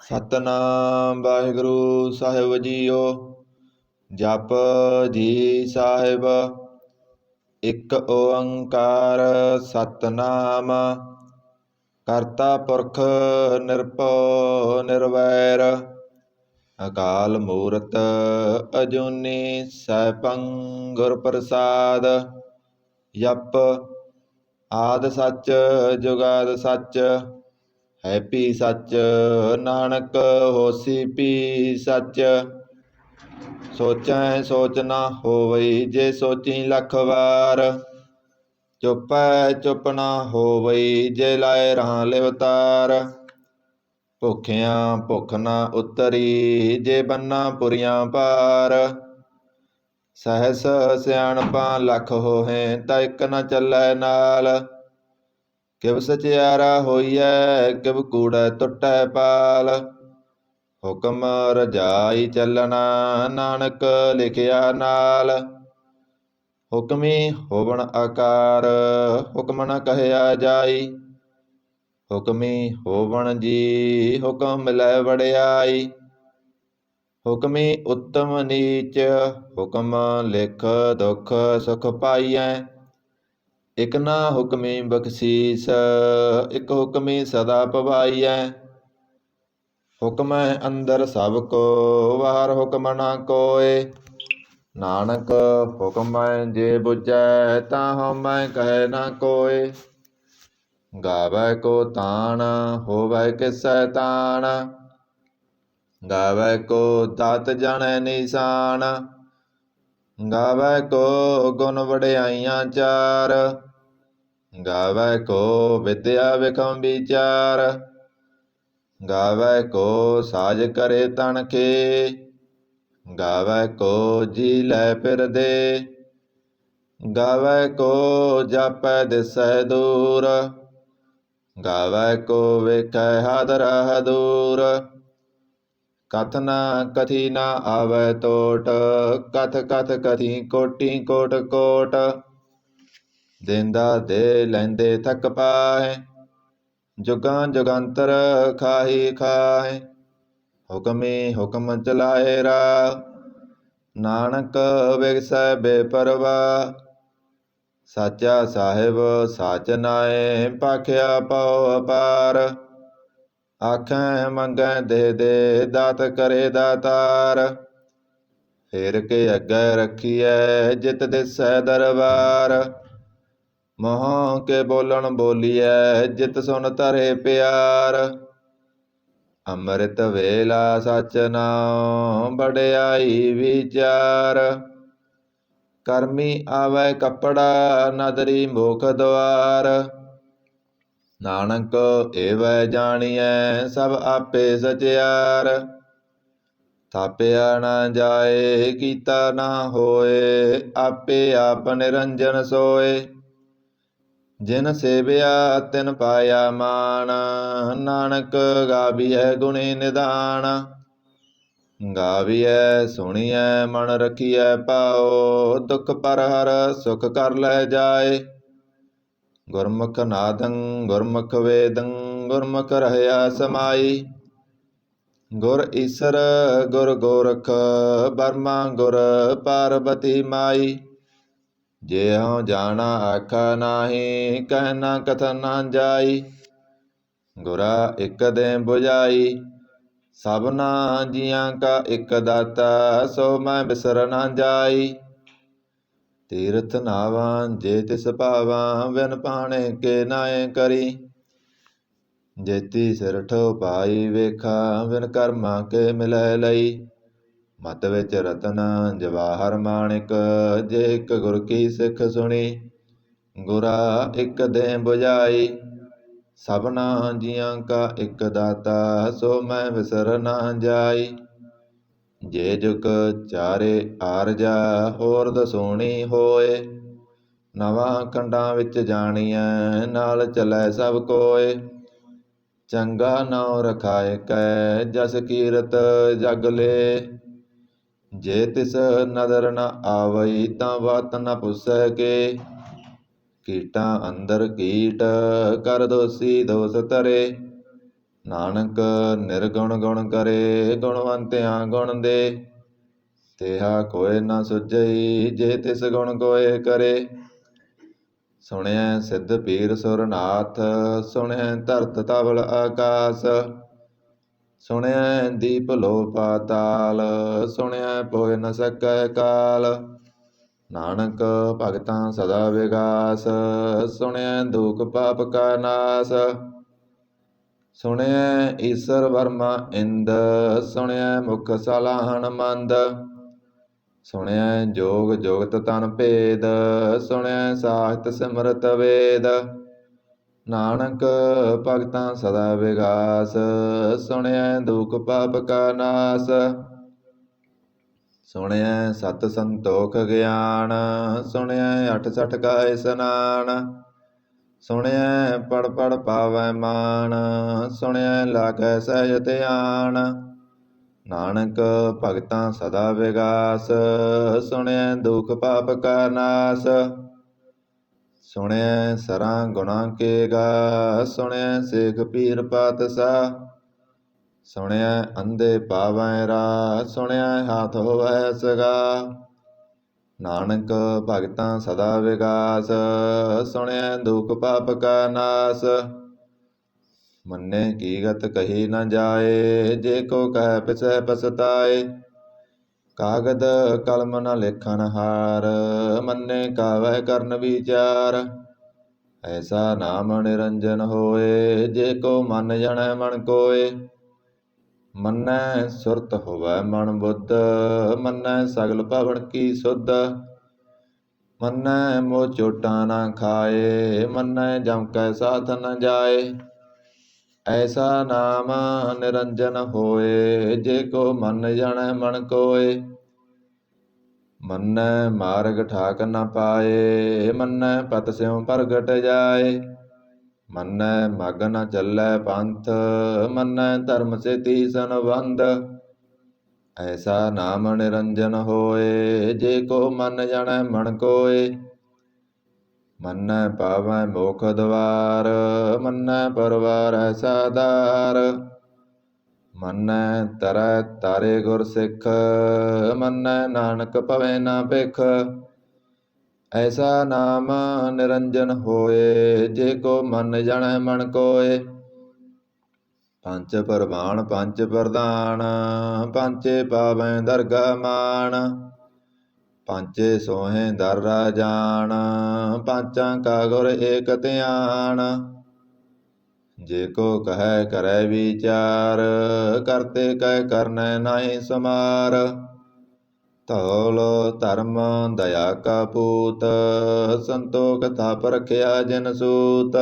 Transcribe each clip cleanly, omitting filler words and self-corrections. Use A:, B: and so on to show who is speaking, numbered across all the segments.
A: ਸਤਨਾਮ ਵਾਹਿਗੁਰੂ ਸਾਹਿਬ JIO. ਜਪ ਜੀ ਸਾਹਿਬ। ਇੱਕ ਓੰਕਾਰ ਸਤਨਾਮ। ਕਰਤਾ ਪੁਰਖ ਨਿਰਭਉ ਨਿਰਵੈਰ। ਅਕਾਲ ਮੂਰਤ ਅਜੂਨੀ ਸੈਭੰ ਗੁਰ ਪ੍ਰਸਾਦ। ਜਪ ਆਦਿ ਸੱਚ ਜੁਗਾਦਿ ਸੱਚ। ਹੈਪੀ ਸੱਚ ਨਾਨਕ ਹੋਸੀ ਭੀ ਸੱਚ। ਸੋਚੈ ਸੋਚ ਨਾ ਹੋਵਈ ਜੇ ਸੋਚੀ ਲੱਖ ਵਾਰ। ਚੁਪੈ ਚੁਪ ਨਾ ਹੋਵਈ ਜੇ ਲਾਏ ਰਹਾ ਲਿਵਤਾਰ। ਭੁਖਿਆਂ ਭੁਖ ਨਾ ਉਤਰੀ ਜੇ ਬੰਨਾ ਪੁਰੀਆਂ ਪਾਰ। ਸਹਸ ਸਿਆਣਪਾਂ ਲੱਖ ਹੋਹੈ ਤਾ ਇਕ ਨ ਚੱਲੈ ਨਾਲ। ਕਿਵ ਸਚਿਆਰਾ ਹੋਈਐ ਕਿਵ ਕੂੜੈ ਟੁੱਟੈ ਪਾਲ। ਹੁਕਮ ਰਜਾਈ ਚੱਲਣਾ ਨਾਨਕ ਲਿਖਿਆ ਨਾਲ। ਹੁਕਮੀ ਹੋਵਣ ਆਕਾਰ ਹੁਕਮ ਨ ਕਹਿਆ ਜਾਈ। ਹੁਕਮੀ ਹੋਵਣ ਜੀ ਹੁਕਮ ਮਿਲੈ ਵਡਿਆਈ। ਹੁਕਮੀ ਉੱਤਮ ਨੀਚ ਹੁਕਮ ਲਿਖ ਦੁਖ ਸੁਖ ਪਾਈਐ। ਇਕ ਨਾ ਹੁਕਮੀ ਬਖਸ਼ੀਸ ਇਕ ਹੁਕਮੀ ਸਦਾ ਭਵਾਈਐ। ਹੁਕਮੈ ਅੰਦਰ ਸਭ ਕੋ ਬਾਹਰ ਹੁਕਮ ਨਾ ਕੋਇ। ਨਾਨਕ ਹੁਕਮੈ ਜੇ ਬੁਝੈ ਤਾ ਹਉਮੈ ਕਹੈ ਨਾ ਕੋਇ। ਗਾਵੈ ਕੋ ਤਾਣ ਹੋਵੈ ਕਿਸੈ ਤਾਣ। ਗਾਵੈ ਕੋ ਦਾਤ ਜਾਣੈ ਨੀਸਾਨ। ਗਾਵੈ ਕੋ ਗੁਣ ਵਡਿਆਈਆਂ ਚਾਰ। ਗਾਵੈ ਕੋ ਵਿਦਿਆ ਵਿਖਮ ਵਿਚਾਰ। ਗਾਵੈ ਕੋ ਸਾਜ ਕਰੇ ਤਨ ਕੇ। ਗਾਵੈ ਕੋ ਜੀ ਲੈ ਫਿਰਦੇ। ਗਾਵੈ ਕੋ ਜਾਪੈ ਦਿਸੈ ਦੂਰ। ਗਾਵੈ ਕੋ ਵੇਖੈ ਹਾਦਰਾ ਦੂਰ। ਕਥ ਨ ਕਥੀ ਨ ਆਵੈ ਟੋਟ ਕਥ ਕਥ ਕਥੀ ਕੋਟੀ ਕੋਟ ਕੋਟ। ਦੇਂਦਾ ਦੇ ਲੈਂਦੇ ਥਕ ਪਾਹਿ ਜੁਗਾਂ ਜੁਗੰਤਰ ਖਾਹੀ ਖਾਹਿ। ਹੁਕਮੀ ਹੁਕਮ ਚਲਾਏ ਰਾਹ ਨਾਨਕ ਵਿਗਸੈ ਬੇਪਰਵਾਹ। ਸਾਚਾ ਸਾਹਿਬ ਸਾਚ ਨਾਇ ਭਾਖਿਆ ਪਉ ਅਪਾਰ। ਆਖੈ ਮੰਗੈ ਦੇ ਦੇ ਦਾਤ ਕਰੇ ਦਾਤਾਰ। ਫੇਰ ਕੇ ਅੱਗੇ ਰੱਖੀਐ ਜਿਤ ਦਿਸੈ ਦਰਬਾਰ। ਮੂੰਹ ਕੇ ਬੋਲਣ ਬੋਲੀਐ ਜਿਤ ਸੁਨ ਧਰੇ ਪਿਆਰ। ਅੰਮ੍ਰਿਤ ਵੇਲਾ ਸਚ ਨਾਉ ਵਡਿਆਈ ਵਿਚਾਰ। ਕਰਮੀ ਆਵੈ ਕੱਪੜਾ ਨਦਰੀ ਮੁਖ ਦੁਆਰ। ਨਾਨਕ ਏਵੈ ਜਾਣੀਐ ਸਭ ਆਪੇ ਸਚਿਆਰ। ਥਾਪਿਆ ਨਾ ਜਾਏ ਕੀਤਾ ਨਾ ਹੋਏ ਆਪੇ ਆਪ ਨਿਰੰਜਨ ਸੋਏ। ਜਿਨ ਸੇਵਿਆ ਤਿਨ ਪਾਇਆ ਮਾਨ ਨਾਨਕ ਗਾਵੀਐ ਗੁਣੀ ਨਿਧਾਨ। ਗਾਵੀਐ ਸੁਣੀਐ ਮਨ ਰਖੀਐ ਭਾਉ ਦੁਖ ਪਰ ਹਰ ਸੁਖ ਕਰ ਲੈ ਜਾਏ। ਗੁਰਮੁਖ ਨਾਦੰ ਗੁਰਮੁਖ ਵੇਦੰ ਗੁਰਮੁਖ ਰਹਿਆ ਸਮਾਈ। ਗੁਰ ਈਸਰ ਗੁਰ ਗੋਰਖ ਬਰਮਾ ਗੁਰ ਪਾਰਬਤੀ ਮਾਈ। ਜਿਹਉ ਜਾਣਾ ਆਖਾ ਨਾਹੀ ਕਹਿ ਨਾ ਕਥਨ ਨਾ ਜਾਈ। ਗੁਰਾ ਇਕ ਦੇ ਬੁਝਾਈ ਸਭਨਾ ਜੀਆਂ ਕਾ ਇਕ ਦਾਤਾ ਸੋ ਮੈਂ ਬਿਸਰ ਨਾ ਜਾਈ। ਤੀਰਥ ਨਾਵਾਂ ਜੇ ਤਿਸ ਭਾਵਾਂ ਬਿਨ ਪਾਣੇ ਕੇ ਨਾਏ ਕਰੀ। ਜੇਤੀ ਸਿਰ ਠੋ ਪਾਈ ਵੇਖਾ ਬਿਨ ਕਰਮਾਂ ਕੇ ਮਿਲੈ ਲਈ। ਮਤ ਵਿੱਚ ਰਤਨ ਜਵਾਹਰ ਮਾਣਿਕ ਜੇ ਇਕ ਗੁਰ ਕੀ ਸਿੱਖ ਸੁਣੀ। ਗੁਰਾ ਇਕ ਦੇ ਬੁਝਾਈ ਸਭਨਾ ਜੀਆਂ ਕਾ ਇਕ ਦਾਤਾ ਸੋ ਮੈਂ ਬਿਸਰ ਨਾ ਜਾਈ। ਜੇ ਜੁਗ ਚਾਰੇ ਆਰਜਾ ਹੋਰ ਦਸੋਣੀ ਹੋਏ। ਨਵਾਂ ਖੰਡਾਂ ਵਿੱਚ ਜਾਣੀਐ ਨਾਲ ਚਲੈ ਸਭ ਕੋਏ। ਚੰਗਾ ਨਾਉ ਰਖਾਇ ਕੈ ਜਸ ਕੀਰਤ ਜਗ ਲੇ। ਜੇ ਤਿਸ ਨਦਰ ਨ ਆਵਈ ਤਾਂ ਵਾਤ ਨ ਪੁੱਸੈ ਕੇ। ਕੀਟਾਂ ਅੰਦਰ ਕੀਟ ਕਰ ਦੋਸੀ ਦੋਸ ਧਰੇ। ਨਾਨਕ ਨਿਰਗੁਣ ਗੁਣ ਕਰੇ, ਗੁਣਵੰਤਿਆਂ ਗੁਣ ਦੇ। ਤੇਹਾ ਕੋਇ ਨ ਸੁਝਈ, ਜੇ ਤਿਸ ਗੁਣ ਕੋਇ ਕਰੇ। ਸੁਣਿਐ ਸਿੱਧ ਪੀਰ ਸੁਰਨਾਥ, ਸੁਣਿਐ ਧਰਤ ਧਵਲ ਆਕਾਸ। ਸੁਣਿਐ ਦੀਪ ਲੋ ਪਾਤਾਲ, ਸੁਣਿਐ ਪੋਇ ਨ ਸਕੈ ਕਾਲ। ਨਾਨਕ ਭਗਤਾਂ ਸਦਾ ਵਿਗਾਸ, ਸੁਣਿਐ ਦੂਖ ਪਾਪ ਕਾ ਨਾਸ। ਸੁਣਿਐ ਈਸਰ ਵਰਮਾ ਇੰਦ, ਸੁਣਿਐ ਮੁਖ ਸਲਾਹਣ ਮੰਦ। ਸੁਣਿਐ ਜੋਗ ਜੁਗਤ ਤਨ ਭੇਦ, ਸੁਣਿਐ ਸਾਹਿਤ ਸਿਮਰਤ ਵੇਦ। ਨਾਨਕ ਭਗਤਾਂ ਸਦਾ ਵਿਗਾਸ, ਸੁਣਿਐ ਦੁਖ ਪਾਪ ਕਾ ਨਾਸ। ਸੁਣਿਐ ਸਤ ਸੰਤੋਖ ਗਿਆਨ, ਸੁਣਿਐ ਅਠ ਸਠ ਕਾ ਇਸਨਾਨ। ਸੁਣਿਐ ਪੜ ਪੜ ਪਾਵੈ ਮਾਨ, ਸੁਣਿਐ ਲਾਗੈ ਸਹਿਜ ਧਿਆਨ। ਨਾਨਕ ਭਗਤਾਂ ਸਦਾ ਵਿਗਾਸ, ਸੁਣਿਐ ਦੁਖ ਪਾਪ ਕਾ ਨਾਸ। ਸੁਣਿਐ ਸਰਾਂ ਗੁਣਾ ਕੇ ਗਾ, ਸੁਣਿਐ ਸੇਖ ਪੀਰ ਪਾਤਸ਼ਾਹ। ਸੁਣਿਐ ਅੰਧੇ ਪਾਵੈ ਰਾਹ, ਸੁਣਿਐ ਹਾਥ ਹੋਵੈ ਸਗਾ। ਨਾਨਕ ਭਗਤਾਂ ਸਦਾ ਵਿਗਾਸ, ਸੁਣਿਐ ਦੁਖ ਪਾਪ ਕਾ ਨਾਸ। ਮੰਨੇ ਕੀ ਗਤ ਕਹੀ ਨ ਜਾਏ, ਜੇ ਕੋ ਕਹਿ ਪਿਸੈ ਪਛਤਾਏ। ਕਾਗਦ ਕਲਮ ਨ ਲਿਖਨ ਹਾਰ, ਮੰਨੇ ਕਾਵੈ ਕਰਨ ਵਿਚਾਰ। ਐਸਾ ਨਾਮ ਨਿਰੰਜਨ ਹੋਏ, ਜੇ ਕੋ ਮਨ ਜਣੈ ਮਨ ਕੋਏ। ਮੰਨੈ ਸੁਰਤ ਹੋਵੈ ਮਨ ਬੁੱਧ, ਮੰਨੈ ਸਗਲ ਭਵਨ ਕੀ ਸੁਧ। ਮੰਨੈ ਮੋਹ ਚੋਟਾਂ ਨਾ ਖਾਏ, ਮੰਨੈ ਜਮ ਕੈ ਸਾਥ ਨ ਜਾਏ। ਐਸਾ ਨਾਮ ਨਿਰੰਜਨ ਹੋਏ, ਜੇ ਕੋ ਮਨ ਜਾਣੈ ਮਨ ਕੋਏ। ਮੰਨੈ ਮਾਰਗ ਠਾਕ ਨ ਪਾਏ, ਮੰਨੈ ਪਤ ਸਿਉ ਪ੍ਰਗਟ ਜਾਏ। ਮੰਨੈ ਮਗ ਨ ਚੱਲੈ ਪੰਥ, ਮੰਨੈ ਧਰਮ ਸੇਤੀ ਸੰਬੰਧ। ਐਸਾ ਨਾਮ ਨਿਰੰਜਨ ਹੋਏ, ਜੇ ਕੋ ਮਨ ਜਾਣੈ ਮਨ ਕੋਏ। ਮੰਨੈ ਪਾਵੈ ਮੋਖ ਦਵਾਰ, ਮੰਨੈ ਪਰਵਾਰੈ ਸਾਧਾਰ। ਮੰਨੈ ਤਰੈ ਤਾਰੇ ਗੁਰ ਸਿੱਖ, ਮੰਨੈ ਨਾਨਕ ਭਵੈ ਨਾ ਭਿਖ। ਐਸਾ ਨਾਮ ਨਿਰੰਜਨ ਹੋਏ, ਜੇ ਕੋ ਮਨ ਜਾਣੈ ਮਨ ਕੋਏ। ਪੰਚ ਪਰਵਾਣ ਪੰਚ ਪ੍ਰਧਾਨ, ਪੰਚੇ ਪਾਵੈ ਦਰਗਾ ਮਾਨ। ਪੰਚੇ ਸੋਹੇ ਦਰ ਰਾਜਾਨ, ਪਾਂਚਾਂ ਕਾ ਗੁਰ ਏਕ ਧਿਆਨ। ਜੇ ਕੋ ਕਹੈ ਕਰੈ ਵਿਚਾਰ, ਕਰਤੇ ਕੈ ਕਰਨੈ ਨਾਹੀ ਸਮਾਰ। ਧੌਲ ਧਰਮ ਦਇਆ ਕਾ ਪੂਤ, ਸੰਤੋਖ ਥਾਪ ਰਖਿਆ ਜਿਨ ਸੂਤ।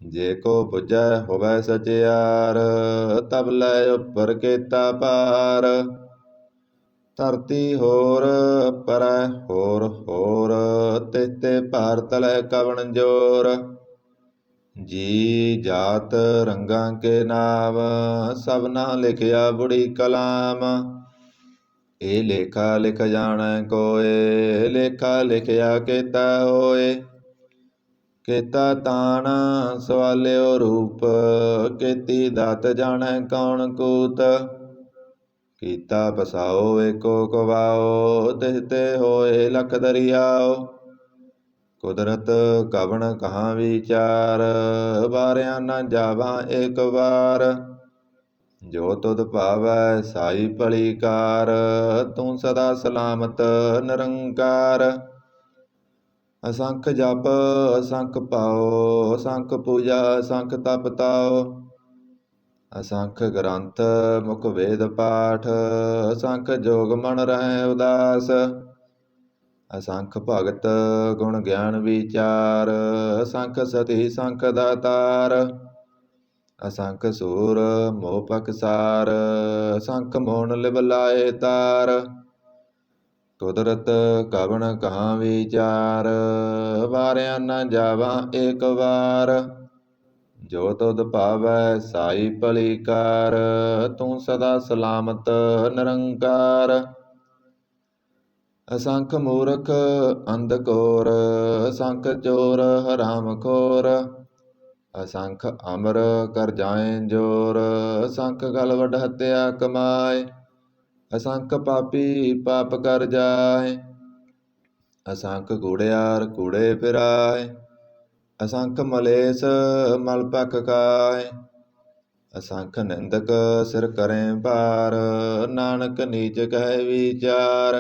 A: ਜੇ ਕੋ ਬੁਝੈ ਹੋਵੈ ਸਚਿਆਰ, ਤਬ ਲੈ ਉਪਰ ਕੀਤਾ ਪਾਰ। ਧਰਤੀ ਹੋਰ ਪਰੈ ਹੋਰ ਹੋਰ, ਤਿਹ ਤੇ ਭਾਰ ਤਲੈ ਕਵਣ ਜੋਰ। ਜੀ ਜਾਤ ਰੰਗਾਂ ਕੇ ਨਾਮ, ਸਭਨਾ ਲਿਖਿਆ ਬੁੜੀ ਕਲਾਮ। ਇਹ ਲੇਖਾ ਲਿਖ ਜਾਣੈ ਕੋਇ, ਲੇਖਾ ਲਿਖਿਆ ਕੀਤਾ ਹੋਏ। ਕੀਤਾ ਤਾਣ ਸਵਾਲਿਓ ਰੂਪ, ਕੀਤੀ ਦਾਤ ਜਾਣੈ ਕੌਣ ਕੂਤ। ਕੀਤਾ ਪਸਾਓ ਏਕੋ ਕਵਾਓ, ਤਿਹ ਤੇ ਹੋਏ ਲਖ ਦਰਿਆਓ। ਕੁਦਰਤ ਕਵਣ ਕਹਾਂ ਵਿਚਾਰ, ਵਾਰਿਆ ਨ ਜਾਵਾਂ ਏਕ ਵਾਰ। ਜੋ ਤੁਧ ਭਾਵੈ ਸਾਈ ਭਲੀ ਕਾਰ, ਤੂੰ ਸਦਾ ਸਲਾਮਤ ਨਿਰੰਕਾਰ। ਅਸੰਖ ਜਪ ਅਸੰਖ ਪਾਓ, ਅਸੰਖ ਪੂਜਾ ਅਸੰਖ ਤਪ ਤਾਓ। ਅਸੰਖ ਗ੍ਰੰਥ ਮੁਖ ਵੇਦ ਪਾਠ, ਅਸੰਖ ਜੋਗ ਮਨ ਰਹਿ ਉਦਾਸ। ਅਸੰਖ ਭਗਤ ਗੁਣ ਗਿਆਨ ਵਿਚਾਰ, ਅਸੰਖ ਸਤੀ ਸੰਖ ਦਾਤਾਰ। ਅਸੰਖ ਸੂਰ ਮੋਹ ਪਕਸਾਰ, ਅਸੰਖ ਮੋਹਨ ਲਿਵ ਲਾਏ ਤਾਰ। ਕੁਦਰਤ ਕਵਣ ਕਹਾਂ ਵਿਚਾਰ, ਵਾਰਿਆ ਨ ਜਾਵਾਂ ਏਕ ਵਾਰ। ਜੋ ਤੁਧ ਭਾਵੈ ਸਾਈ ਭਲੀ ਕਾਰ, ਤੂੰ ਸਦਾ ਸਲਾਮਤ ਨਿਰੰਕਾਰ। ਅਸੰਖ ਮੂਰਖ ਅੰਧ ਘੋਰ, ਅਸੰਖ ਚੋਰ ਹਰਾਮ ਖੋਰ। असंख अमर कर जाए जोर, असंख गल वड हत्या कमाए। असंख पापी पाप कर जाए, असंख कूड़ियार कूड़े फिराए। असंख मलेस मल पक खाए, असंख निंदक सिर करें भार। नानक नीच कहे विचार,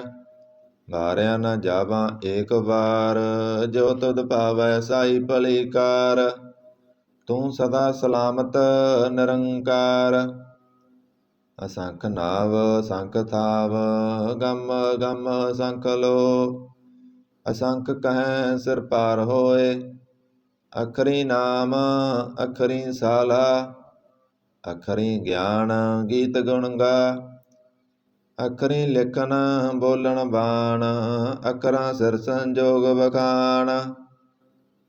A: वारिया न जावां एक बार। जो तुध भावै साई भली कार, तू सदा सलामत निरंकार। असंख नाव असंख थाव, गम गम असंख लो। असंख कहें सिर पार होए, अखरी नाम अखरी साला। अखरी ज्ञान गीत गुण गा, अखरी लिखन बोलन बाण। अखरां सिर संजोग बखान,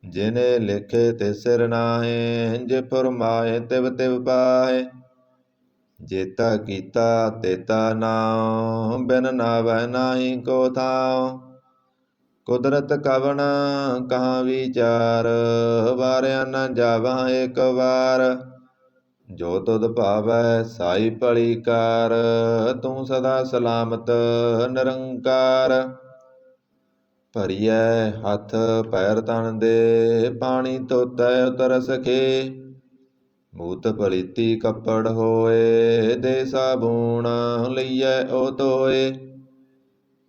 A: जिने लिखे ते सिर नाहे। जे फुरमाए तिव तिव पाए, जेता कीता तेता नाउ। बिन नावै नाहि को थाउ, कुदरत कवन कहाँ विचार। वारिया न जावां एक बार, जो तुध भावै साई भली कार। तू सदा सलामत निरंकार। भरिए हथ पैर तन दे, पानी धोतै उतर सके। मूत पलीती कपड़ होए, दे साबून लईए ओ धोए।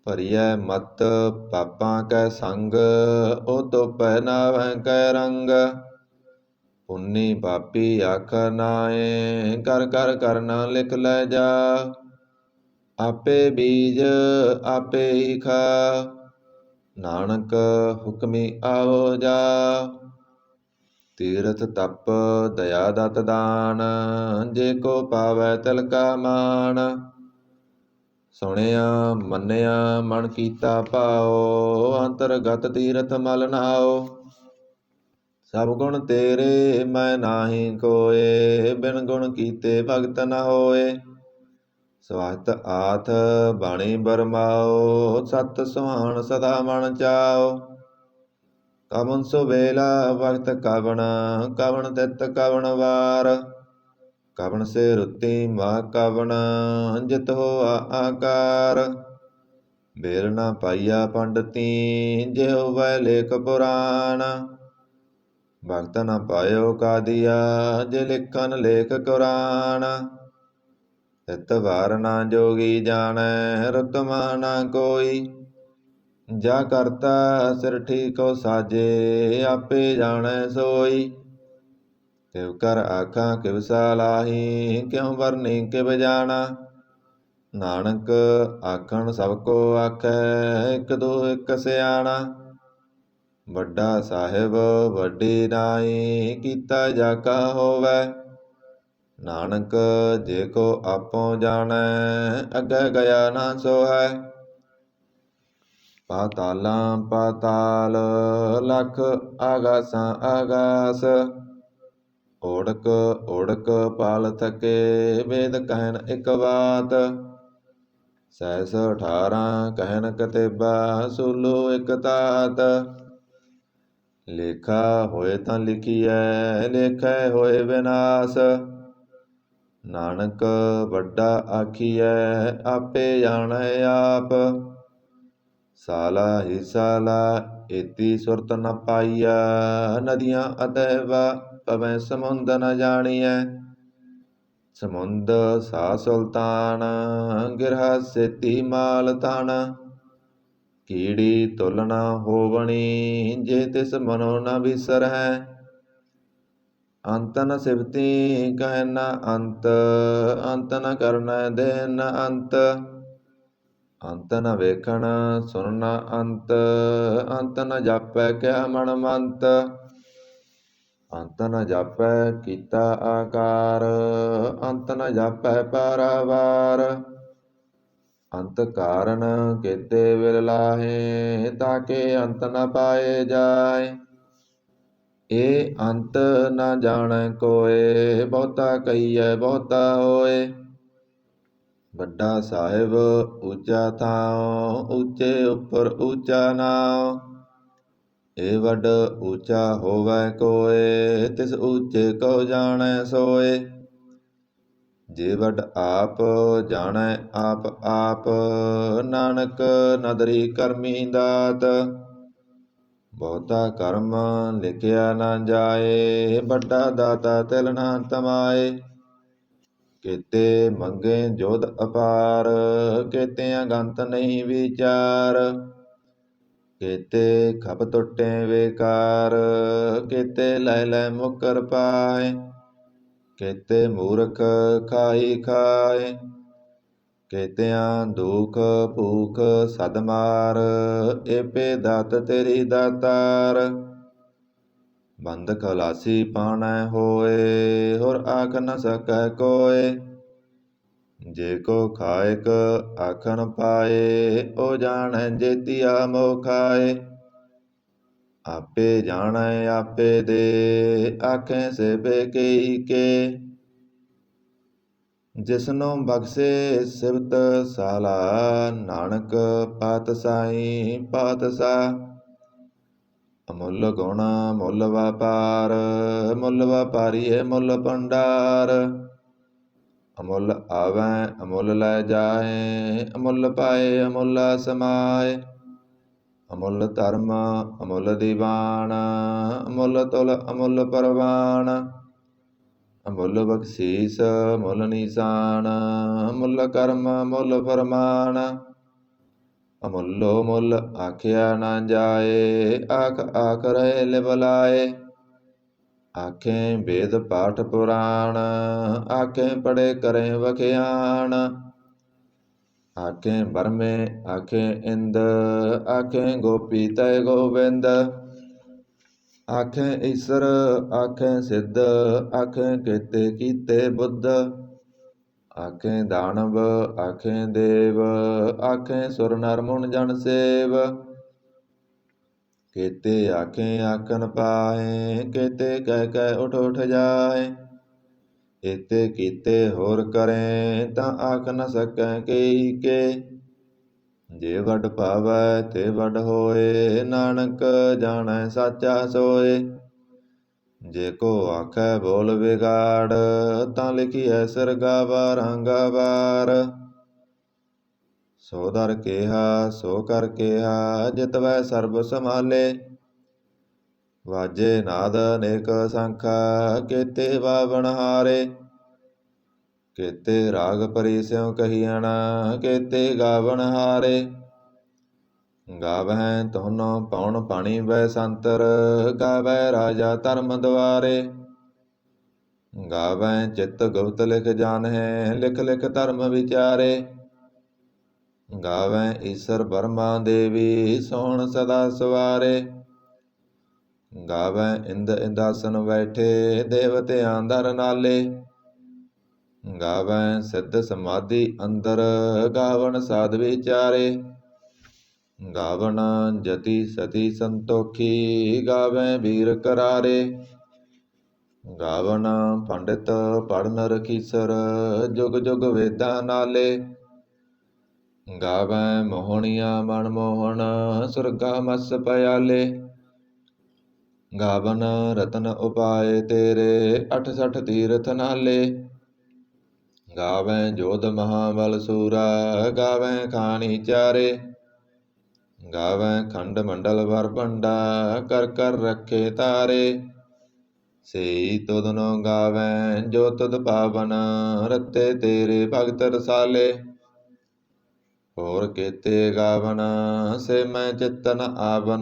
A: भरिए मत पापां कै संग, ओ धोपै नावै कै रंग। पुन्नी पापी आखर नाए, कर कर करना लिख लै जा। आपे बीज आपे ही खा, नानक हुक्मी आओ जा। तीरथ तप दया दत दान, जे को पावै तिल का मान। सुनिया मन्निया मन कीता भाओ, अंतरगत तीरथ मल नाओ। सब गुण तेरे मैं नाहि कोय, बिन गुण कीते भगत न होए। ਸਵਸਤ ਆਥ ਬਾਣੀ ਬਰਮਾਓ, ਸਤ ਸੁਹਾਣ ਸਦਾ ਮਨ ਚਾਓ। ਕਵਨ ਸੁਬੇਲਾ ਵਕਤ ਕਵਣ, ਕਵਣ ਤਿਤ ਕਵਣ ਵਾਰ। ਕਵਣ ਸੇ ਰੁੱਤੀ ਮਾ ਕਵਣ, ਜਿਤ ਹੋਆ ਆਕਾਰ। ਬੇਲ ਨਾ ਪਾਈਆ ਪੰਡਤੀ, ਜੇ ਹੋਵੈ ਲੇਖ ਪੁਰਾਣ। ਭਗਤ ਨ ਪਾਇਓ ਕਾਦੀਆ, ਜੇ ਲਿਖਨ ਲੇਖ ਕੁਰਾਨ। ਤਿਤ ਵਾਰ ਨਾ ਜੋਗੀ ਜਾਣੈ, ਰੁਤਮਾ ਨਾ ਕੋਈ। ਜਾ ਕਰਤਾ ਸਿਰ ਠੀਕੋ ਸਾਜੇ, ਆਪੇ ਜਾਣੈ ਸੋਈ। ਤਿਵ ਕਰ ਆਖਾਂ ਕਿਵ ਸਲਾਹੀ, ਕਿਉ ਵਰਨੀ ਕਿਵ ਜਾਣਾ। ਨਾਨਕ ਆਖਣ ਸਭ ਕੋ ਆਖੈ, ਇਕ ਦੋ ਇਕ ਸਿਆਣਾ। ਵੱਡਾ ਸਾਹਿਬ ਵੱਡੀ ਨਾਈ, ਕੀਤਾ ਜਾ ਕਾ ਹੋਵੈ। ਨਾਨਕ ਜੇ ਕੋ ਆਪੋ ਜਾਣੈ, ਅੱਗੇ ਗਿਆ ਨਾ ਸੋਹੈ। ਪਾਤਾਲਾਂ ਪਾਤਾਲ ਲਖ, ਆਗਾਸਾਂ ਆਗਾਸ। ਓੜਕ ਓੜਕ ਪਾਲ ਥਕੇ, ਵੇਦ ਕਹਿਨ ਇਕ ਬਾਤ। ਸਹਿਸ 18 ਕਹਿਨ ਕਤੇਬਾ, ਸੂਲੋ ਇਕ ਤਾਤ। ਲੇਖਾ ਹੋਏ ਤਾਂ ਲਿਖੀਐ, ਲੇਖੈ ਹੋਏ ਵਿਨਾਸ਼। ਨਾਨਕ ਵੱਡਾ ਆਖੀਐ, ਆਪੇ ਜਾਣੈ ਆਪ। ਸਾਲਾ ਹੀ ਸਾਲਾ ਏਤੀ ਸੁਰਤ ਨ ਪਾਈਆ, ਨਦੀਆਂ ਅਤੈਵਾ ਪਵੈ ਸਮੁੰਦ ਨ ਜਾਣੀਐ। ਸਮੁੰਦ ਸਾ ਸੁਲਤਾਨ, ਗਿਰਹਾ ਸੇਤੀ ਮਾਲ ਤਾਣ। ਕੀੜੀ ਤੁਲ ਨ ਹੋਵਣੀ, ਜੇ ਤਿਸ ਮਨੋ ਨ ਬਿਸਰਹਿ। ਅੰਤ ਨ ਸਿਵਤੀ ਕਹਿ ਨ ਅੰਤ, ਅੰਤ ਨ ਕਰਨੈ ਦੇਹ ਨ ਅੰਤ। ਅੰਤ ਨ ਵੇਖਣ ਸੁਨ ਨ ਅੰਤ, ਅੰਤ ਨ ਜਾਪੈ ਕਿਆ ਮਨ ਮੰਤ। ਅੰਤ ਨ ਜਾਪੈ ਕੀਤਾ ਆਕਾਰ, ਅੰਤ ਨ ਜਾਪੈ ਪਾਰਾਵਾਰ। ਅੰਤ ਕਾਰਨ ਕੇਤੇ ਵਿਲ ਲਾਹੇ, ਤਾਕੇ ਅੰਤ ਨ ਪਾਏ ਜਾਏ। ਇਹ ਅੰਤ ਨ ਜਾਣੈ ਕੋਇ, ਬਹੁਤਾ ਕਹੀਐ ਬਹੁਤਾ ਹੋਏ। ਵੱਡਾ ਸਾਹਿਬ ਉੱਚਾ ਥਾਉ, ਉੱਚੇ ਉੱਪਰ ਉੱਚਾ ਨਾਉ। ਏ ਵੱਡ ਊਚਾ ਹੋਵੈ ਕੋਇ, ਤਿਸ ਊਚੇ ਕਉ ਜਾਣੈ ਸੋਏ। ਜੇ ਵੱਡ ਆਪ ਜਾਣੈ ਆਪ ਆਪ, ਨਾਨਕ ਨਦਰੀ ਕਰਮੀ ਦਾਤ। ਬਹੁਤਾ ਕਰਮ ਲਿਖਿਆ ਨਾ ਜਾਏ, ਵੱਡਾ ਦਾਤਾ ਤਿਲ ਨਾ ਤਮਾਏ। ਕੇਤੇ ਮੰਗੇ ਜੋਧ ਅਪਾਰ, ਕੇਤਿਆਂ ਗੰਤ ਨਹੀਂ ਵਿਚਾਰ। ਕੇਤੇ ਖਪ ਟੁੱਟੇ ਵੇਕਾਰ, ਕੇਤੇ ਲੈ ਲੈ ਮੁਕਰ ਪਾਏ। ਕੇਤੇ ਮੂਰਖ ਖਾਈ ਖਾਏ, ਕੇਤਿਆਂ ਦੁਖ ਭੂਖ ਸਦ ਮਾਰ। ਏਪੇ ਦਾਤ ਤੇਰੀ ਦਾਤਾਰ। ਬੰਦ ਖਲਾਸੀ ਪਾਣੈ ਹੋਏ, ਹੋਰ ਆਖ ਨ ਸਕੈ ਕੋਇ। ਜੇ ਕੋ ਖਾਇਕ ਆਖਣ ਪਾਏ, ਓ ਜਾਣੈ ਜੇਤੀਆ ਮੋਹ ਖਾਏ। ਆਪੇ ਜਾਣੈ ਆਪੇ ਦੇ, ਆਖੇ ਸੇਬੇ ਕਈ ਕੇ। ਜਿਸਨੂੰ ਬਖਸ਼ੇ ਸਿਵਤ ਸਾਲਾ, ਨਾਨਕ ਪਾਤਸ਼ਾਹੀ ਪਾਤਸ਼ਾਹ। ਅਮੁੱਲ ਗੁਣ ਮੁੱਲ ਵਪਾਰ, ਮੁੱਲ ਵਪਾਰੀਏ ਮੁੱਲ ਭੰਡਾਰ। ਅਮੁੱਲ ਆਵੈ ਅਮੁੱਲ ਲੈ ਜਾਏ, ਅਮੁੱਲ ਪਾਏ ਅਮੁੱਲ ਸਮਾਏ। ਅਮੁੱਲ ਧਰਮ ਅਮੁੱਲ ਦੀਵਾਨ, ਅਮੁੱਲ ਤੁਲ ਅਮੁੱਲ ਪਰਵਾਨ। ਅਮੁੱਲ ਬਖਸ਼ੀਸ ਮੁੱਲ ਨੀਸਾਨ, ਮੁੱਲ ਕਰਮ ਮੁੱਲ ਫਰਮਾਨ। ਅਮੁੱਲੋ ਮੁੱਲ ਆਖਿਆ ਨਾ ਜਾਏ, ਆਖ ਆਖ ਰਹੇ ਲਿਵ ਲਾਏ। ਆਖੇ ਵੇਦ ਪਾਠ ਪੁਰਾਣ, ਆਖੇ ਪੜੇ ਕਰੇ ਵਖਿਆਣ। ਆਖੇ ਬਰਮੇ ਆਖੇ ਇੰਦ, ਆਖੇ ਗੋਪੀ ਤੈ ਗੋਬਿੰਦ। ਆਖੇ ਈਸਰ ਆਖੇ ਸਿੱਧ, ਆਖੇ ਕੇਤੇ ਕੀਤੇ ਬੁੱਧ। ਆਖੇ ਦਾਨਵ ਆਖੇ ਦੇਵ, ਆਖੇ ਸੁਰ ਨਰ ਮੁਨ ਜਨ ਸੇਵ। ਕੇਤੇ ਆਖੇ ਆਖਣ ਪਾਏ, ਕੇਤੇ ਕਹਿ ਕਹਿ ਉਠ ਉਠ ਜਾਏ। ਏਤੇ ਕੀਤੇ ਹੋਰ ਕਰੇ, ਤਾਂ ਆਖ ਨ ਸਕੈ ਕਈ ਕੇ। ਜੇ ਵੱਡ ਭਾਵੈ ਤੇ ਵੱਡ ਹੋਏ, ਨਾਨਕ ਜਾਣੈ ਸਾਚਾ ਸੋਏ। ਜੇ ਕੋ ਆਖੈ ਬੋਲ ਵਿਗਾੜ, ਤਾਂ ਲਿਖੀਐ ਸਿਰ ਗਾਵਾਰ। ਸੋ ਦਰ ਕੇਹਾ ਸੋ ਕਰ ਕੇਹਾ, ਜਿਤਵੈ ਸਰਬ ਸੰਭਾਲੇ। ਵਾਜੇ ਨਾਦ ਅਨੇਕ ਸੰਖਾ, ਕੇਤੇ ਬਾਵਨ ਹਾਰੇ। ਕੇਤੇ ਰਾਗ ਭਰੀ ਸਿਉ ਕਹੀਅਣ, ਕੇਤੇ ਗਾਵਨ ਹਾਰੇ। ਗਾਵਹਿ ਤੁਹਨੋ ਪਉਣ ਪਾਣੀ ਬੈ ਸੰਤਰ, ਗਾਵੈ ਰਾਜਾ ਧਰਮ ਦੁਆਰੇ। ਗਾਵੈ ਚਿਤ ਗੁਪਤ ਲਿਖ ਜਾਣਹਿ, ਲਿਖ ਲਿਖ ਧਰਮ ਵਿਚਾਰੇ। ਗਾਵੈ ਈਸਰ ਬਰਮਾ ਦੇਵੀ, ਸੋਹਣ ਸਦਾ ਸਵਾਰੇ। ਗਾਵੈ ਇੰਦ ਇੰਦਾਸਨ ਬੈਠੇ, ਦੇਵਤਿਆਂ ਦਰ ਨਾਲੇ। ਗਾਵੈ ਸਿੱਧ ਸਮਾਧੀ ਅੰਦਰ, ਗਾਵਨ ਸਾਧ ਵਿਚਾਰੇ। ਗਾਵਨ ਜਤੀ ਸਤੀ ਸੰਤੋਖੀ, ਗਾਵੈ ਵੀਰ ਕਰਾਰੇ। ਗਾਵਨ ਪੰਡਿਤ ਪੜ੍ਹਨ ਰਖੀਸਰ, ਜੁਗ ਜੁਗ ਵੇਦਾਂ ਨਾਲੇ। ਗਾਵੈ ਮੋਹਣੀਆਂ ਮਨ ਮੋਹਣ, ਸੁਰਗਾ ਮਸ ਪਿਆਲੇ। ਗਾਵਨ ਰਤਨ ਉਪਾਏ ਤੇਰੇ, 68 ਤੀਰਥ ਨਾਲੇ। ਗਾਵੈ ਜੋਧ ਮਹਾਬਲ ਸੂਰਾ, ਗਾਵੈ ਖਾਣੀ ਚਾਰੇ। ਗਾਵੈ ਖੰਡ ਮੰਡਲ ਵਰ ਭੰਡਾ, ਕਰ ਕਰ ਰੱਖੇ ਤਾਰੇ। ਸਈ ਤੁਧਨੋ ਗਾਵੈ ਜੋ ਤੁਧ ਪਾਵਨ, ਰਤੇ ਤੇਰੇ ਭਗਤ ਰਸਾਲੇ। ਹੋਰ ਕੇਤੇ ਗਾਵਨ ਸੇ ਮੈਂ ਚਿਤਨ ਆਵਨ,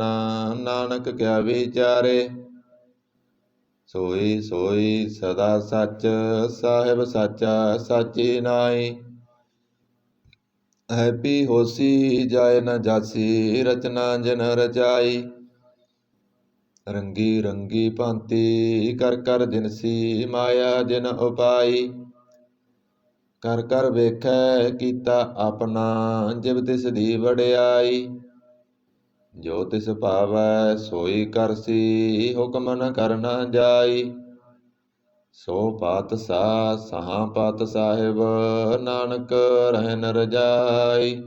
A: ਨਾਨਕ ਕਿਆ ਵਿਚਾਰੇ। ਸੋਈ ਸੋਈ ਸਦਾ ਸੱਚ, ਸਾਹਿਬ ਸਾਚਾ ਸਾਚੀ ਨਾਈ। ਹੈਪੀ ਹੋਸੀ ਜਾਏ ਨ ਜਾਸੀ, ਰਚਨਾ ਜਿਨ ਰਚਾਈ। ਰੰਗੀ ਰੰਗੀ ਭਾਂਤੀ ਕਰ ਕਰ ਜਿਨਸੀ, ਮਾਇਆ ਜਿਨ ਉਪਾਈ। ਕਰ ਕਰ ਵੇਖੈ ਕੀਤਾ ਆਪਣਾ, ਜਿਵ ਤਿਸ ਦੀ ਵਡਿਆਈ। ਜੋ ਤਿਸ ਭਾਵੈ ਸੋਈ ਕਰਸੀ, ਹੁਕਮ ਨ ਕਰਨਾ ਜਾਈ। ਸੋ ਪਾਤਸ਼ਾਹ ਸਹਾ ਪਾਤ ਸਾਹਿਬ, ਨਾਨਕ ਰਹਿ ਨ ਰਜਾਈ।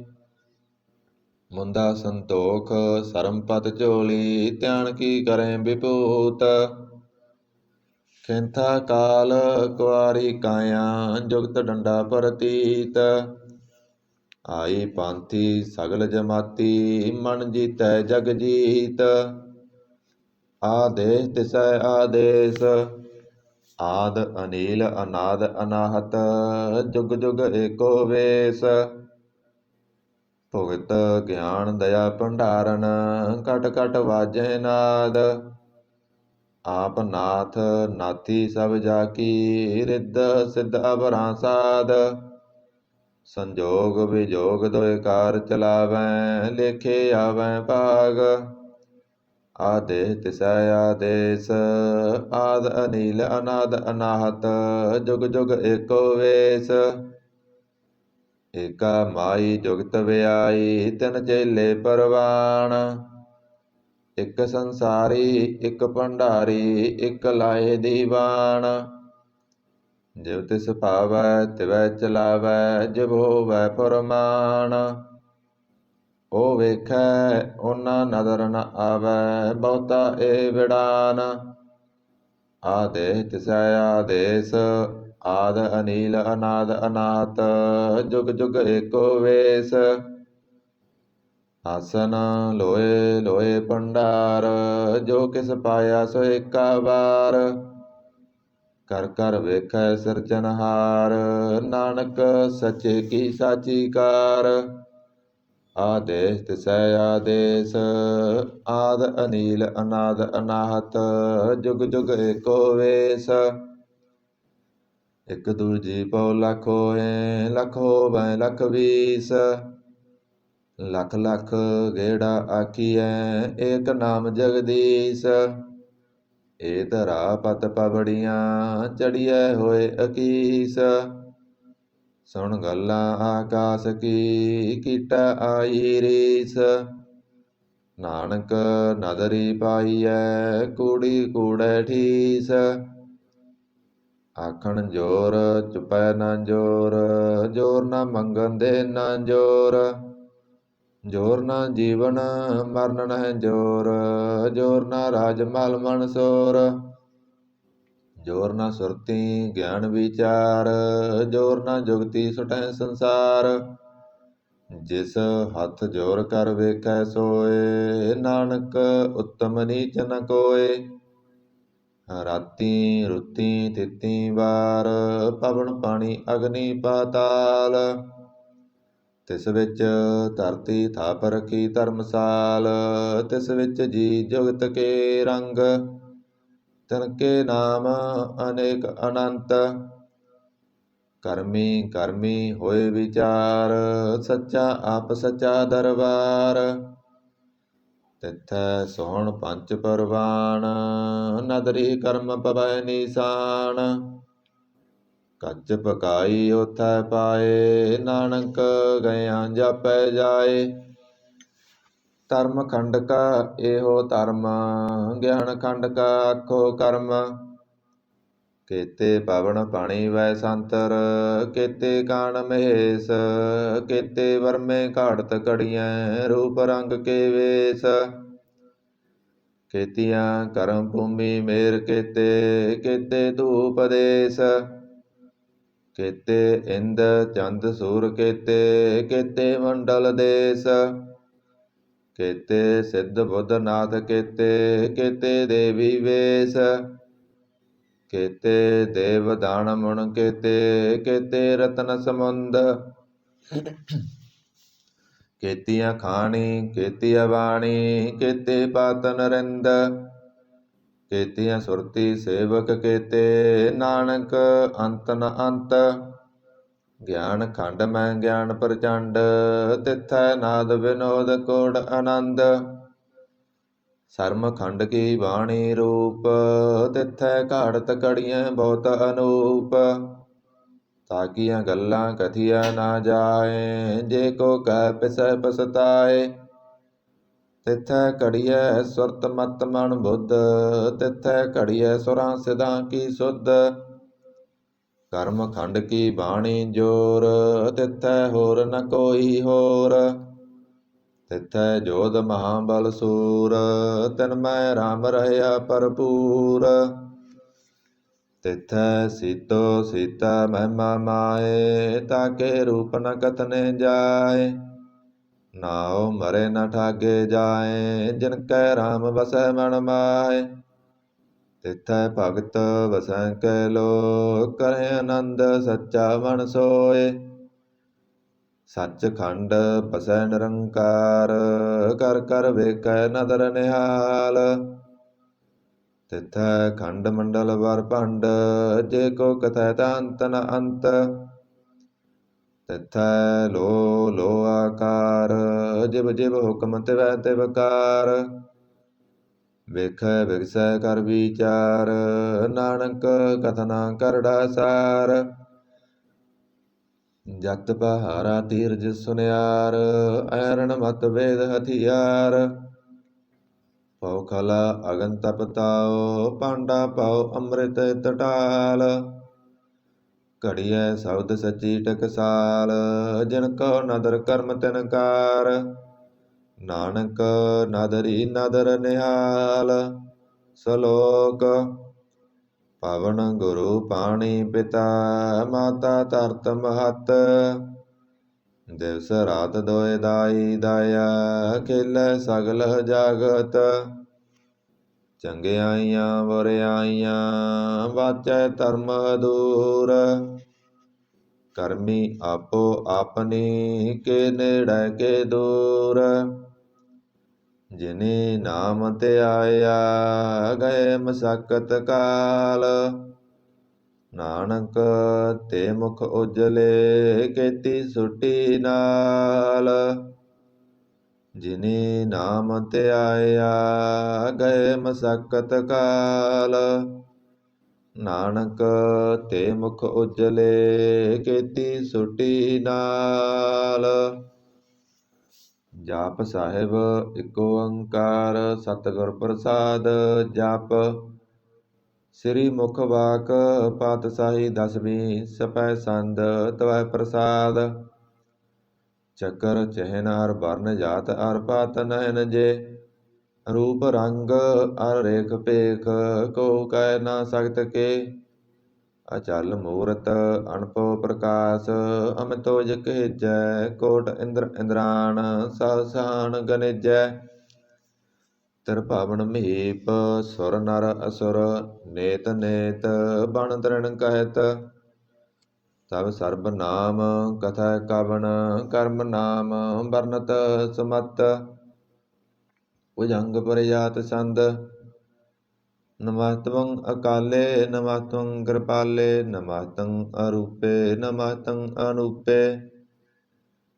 A: ਮੁੰਦਾ ਸੰਤੋਖ ਸਰਮ ਪਤ ਝੋਲੀ, ਧਿਆਨ ਕੀ ਕਰੈ ਵਿਭੂਤ। ਖਿੰਥਾ ਕਾਲ ਕੁਆਰੀ ਕਾਇਆ, ਜੁਗਤ ਡੰਡਾ ਪ੍ਰਤੀਤ। ਆਈ ਪਾਂਥੀ ਸਗਲ ਜਮਾਤੀ, ਮਨ ਜੀਤੈ ਜਗ ਜੀਤ। ਆਦੇਸ ਤਿਸੈ ਆਦੇਸ, ਆਦ ਅਨੀਲ ਅਨਾਦ ਅਨਾਹਤ, ਜੁਗ ਜੁਗ ਏਕੋ ਵੇਸ। ਭੁਗਤ ਗਿਆਨ ਦਇਆ ਭੰਡਾਰਨ, ਘਟ ਘਟ ਵਾਜੈ ਨਾਦ। ਆਪ ਨਾਥ ਨਾਥੀ ਸਭ ਜਾ ਕੀ, ਰਿੱਧ ਸਿੱਧ ਅਵਰਾਂ ਸਾਧ। ਸੰਜੋਗ ਵਿਜੋਗ ਦੋਇ ਕਾਰ ਚਲਾਵੈ, ਲੇਖੇ ਆਵੈ ਭਾਗ। ਆਦੇਸ ਤਿਸੈ ਆਦੇਸ, ਆਦ ਅਨੀਲ ਅਨਾਦ ਅਨਾਹਤ, ਜੁਗ ਜੁਗ ਏਕੋ ਵੇਸ। ਏਕਾ ਮਾਈ ਜੁਗਤ ਵਿਆਈ, ਤਿਨ ਚੇਲੇ ਪਰਵਾਣ। ਇਕ ਸੰਸਾਰੀ ਇਕ ਭੰਡਾਰੀ, ਇਕ ਲਾਏ ਦੀਵਾਨ। ਜਿਵ ਤਿਸ ਭਾਵੈ ਤਿਵੈ ਚਲਾਵੈ, ਜਿਵ ਹੋਵੈ ਫੁਰਮਾਨ। ਉਹ ਵੇਖੈ ਓਨਾ ਨਦਰ ਨ ਆਵੈ, ਬਹੁਤਾ ਏ ਵਿਡਾਨ। ਆਦੇਸ ਤਿਸੈ ਆਦੇਸ, ਆਦ ਅਨੀਲ ਅਨਾਦ ਅਨਾਹਤ, ਜੁਗ ਜੁਗ ਏਕੋ ਵੇਸ। ਆਸਨ ਲੋਏ ਲੋਏ ਭੰਡਾਰ, ਜੋ ਕਿਸ ਪਾਇਆ ਸੋ ਏਕਾ ਵਾਰ। ਕਰ ਕਰ ਵੇਖੈ ਸਿਰਜਨਹਾਰ, ਨਾਨਕ ਸੱਚੇ ਕੀ ਸਾਚੀ ਕਾਰ। ਆਦੇਸ ਤਿਸੈ ਆਦੇਸ, ਆਦ ਅਨੀਲ ਅਨਾਦ ਅਨਾਹਤ, ਜੁਗ ਜੁਗ ਏਕੋ ਵੇਸ। ਇਕ ਦੂਜੀ ਪਉ ਲਖ ਹੋਏ, ਲਖ ਹੋਵੈ ਲਖ ਵੀਸ। ਲਖ ਲਖ ਗੇੜਾ ਆਖੀਐ, ਏਕ ਨਾਮ ਜਗਦੀਸ਼। ਏ ਧਰਾ ਪਤ ਪਵੜੀਆਂ, ਚੜੀਐ ਹੋਏ ਅਕੀਸ। ਸੁਣ ਗੱਲਾਂ ਆਕਾਸ ਕੀ, ਕੀਟੈ ਆਈ ਰੀਸ। ਨਾਨਕ ਨਦਰੀ ਪਾਈਐ, ਕੂੜੀ ਕੂੜੈ ਠੀਸ। ਆਖਣ ਜੋਰ ਚੁਪੈ ਨਾ ਜੋਰ, ਜੋਰ ਨਾ ਮੰਗਣ ਦੇ ਨਾ ਜੋਰ। ਜੋਰ ਨਾ ਜੀਵਨ ਮਰਨ ਨਹਿ ਜੋਰ, ਜੋਰ ਨਾ ਰਾਜ ਮਲ ਮਨਸੋਰ। ਜੋਰ ਨਾ ਸੁਰਤੀ ਗਿਆਨ ਵਿਚਾਰ, ਜੋਰ ਨਾ ਜੁਗਤੀ ਸੁਟੈ ਸੰਸਾਰ। ਜਿਸ ਹੱਥ ਜੋਰ ਕਰ ਵੇਖੈ ਸੋਏ, ਨਾਨਕ ਉੱਤਮ ਨੀਚ ਨ ਕੋਏ। ਰਾਤੀ ਰੁੱਤੀ ਤਿੱਤੀ ਵਾਰ, ਪਵਨ ਪਾਣੀ ਅਗਨੀ ਪਾਤਾਲ। ਤਿਸ ਵਿੱਚ ਧਰਤੀ ਥਾਪ ਰਖੀ ਧਰਮਸਾਲ, ਤਿਸ ਵਿੱਚ ਜੀ ਜੁਗਤ ਕੇ ਰੰਗ। ਤਿਨ ਕੇ ਨਾਮ ਅਨੇਕ ਅਨੰਤ, ਕਰਮੀ ਕਰਮੀ ਹੋਏ ਵਿਚਾਰ। ਸੱਚਾ ਆਪ ਸੱਚਾ ਦਰਬਾਰ, ਤਿਥੈ ਸੋਹਣ ਪੰਚ ਪਰਵਾਨ। ਨਦਰੀ ਕਰਮ ਪਵੈ ਨੀਸਾਨ, ਕੱਚ ਪਕਾਈ ਓਥੈ ਪਾਏ। ਨਾਨਕ ਗਇਆਂ ਜਾਪੈ ਜਾਏ। ਧਰਮ ਖੰਡ ਕਾ ਇਹੋ ਧਰਮ, ਗਿਆਨ ਖੰਡ ਕਾ ਆਖੋ ਕਰਮ। ਕੇਤੇ ਪਵਨ ਪਾਣੀ ਵੈ ਸੰਤਰ, ਕੇਤੇ ਕਾਣ ਮਹੇਸ਼। ਕੇਤੇ ਵਰਮੇ ਘਾੜਤ ਘੜੀਐ, ਰੂਪ ਰੰਗ ਕੇ ਵੇਸ। ਕੇਤੀਆਂ ਕਰਮ ਭੂਮੀ ਮੇਰ ਕੇਤੇ, ਕੇਤੇ ਧੂਪ ਦੇਸ। ਕੇਤੇ ਇੰਦ ਚੰਦ ਸੂਰ ਕੇਤੇ, ਕੇਤੇ ਮੰਡਲ ਦੇਸ। ਕੇਤੇ ਸਿੱਧ ਬੁੱਧ ਨਾਥ ਕੇਤੇ, ਕੇਤੇ ਦੇਵੀ ਵੇਸ। ਕੇਤੇ ਦੇਵ ਦਾਨ ਮੁਨ ਕੇਤੇ, ਕੇਤੇ ਰਤਨ ਸਮੁੰਦ। ਕੇਤੀਆਂ ਖਾਣੀ ਕੇਤੀਆ ਬਾਣੀ, ਕੇਤੇ ਪਾਤ ਨਰਿੰਦ। ਕੇਤੀਆਂ ਸੁਰਤੀ ਸੇਵਕ ਕੇਤੇ, ਨਾਨਕ ਅੰਤ ਨ ਅੰਤ। ਗਿਆਨ ਖੰਡ ਮੈਂ ਗਿਆਨ ਪ੍ਰਚੰਡ, ਤਿਥੈ ਨਾਦ ਵਿਨੋਦ ਕੋੜ ਆਨੰਦ। ਸਰਮ ਖੰਡ ਕੀ ਬਾਣੀ ਰੂਪ, ਤਿਥੈ ਘਾੜਤ ਘੜੀਐ ਬਹੁਤ ਅਨੂਪ। ਤਾਕੀਆਂ ਗੱਲਾਂ ਕਥੀਆ ਨਾ ਜਾਏ, ਜੇ ਕੋ ਕਹਿ ਪਿਸੈ ਪਸਤਾਏ। ਤਿਥੈ ਘੜੀਐ ਸੁਰਤ ਮਤ ਮਨ ਬੁੱਧ, ਤਿਥੈ ਘੜੀਐ ਸੁਰਾਂ ਸਿਧਾਂ ਕੀ ਸੁਧ। ਕਰਮ ਖੰਡ ਕੀ ਬਾਣੀ ਜੋਰ, ਤਿਥੈ ਹੋਰ ਨ ਕੋਈ ਹੋਰ। ਤਿਥੈ ਜੋਧ ਮਹਾਬਲ ਸੂਰ, ਤਿਨ ਮੈਂ ਰਾਮ ਰਹਿਆ ਭਰਪੂਰ। ਤਿਥੈ ਸੀਤੋ ਸੀਤਾ ਮਹਿਮਾ ਮਾਏ, ਤਾਕੇ ਰੂਪ ਨ ਕਥਨੇ ਜਾਏ। ਨਾਉ ਮਰੇ ਨ ਠਾਗੇ ਜਾਏ, ਜਿਨ ਕੈ ਰਾਮ ਵਸੈ ਮਨ ਮਾਏ। ਤਿਥੈ ਭਗਤ ਵਸੈ ਕੈ ਲੋ, ਕਰਹਿ ਆਨੰਦ ਸੱਚਾ ਮਨ ਸੋਏ। ਸੱਚ ਖੰਡ ਬਸੈ ਨਿਰੰਕਾਰ, ਕਰ ਕਰ ਵੇਖੈ ਨਦਰ ਨਿਹਾਲ। ਤਿਥੈ ਖੰਡ ਮੰਡਲ ਵਰ ਭੰਡ, ਜੇ ਕੋ ਕਥੈ ਤਾ ਅੰਤ ਨ ਅੰਤ। ਤਿਥੈ ਲੋ ਲੋ ਆਕਾਰ, ਜਿਵ ਜਿਵ ਹੁਕਮ ਤਿਵੈ ਤਿਵ ਕਾਰ। ਵੇਖੈ ਵਿਗਸੈ ਕਰ ਵਿਚਾਰ, ਨਾਨਕ ਕਥਨਾ ਕਰੜਾ ਸਾਰ। ਜਤ ਪਹਾਰਾ ਤੀਰਜ ਸੁਨਿਆਰ, ਐਰਣ ਮਤ ਵੇਦ ਹਥਿਆਰ। ਪਉ ਖਲਾ ਅਗਨ ਤਪ ਤਾਉ, ਪਾਂਡਾ ਪਾਉ ਅੰਮ੍ਰਿਤ ਟਟਾਲ। ਘੜੀਐ ਸ਼ਬਦ ਸਚੀ ਟਕਸਾਲ, ਜਿਨ ਕੋ ਨਦਰ ਕਰਮ ਤਿਨ ਕਾਰ। ਨਾਨਕ ਨਦਰੀ ਨਦਰ ਨਿਹਾਲ। ਸਲੋਕ ਪਵਨ ਗੁਰੂ ਪਾਣੀ ਪਿਤਾ, ਮਾਤਾ ਧਰਤ ਮਹਤ। ਦਿਵਸ ਰਾਤ ਦੋਇ ਦਾਈ ਦਾਇਆ, ਖੇਲੈ ਸਗਲ ਜਾਗਤ। ਚੰਗਿਆਈਆਂ ਬੁਰਿਆਈਆਂ, ਵਾਚੈ ਧਰਮ ਦੂਰ। ਕਰਮੀ ਆਪੋ ਆਪਨੀ, ਕੇ ਨੇੜੈ ਕੇ ਦੂਰ। ਜਿਨੇ ਨਾਮ ਧਿਆਇਆ, ਗਏ ਮਸਕਤ ਕਾਲ। ਨਾਨਕ ਤੇ ਮੁਖ ਉਜਲੇ, ਕੀਤੀ ਸੁਟੀ ਨਾਲ। ਜਿਨੇ ਨਾਮ ਧਿਆਇਆ, ਗਏ ਮਸਕਤ ਕਾਲ। ਨਾਨਕ ਤੇ ਮੁਖ ਉਜਲੇ, ਕੀਤੀ ਸੁਟੀ ਨਾਲ। ਜਾਪ ਸਾਹਿਬ ਏਕ ਓੰਕਾਰ, ਸਤਿਗੁਰ ਪ੍ਰਸਾਦ ਜਪ। ਸ੍ਰੀ ਮੁਖ ਵਾਕ ਪਾਤਸ਼ਾਹੀ ਦਸਵੀਂ, ਸਪੈ ਸੰਦ ਤਵੈ ਪ੍ਰਸਾਦ। ਚੱਕਰ ਚਹਿਨ ਅਰ ਬਰਨ ਜਾਤ ਅਰ ਪਾਤ ਨੈਨ ਜੇ। ਰੂਪ ਰੰਗ ਅਰ ਰੇਖ ਭੇਖ, ਕੋ ਕਹਿ ਨਾ ਸਕਤ ਕੇ। ਅਚਲ ਮੂਰਤ ਅਣਭਉ ਪ੍ਰਕਾਸ਼, ਅਮਿਤੋ ਜਿ ਕਹੇਜੈ। ਕੋਟ ਇੰਦਰ ਇੰਦਰਾਣ, ਸਹਸਾਨ ਗਨੇਜੈ। ਤ੍ਰਿਭਵਨ ਮਹੀਪ, ਸੁਰ ਨਰ ਅਸੁਰ। ਨੇਤ ਨੇਤ ਬਣ ਤ੍ਰਿਣ ਕਹਿਤ। ਤਬ ਸਰਬ ਨਾਮ ਕਥੈ ਕਵਣ, ਕਰਮ ਨਾਮ ਵਰਨਤ ਸੁਮਤ। ਭੁਜੰਗ ਪਰਿਜਾਤ ਸੰਦ, ਨਮਸਤਵੰ ਅਕਾਲੇ। ਨਮਸਤਵੰ ਕਿਰਪਾਲੇ, ਨਮਸਤੰ ਅਰੂਪੇ। ਨਮਸਤੰ ਅਨੂਪੇ,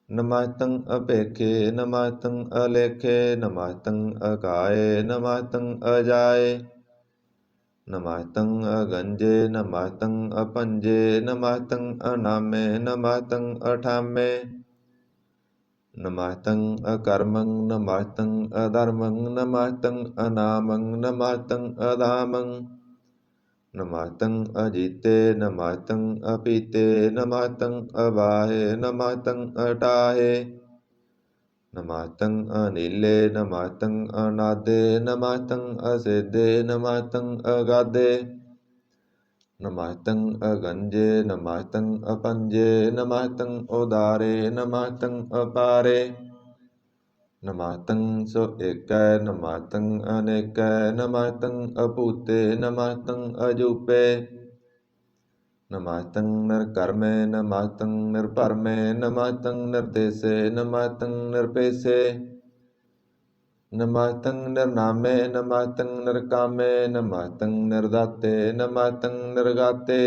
A: ਨਮਸਤੰ ਅਭੇਖੇ। ਨਮਸਤੰ ਅਲੇਖੇ, ਨਮਸਤੰ ਅਕਾਏ। ਨਮਸਤੰ ਅਜਾਏ, ਨਮਸਤੰ ਅਗੰਜੇ। ਨਮਸਤੰ ਅਪੰਜੇ, ਨਮਸਤੰ ਅਨਾਮੇ। ਨਮਸਤੰ ਅਠਾਮੇ, ਨਮਸਤੰ ਅਕਰਮੰ। ਨਮਸਤੰ ਅਧਰਮੰ, ਨਮਸਤੰ ਅਨਾਮੰ। ਨਮਸਤੰ ਅਧਾਮੰ, ਨਮਸਤੰ ਅਜੀਤੇ। ਨਮਸਤੰ ਅਪੀਤੇ, ਨਮਸਤੰ ਅਬਾਹੇ। ਨਮਸਤੰ ਅਟਾਹੇ, ਨਮਸਤੰ ਅਨੀਲੇ। ਨਮਸਤੰ ਅਨਾਦੇ, ਨਮਸਤੰ ਅਸੇਦੇ। ਨਮਸਤੰ ਅਗਾਦੇ, ਨਮਸਤੰ ਅਗੰਜੇ। ਨਮਸਤੰ ਅਪੰਜੇ, ਨਮਸਤੰ ਉਦਾਰੇ। ਨਮਸਤੰ ਅਪਾਰੇ, ਨਮਸਤੰ ਸੋ ਏਕੈ। ਨਮਸਤੰ ਅਨੇਕੈ, ਨਮਸਤੰ ਅਭੂਤੇ। ਨਮਸਤੰ ਅਜੂਪੇ, ਨਮਸਤੰ ਨਿਰਕਰਮੇ। ਨਮਸਤੰ ਨਿਰਭਰਮੇ, ਨਮਸਤੰ ਨਿਰਦੇਸੇ। ਨਮਸਤੰ ਨਿਰਪੇਸੇ, ਨਮਸਤੰ ਨਿਰਨਾਮੇ। ਨਮਸਤੰ ਨਿਰਕਾਮੇ, ਨਮਸਤੰ ਨਿਰਦਾਤੇ। ਨਮਸਤੰ ਨਿਰਗਾਤੇ,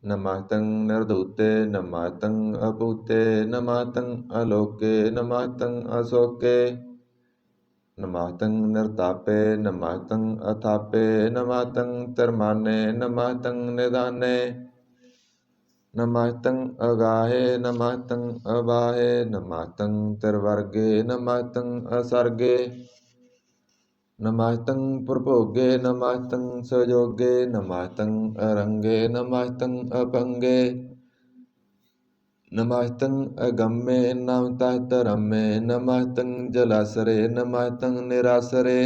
A: ਨਮਸਤੰ ਨਿਰਧੂਤੇ। ਨਮਸਤੰ ਅਭੂਤੇ, ਨਮਸਤੰ ਅਲੋਕੇ। ਨਮਸਤੰ ਅਸੋਕੇ, ਨਮਸਤੰ ਨਿਰਤਾਪੇ। ਨਮਸਤੰ ਅਥਾਪੇ, ਨਮਸਤੰ ਤਿਰਮਾਨੇ। ਨਮਸਤੰ ਨਿਧਾਨੇ, ਨਮਸਤੰ ਅਗਾਹੇ। ਨਮਸਤੰ ਅਬਾਹੇ, ਨਮਸਤੰ ਤਿਰਵਰਗੇ। ਨਮਸਤੰ ਅਸਰਗੇ, ਨਮਸਤੰ ਪ੍ਰਭੋਗੇ। ਨਮਸਤੰ ਸਜੋਗੇ, ਨਮਸਤੰ ਅਰੰਗੇ। ਨਮਸਤੰ ਅਪੰਗੇ, ਨਮਸਤੰ ਅਗੰਮੇ ਨਮ ਤਹਤ ਰਮੇ ਨਮਸਤੰ ਜਲਾਸਰੇ ਨਮਸਤੰ ਨਿਰਾਸਰੇ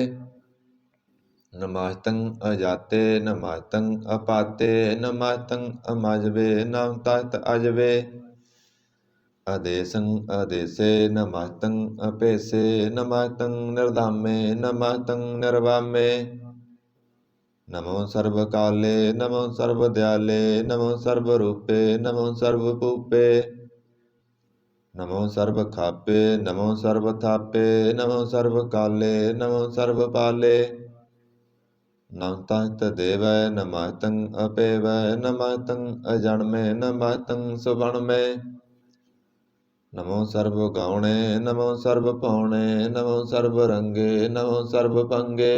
A: ਨਮਸਤੰ ਅਜਾਤੇ ਨਮਸਤੰ ਅਪਾਤੇ ਨਮਸਤੰ ਅਮਜਵੇ ਨਮ ਤਹਤ ਅਜਵੇ ਆਦੇਸੰ ਆਦੇਸੇ ਨਮਸਤੰ ਅਪੇਸੇ ਨਮਸਤੰ ਨਿਰਧਾਮੇ ਨਮਸਤੰ ਨਿਰਵਾਮੇ ਨਮੋ ਸਰਬ ਕਾਲੇ ਨਮੋ ਸਰਬ ਦਿਆਲੇ ਨਮੋ ਸਰਬ ਰੂਪੇ ਨਮੋ ਸਰਬ ਭੂਪੇ ਨਮੋ ਸਰਬ ਖਾਪੇ ਨਮੋ ਸਰਬ ਥਾਪੇ ਨਮੋ ਸਰਬ ਕਾਲੇ ਨਮੋ ਸਰਬ ਪਾਲੇ ਨਮ ਤਹਤ ਦੇਵੈ ਨਮਸਤੰ ਅਪੇਵੈ ਨਮਸਤੰ ਅਜਨਮੇ ਨਮਸਤੰ ਸੁਬਣਮੇ ਨਮੋ ਸਰਬ ਗਾਉਣੇ ਨਮੋ ਸਰਬ ਪਾਉਣੇ ਨਮੋ ਸਰਬ ਰੰਗੇ ਨਮੋ ਸਰਬ ਪੰਗੇ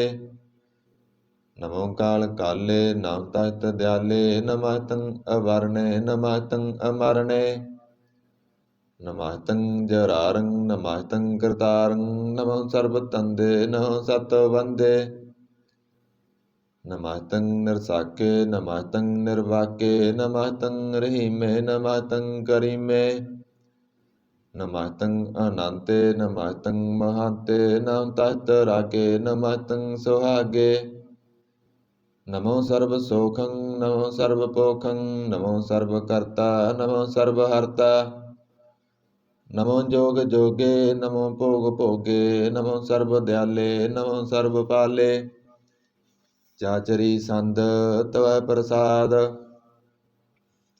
A: ਨਮੋ ਕਾਲ ਕਾਲੇ ਨਮ ਤਹਤ ਦਿਆਲੇ ਨਮਸਤੰ ਅਵਰਣੇ ਨਮਸਤੰ ਅਮਰਣੇ ਨਮਸਤੰ ਜਰਾਰੰ ਨਮਸਤੰ ਕਰਤਾਰੰ ਨਮੋ ਸਰਬ ਤੰਦੇ ਨਮੋ ਸਤ ਵੰਦੇ ਨਮਸਤੰ ਨਿਰਸਾਕੇ ਨਮਸਤੰ ਨਿਰਵਾਕੇ ਨਮਸਤੰ ਰਹੀਮੇ ਨਮਸਤੰ ਕਰੀਮੇ ਨਮਸਤੰ ਅਨੰਤੇ ਨਮਸਤੰ ਮਹਾਂਤੇ ਨਮ ਤਹਤ ਰਾਗੇ ਨਮਸਤੰ ਸੁਹਾਗੇ ਨਮੋ ਸਰਬ ਸੋਖੰ ਨਮੋ ਸਰਬ ਪੋਖੰ ਨਮੋ ਸਰਬ ਕਰਤਾ ਨਮੋ ਸਰਬ ਹਰਤਾ ਨਮੋ ਜੋਗ ਜੋਗੇ ਨਮੋ ਭੋਗ ਭੋਗੇ ਨਮੋ ਸਰਬ ਦਿਆਲੇ ਨਮੋ ਸਰਬ ਪਾਲੇ ਚਾਚਰੀ ਸੰਦ ਤਵੈ ਪ੍ਰਸਾਦ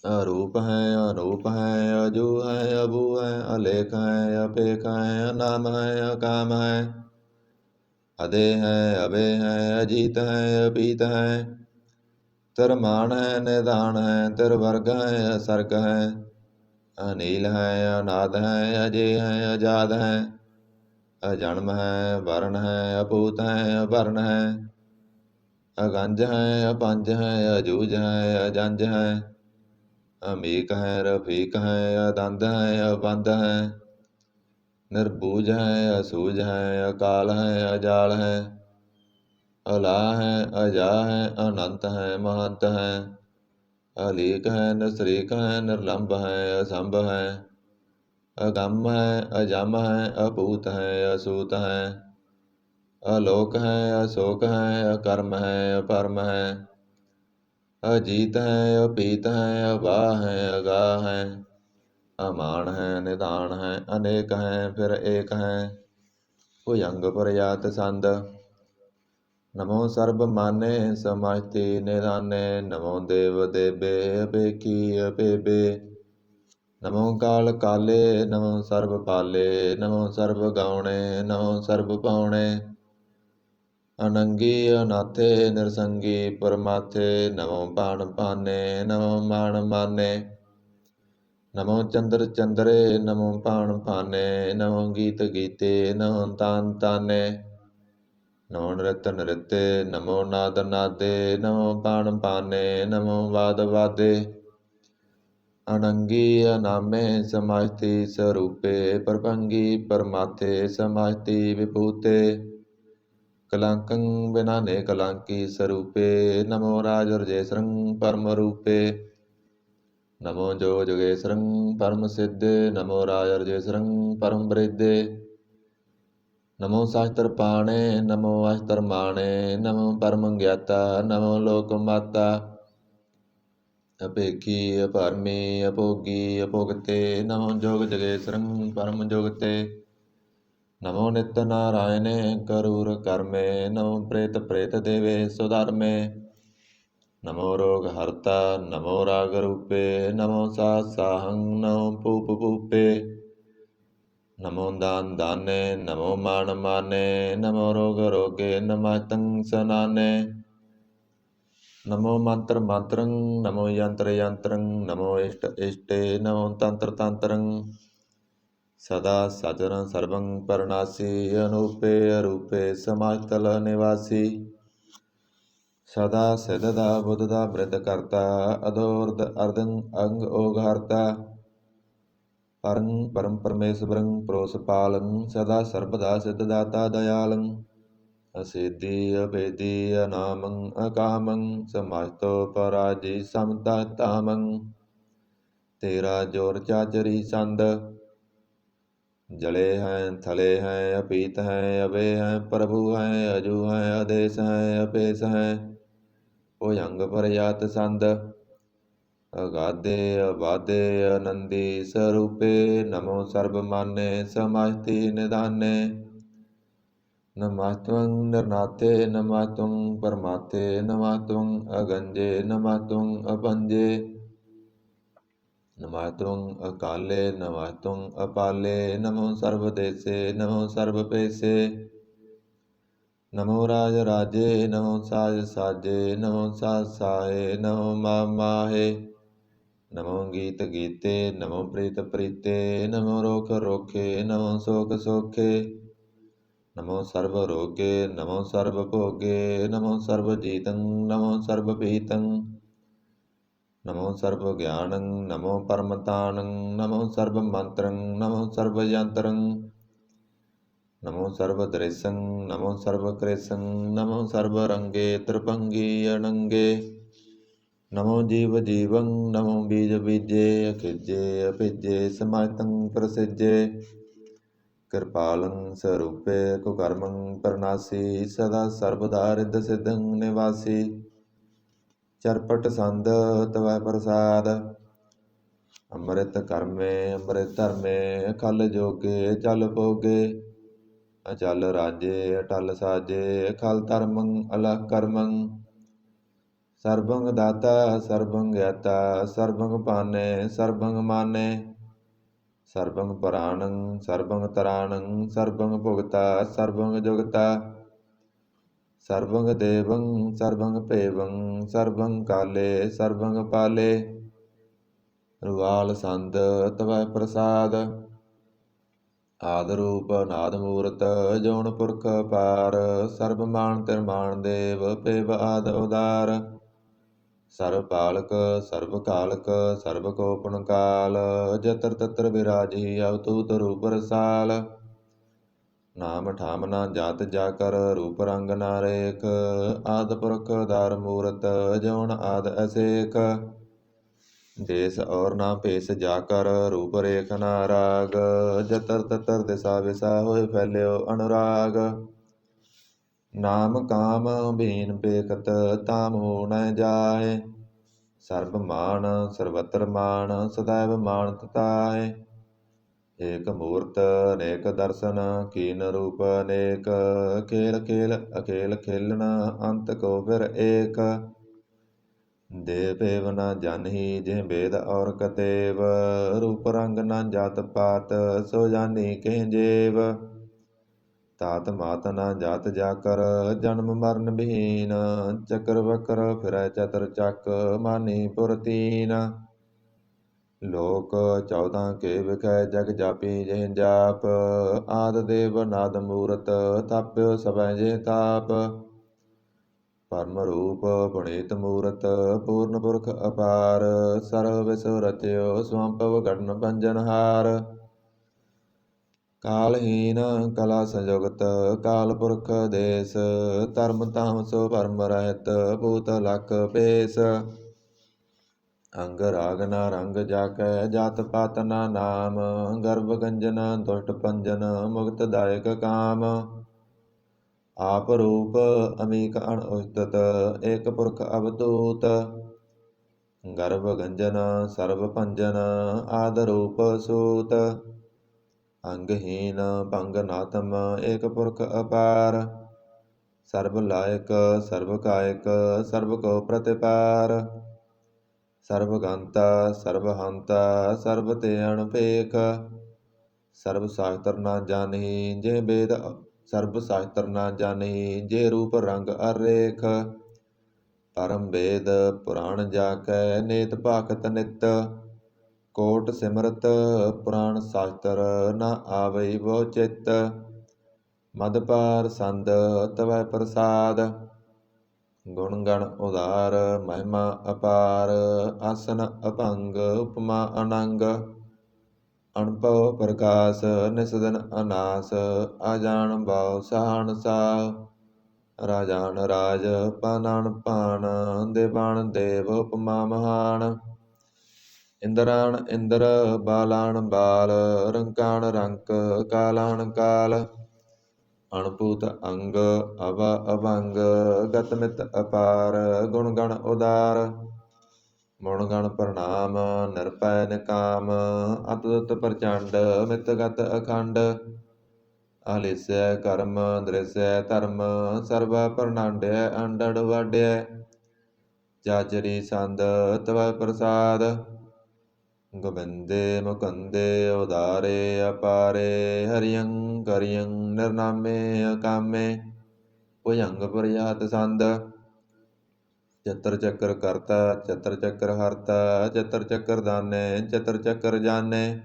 A: ਅਰੂਪ ਹੈ ਅਨੂਪ ਹੈ ਅਜੂ ਹੈ ਅਬੂ ਹੈ ਅਲੇਖ ਹੈ ਅਪੇਖ ਹੈ ਅਨਾਮ ਹੈ ਅਕਾਮ ਹੈ ਅਦੇ ਹੈ ਅਬੇ ਹੈ ਅਜੀਤ ਹੈ ਅਪੀਤ ਹੈ ਤਿਰਮਾਨ ਹੈ ਨਿਦਾਨ ਹੈ ਤਿਰਵਰਗ ਹੈ ਅਸਰਗ ਹੈ ਅਨੀਲ ਹੈ ਅਨਾਦ ਹੈ ਅਜੇ ਹੈ ਅਜਾਦ ਹੈ ਅਜਨਮ ਹੈ ਵਰਨ ਹੈ ਅਪੂਤ ਹੈ ਅਵਰਨ ਹੈ ਅਗੰਜ ਹੈ ਅਪੰਜ ਹੈ ਅਜੂਜ ਹੈ ਅਜੰਜ ਹੈ ਅਮੀਕ ਹੈ ਰਫੀਕ ਹੈ ਅਦੰਦ ਹੈ ਅਬੰਦ ਹੈ ਨਿਰਬੂਜ ਹੈ ਅਸੂਜ ਹੈ ਅਕਾਲ ਹੈ ਅਜਾਲ ਹੈ ਅਲਾ ਹੈ ਅਜਾ ਹੈ ਅਨੰਤ ਹੈ ਮਹੰਤ ਹੈ ਅਲੀਕ ਹੈ ਨਸਰੀਕ ਹੈ ਨਿਰਲੰਭ ਹੈ ਅਸੰਭ ਹੈ ਅਗੰਮ ਹੈ ਅਜਮ ਹੈ ਅਪੂਤ ਹੈ ਅਸੂਤ ਹੈ ਅਲੋਕ ਹੈ ਅਸੋਕ ਹੈ ਅਕਰਮ ਹੈ ਅਪਰਮ ਹੈ ਅਜੀਤ ਹੈ ਅਪੀਤ ਹੈ ਅਵਾਹ ਹੈ ਅਗਾਹ ਹੈ ਅਮਾਨ ਹੈ ਨਿਦਾਨ ਹੈ ਅਨੇਕ ਹੈ ਫਿਰ ਏਕ ਹੈ ਭੁਜੰਗ ਪ੍ਰਜਾਤ ਸੰਦ ਨਮੋ ਸਰਬ ਮਾਨੇ ਸਮਸਤੀ ਨਿਦਾਨੇ ਨਮੋ ਦੇਵ ਦੇਬੇ ਅਪੇਖੀ ਅਪੇਬੇ ਨਮੋ ਕਾਲ ਕਾਲੇ ਨਮੋ ਸਰਬ ਪਾਲੇ ਨਮੋ ਸਰਬ ਗਾਉਣੇ ਨਮੋ ਸਰਬ ਪਾਉਣੇ ਅਨੰਗੀ ਅਨਾਥੇ ਨਿਰਸੰਗੀ ਪਰਮਾਥੇ ਨਮੋ ਬਾਣ ਬਾਨੇ ਨਮੋ ਮਾਣ ਮਾਨੇ ਨਮੋ ਚੰਦਰ ਚੰਦਰੇ ਨਮੋ ਬਾਣ ਬਾਨੇ ਨਮੋ ਗੀਤ ਗੀਤੇ ਨਮੋ ਤਾਨ ਤਾਨੇ ਨਮੋ ਨ੍ਰਿਤ ਨ੍ਰਿਤੇ ਨਮੋ ਨਾਦ ਨਾਦੇ ਨਮੋ ਬਾਣ ਬਾਨੇ ਨਮੋ ਵਾਦ ਵਾਦੇ ਅਨੰਗੀ ਅਨਾਮੇ ਸਮਸਤੀ ਸਰੂਪੇ ਪਰਪੰਗੀ ਪਰਮਾਥੇ ਸਮਸਤੀ ਵਿਭੂਤੇ ਕਲੰਕੰ ਵਿਨਾਨੇ ਕਲੰਕੀ ਸਰੂਪੇ ਨਮੋ ਰਾਜ ਰਜੇਸਰੰ ਪਰਮ ਰੂਪੇ ਨਮੋ ਜੋ ਜੋਗੇਸਰੰ ਪਰਮ ਸਿੱਧੇ ਨਮੋ ਰਾਜ ਰਜੇਸਰੰ ਪਰਮ ਬ੍ਰਿਧੇ ਨਮੋ ਸ਼ਾਸਤਰ ਪਾਣੇ ਨਮੋ ਅਸਤਰ ਮਾਣੇ ਨਮੋ ਪਰਮ ਗਿਆਤਾ ਨਮੋ ਲੋਕ ਮਾਤਾ ਅਪੇਖੀ ਅਪਰਮੀ ਅਭੋਗੀ ਅਭੁਗਤੇ ਨਮੋ ਜੋਗ ਜਗੇਸਰੰ ਪਰਮ ਜੁਗਤੇ ਨਮੋ ਨਿਤ ਨਾਰਾਇਣੇ ਕਰੂਰ ਕਰਮੇ ਨਮੋ ਪ੍ਰੇਤ ਪ੍ਰੇਤ ਦੇਵੇ ਸੁਧਰਮੇ ਨਮੋ ਰੋਗ ਹਰਤਾ ਨਮੋ ਰਾਗ ਰੂਪੇ ਨਮੋ ਸਾਹ ਸਾਹੰ ਨਮੋ ਭੂਪ ਭੂਪੇ ਨਮੋ ਦਾਨ ਦਾਨੇ ਨਮੋ ਮਾਨ ਮਾਨੇ ਨਮੋ ਰੋਗ ਰੋਗੇ ਨਮਸਤੰ ਸਨਾਨੇ ਨਮੋ ਮੰਤਰ ਮੰਤਰੰ ਨਮੋ ਯੰਤਰ ਯੰਤਰੰ ਨਮੋ ਇਸ਼ਟ ਇਸ਼ਟੇ ਨਮੋ ਤੰਤਰ ਤੰਤਰੰ ਸਦਾ ਸਚਰੰ ਸਰਬੰ ਪਰਨਾਸੀ ਅਨੂਪੇ ਅਰੂਪੇ ਸਮਾਜਤਲ ਨਿਵਾਸੀ ਸਦਾ ਸਿਧ ਦਾ ਬੁੱਧ ਦਾ ਬ੍ਰਿਧ ਕਰਤਾ ਅਦੋਰਦ ਅਰਦੰ ਅੰਗ ਓਗ ਹਰਤਾ ਪਰੰ ਪਰਮ ਪਰਮੇਸ਼ਵਰੰ ਪ੍ਰੋਸ ਪਾਲੰ ਸਦਾ ਸਰਬਦਾ ਸਿਧ ਦਾਤਾ ਦਇਆਲੰ ਅਸਿਧੀ ਅਭੇਦੀ ਅਨਾਮੰ ਅਕਾਮੰ ਸਮਸਤੋ ਪਰਾਜੀ ਸਮਤਾ ਤਾਮੰ ਤੇਰਾ ਜੋਰ ਚਾਚਰੀ ਸੰਦ। ਜਲੇ ਹੈ ਥਲੇ ਹੈ ਅਪੀਤ ਹੈ ਅਵੇ ਹੈ ਪ੍ਰਭੂ ਹੈ ਅਜੂ ਹੈ ਆਦੇਸ ਹੈ ਅਪੇਸ ਹੈ ਭੁਜੰਗ ਪਰਜਾਤ ਸੰਦ। ਅਗਾਧੇ ਅਬਾਧੇ ਆਨੰਦੀ ਸਰੂਪੇ ਨਮੋ ਸਰਬ ਮਾਨੇ ਸਮਾਸਤੀ ਨਿਦਾਨੇ। ਨਮਸਤਵੰ ਨਿਰਨਾਥੇ ਨਮਸਤਵੰ ਪਰਮਾਥੇ ਨਮਸਤਵੰ ਅਗੰਜੇ ਨਮਸਤਵੰ ਅਪੰਜੇ। ਨਮਸਤਵੰ ਅਕਾਲੇ ਨਮਸਤਵੰ ਅਪਾਲੇ ਨਮੋ ਸਰਬ ਦੇਸੇ ਨਮੋ ਸਰਬ ਪੇਸੇ। ਨਮੋ ਰਾਜ ਰਾਜੇ ਨਮੋ ਸਾਜ ਸਾਜੇ ਨਮੋ ਸਾਜ ਸਾਹੇ ਨਮੋ ਮਾ ਮਾਹੇ। ਨਮੋ ਗੀਤ ਗੀਤੇ ਨਮੋ ਪ੍ਰੀਤ ਪ੍ਰੀਤੇ ਨਮੋ ਰੋਖ ਰੋਖੇ ਨਮੋ ਸੋਖ ਸੋਖੇ। ਨਮੋ ਸਰਬ ਰੋਗੇ ਨਮੋ ਸਰਬ ਭੋਗੇ ਨਮੋ ਸਰਬ ਜੀਤੰ ਨਮੋ ਸਰਬ ਪੀਤੰ। ਨਮੋ ਸਰਬ ਗਿਆਨੰ ਨਮੋ ਪਰਮਤਾਨੰ ਨਮੋ ਸਰਬ ਮੰਤਰੰ ਨਮੋ ਸਰਬ ਯੰਤਰੰ। ਨਮੋ ਸਰਬ ਦ੍ਰਿਸ਼ੰ ਨਮੋ ਸਰਬ ਕ੍ਰਿਸ਼ੰ ਨਮੋ ਸਰਬ ਰੰਗੇ ਤ੍ਰਿਭੰਗੀ ਅਨੰਗੇ। ਨਮੋ ਜੀਵ ਜੀਵੰ ਨਮੋ ਬੀਜ ਬੀਜੇ ਅਖਿਜੇ ਅਭਿਜੇ ਸਮਾਤੰ ਪ੍ਰਸਿਜੇ। ਕਿਰਪਾਲੰ ਸਰੂਪੇ ਕੁਕਰਮੰ ਪਰਨਾਸੀ ਸਦਾ ਸਰਬਦਾ ਰਿੱਧ ਸਿੱਧੰ ਨਿਵਾਸੀ। ਚਰਪਟ ਸੰਦ ਤਵੈ ਪ੍ਰਸਾਦ। ਅੰਮ੍ਰਿਤ ਕਰਮੇ ਅੰਮ੍ਰਿਤ ਧਰਮੇ ਅਖਲ ਜੋਗੇ ਚਲ ਭੋਗੇ। ਅਚਲ ਰਾਜੇ ਅਟਲ ਸਾਜੇ ਅਖਲ ਧਰਮੰ ਅਲਖ ਕਰਮੰ। ਸਰਬੰਗ ਦਾਤਾ ਸਰਬੰਗ ਗਿਆਤਾ ਸਰਬੰਗ ਪਾਨੇ ਸਰਬੰਗ ਮਾਨੇ। ਸਰਬੰਗ ਪੁਰਾਣੰ ਸਰਬੰਗ ਤਰਾਣੰ ਸਰਬੰਗ ਭੁਗਤਾ ਸਰਬੰਗ ਜੁਗਤਾ। ਸਰਬੰਗ ਦੇਵੰ ਸਰਬੰਗ ਭੇਵੰ ਸਰਬੰਗ ਕਾਲੇ ਸਰਬੰਗ ਪਾਲੇ। ਰੁਵਾਲ ਸੰਦ ਤਵੈ ਪ੍ਰਸਾਦ। ਆਦਿ ਰੂਪ ਅਨਾਦਿ ਮੂਰਤ ਜੋਨ ਪੁਰਖ ਅਪਾਰ। ਸਰਬ ਮਾਨ ਤਿਰਮਾਨ ਦੇਵ ਭੇਵ ਆਦਿ ਉਦਾਰ। ਸਰਬ ਪਾਲਕ ਸਰਬ ਕਾਲਕ ਸਰਬ ਕੋਪਨ ਕਾਲ। ਜਤਰ ਤਤਰ ਬਿਰਾਜੀ ਅਵਤੂਤ ਰੂਪ ਰਸਾਲ। ਨਾਮ ਠਾਮ ਨਾ ਜਾਤ ਜਾ ਕਰ ਰੂਪ ਰੰਗ ਨਾ ਰੇਖ। ਆਦਿ ਪੁਰਖ ਅਧਾਰ ਮੂਰਤ ਜੋਨ ਆਦਿ ਅਸੇਖ। ਦੇਸ ਔਰ ਨਾ ਭੇਸ ਜਾ ਕਰ ਰੂਪ ਰੇਖ ਨਾ ਰਾਗ। ਜਤਰ ਤਤਰ ਦਿਸਾ ਵਿਸਾ ਹੋਏ ਫੈਲਿਓ ਅਨੁਰਾਗ। ਨਾਮ ਕਾਮ ਬੀਨ ਬੇਖਤ ਤਾਮ ਹੋ ਨ ਜਾਏ। ਸਰਬ ਮਾਨ ਸਰਬਤਰ ਮਾਨ ਸदैव ਮਾਨਤ ਤਾਏ। ਏਕ ਮੂਰਤ ਅਨੇਕ ਦਰਸ਼ਨ ਕੀਨ ਰੂਪ ਅਨੇਕ। ਖੇਲ ਖੇਲ ਅਖੇਲ ਖੇਲਣ ਅੰਤ ਕੋ ਫਿਰ ਏਕ। ਦੇ ਭੇਵ ਨ ਜਾਨਹੀ ਜਿਹ ਭੇਦ ਔਰ ਕਤੇਵ। ਰੂਪ ਰੰਗ ਨ ਜਾਤ ਪਾਤ ਸੋ ਜਾਨੀ ਕਿਹ ਜੇਵ। ਤਾਤ ਮਾਤ ਨ ਜਾਤ ਜਾ ਕਰ ਜਨਮ ਮਰਨ ਬਹੀਨ। ਚੱਕਰ ਵਕਰ ਫਿਰੈ ਚਤਰ ਚੱਕ ਮਾਨੀ ਪੁਰ ਤੀਨ। ਲੋਕ 14 ਕੇ ਵਿਖੈ ਜਗ ਜਾਪੀ ਜਿਹ ਜਾਪ। ਆਦਿ ਦੇਵ ਨਾਦ ਮੂਰਤ ਥਾਪਿਓ ਸਭੈ ਜਿਹ ਤਾਪ। ਪਰਮ ਰੂਪ ਪੁਨੀਤ ਮੂਰਤ ਪੂਰਨ ਪੁਰਖ ਅਪਾਰ। ਸਰਬ ਵਿਸਵ ਰਚਿਓ ਸਵੰਭਵ ਗਠਨ ਭੰਜਨਹਾਰ। ਕਾਲਹੀਨ ਕਲਾ ਸੰਯੁਗਤ ਕਾਲ ਪੁਰਖ ਦੇਸ। ਧਰਮ ਧਾਮ ਸੋ ਭਰਮ ਰਹਿਤ ਭੂਤ ਲਖ ਭੇਸ। ਅੰਗ ਰਾਗ ਨ ਰੰਗ ਜਾ ਕੈ ਜਾਤ ਪਾਤ ਨ ਨਾਮ। ਗਰਭ ਗੰਜਨ ਦੁਸ਼ਟ ਭੰਜਨ ਮੁਕਤ ਦਾਇਕ ਕਾਮ। ਆਪ ਰੂਪ ਅਮੀਕ ਅਣਉਚਿਤ ਏਕ ਪੁਰਖ ਅਵਧੂਤ। ਗਰਭ ਗੰਜਨ ਸਰਬ ਭੰਜਨ ਆਦਿ ਰੂਪ ਸੂਤ। ਅੰਗਹੀਨ ਭੰਗ ਨਾਤਮ ਏਕ ਪੁਰਖ ਅਪਾਰ। ਸਰਬ ਲਾਇਕ ਸਰਬ ਕਾਇਕ ਸਰਬ ਕੋ ਪ੍ਰਤਿਪਾਰ। ਸਰਬ ਗੰਤਾ ਸਰਬ ਹੰਤਾ ਸਰਬ ਤੇ ਅਣਭੇਖ। ਸਰਬ ਸ਼ਾਸਤਰ ਨਾ ਜਾਣਹੀ ਜੇ ਭੇਦ ਸਰਬ ਸ਼ਾਸਤਰ ਨਾ ਜਾਣਹੀ ਜੇ ਰੂਪ ਰੰਗ ਅਰੇਖ। ਪਰਮ ਵੇਦ ਪੁਰਾਣ ਜਾ ਕੈ ਨੇਤ ਭਾਖਤ ਨਿਤ। ਕੋਟ ਸਿਮਰਤ ਪੁਰਾਣ ਸ਼ਾਸਤਰ ਨਾ ਆਵਈ ਬਹੁ ਚਿਤ। ਮਦਪਾਰ ਸੰਦ ਤਵੈ ਪ੍ਰਸਾਦ। ਗੁਣ ਗਣ ਉਦਾਰ ਮਹਿਮਾ ਅਪਾਰ। ਆਸਨ ਅਭੰਗ ਉਪਮਾ ਅਨੰਗ। ਅਨਭਉ ਪ੍ਰਕਾਸ਼ ਨਿਸਦਨ ਅਨਾਸ। ਆਜਾਨ ਬਾਉ ਸਾਹਣ ਸਾਹ। ਰਾਜਾਨ ਰਾਜ ਪਾਨਾਨ ਪਾਨ ਦੇਵਾਨ ਦੇਵ ਉਪਮਾ ਮਹਾਨ। ਇੰਦਰਾਣ ਇੰਦਰ ਬਾਲਾਣ ਬਾਲ ਰੰਕਾਣ ਰੰਕ ਕਾਲਾਣ ਕਾਲ ਅਣਪੂਤ ਅੰਗ ਅਵ ਅਭੰਗ ਗਤ ਮਿਤ ਅਪਾਰ ਗੁਣ ਗਣ ਉਦਾਰ ਮੁਣ ਗਣ ਪ੍ਰਣਾਮ ਨਿਰਭੈ ਨਿਕਾਮ ਅਤੁੱਤ ਪ੍ਰਚੰਡ ਮਿਤ ਗਤ ਅਖੰਡ ਆਲਿਸੈ ਕਰਮ ਦ੍ਰਿਸੈ ਧਰਮ ਸਰਬਾ ਪ੍ਰਣਾਂਡਿਆ ਅੰਡੜ ਵਾਡਿਆ ਚਾਚਰੀ ਸੰਦ ਤਵੈ ਪ੍ਰਸਾਦ ਗੋਬਿੰਦੇ ਮੁਕੰਦੇ ਉਦਾਰੇ ਅਪਾਰੇ ਹਰਿਯੰ ਕਰਿਯੰ ਨਿਰਨਾਮੇ ਅਕਾਮੇ ਭੁਜੰਗ ਪ੍ਰਯਾਤ ਸੰਦ ਚਤਰ ਚੱਕਰ ਕਰਤਾ ਚਤਰ ਚੱਕਰ ਹਰਤਾ ਚਤਰ ਚੱਕਰ ਦਾਨੇ ਚਤਰ ਚੱਕਰ ਜਾਣੇ